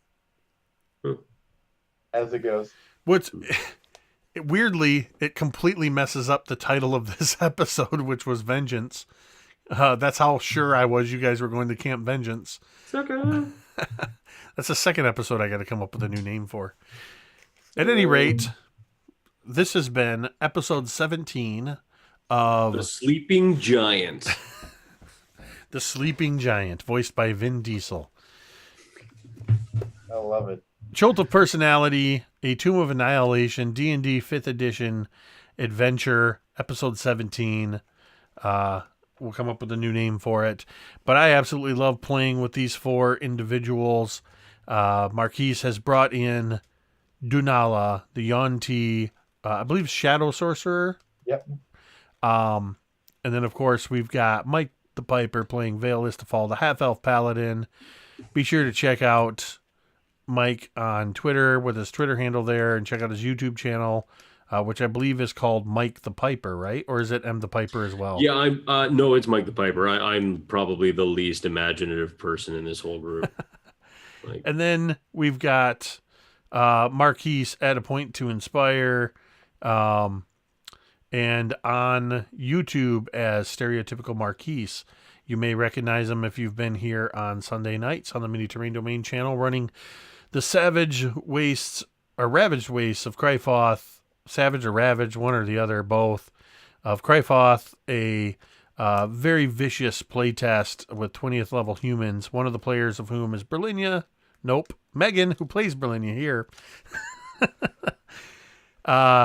Speaker 5: As it goes.
Speaker 2: Weirdly, it completely messes up the title of this episode, which was Vengeance. That's how sure I was you guys were going to Camp Vengeance. That's the second episode I got to come up with a new name for. At any rate, this has been episode 17 of
Speaker 6: The Sleeping Giant.
Speaker 2: The Sleeping Giant, voiced by Vin Diesel.
Speaker 5: I love it.
Speaker 2: Chult of Personality, A Tomb of Annihilation, D&D 5th Edition Adventure, Episode 17. We'll come up with a new name for it. But I absolutely love playing with these 4 individuals. Marquise has brought in Dunala, the Yonti, I believe Shadow Sorcerer.
Speaker 5: Yep.
Speaker 2: And then, of course, we've got Mike the Piper playing Vale Istafall, the Half-Elf Paladin. Be sure to check out Mike on Twitter with his Twitter handle there, and check out his YouTube channel, which I believe is called Mike the Piper, right? Or is it M the Piper as well?
Speaker 6: Yeah, no, it's Mike the Piper. I'm probably the least imaginative person in this whole group.
Speaker 2: And then we've got Marquise at A Point to Inspire, and on YouTube as Stereotypical Marquise. You may recognize him if you've been here on Sunday nights on the Mini Terrain Domain channel, running the Ravaged Wastes of Kryphoth, Savage or Ravage, one or the other, both, of Kryphoth, a very vicious playtest with 20th level humans, one of the players of whom is Brilinya. Nope, Megan, who plays Brilinya here,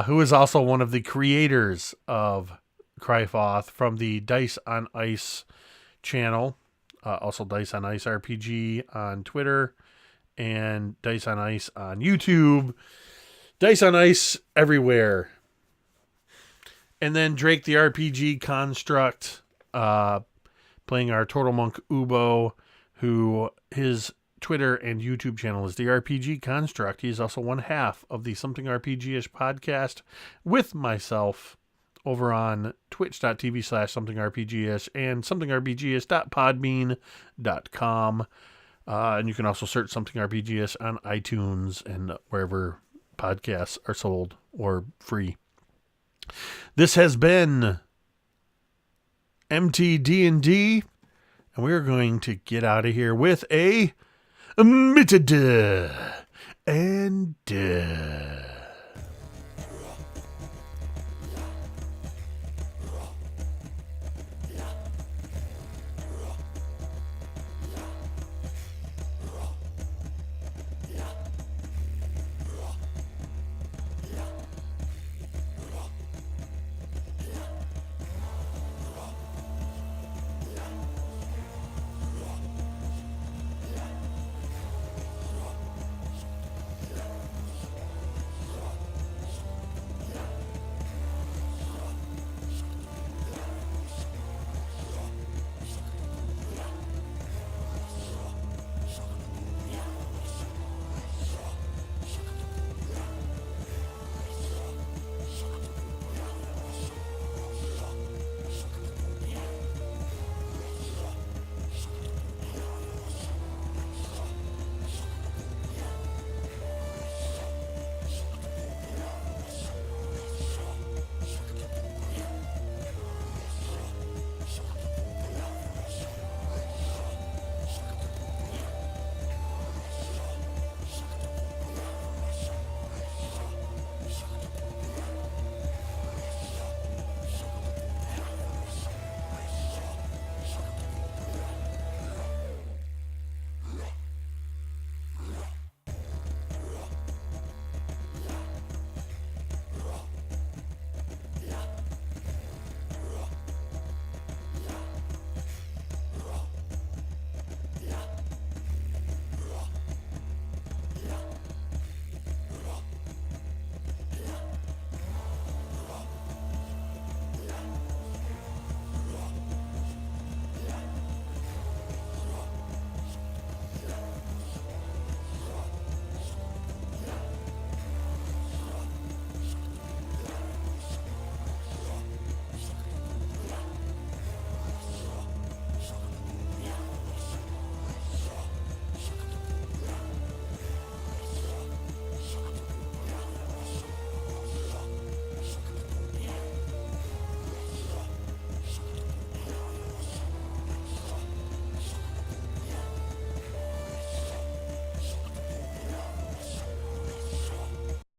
Speaker 2: who is also one of the creators of Kryphoth from the Dice on Ice channel, also Dice on Ice RPG on Twitter, and Dice on Ice on YouTube, Dice on Ice everywhere. And then Drake the RPG Construct, playing our Turtle Monk Ubo, who his Twitter and YouTube channel is the RPG Construct. He is also one half of the Something RPG-ish podcast with myself over on twitch.tv/somethingrpgish and somethingrpgish.podbean.com. And you can also search Something RPGish on iTunes and wherever podcasts are sold or free. This has been MTD&D, and we're going to get out of here with a Mitted and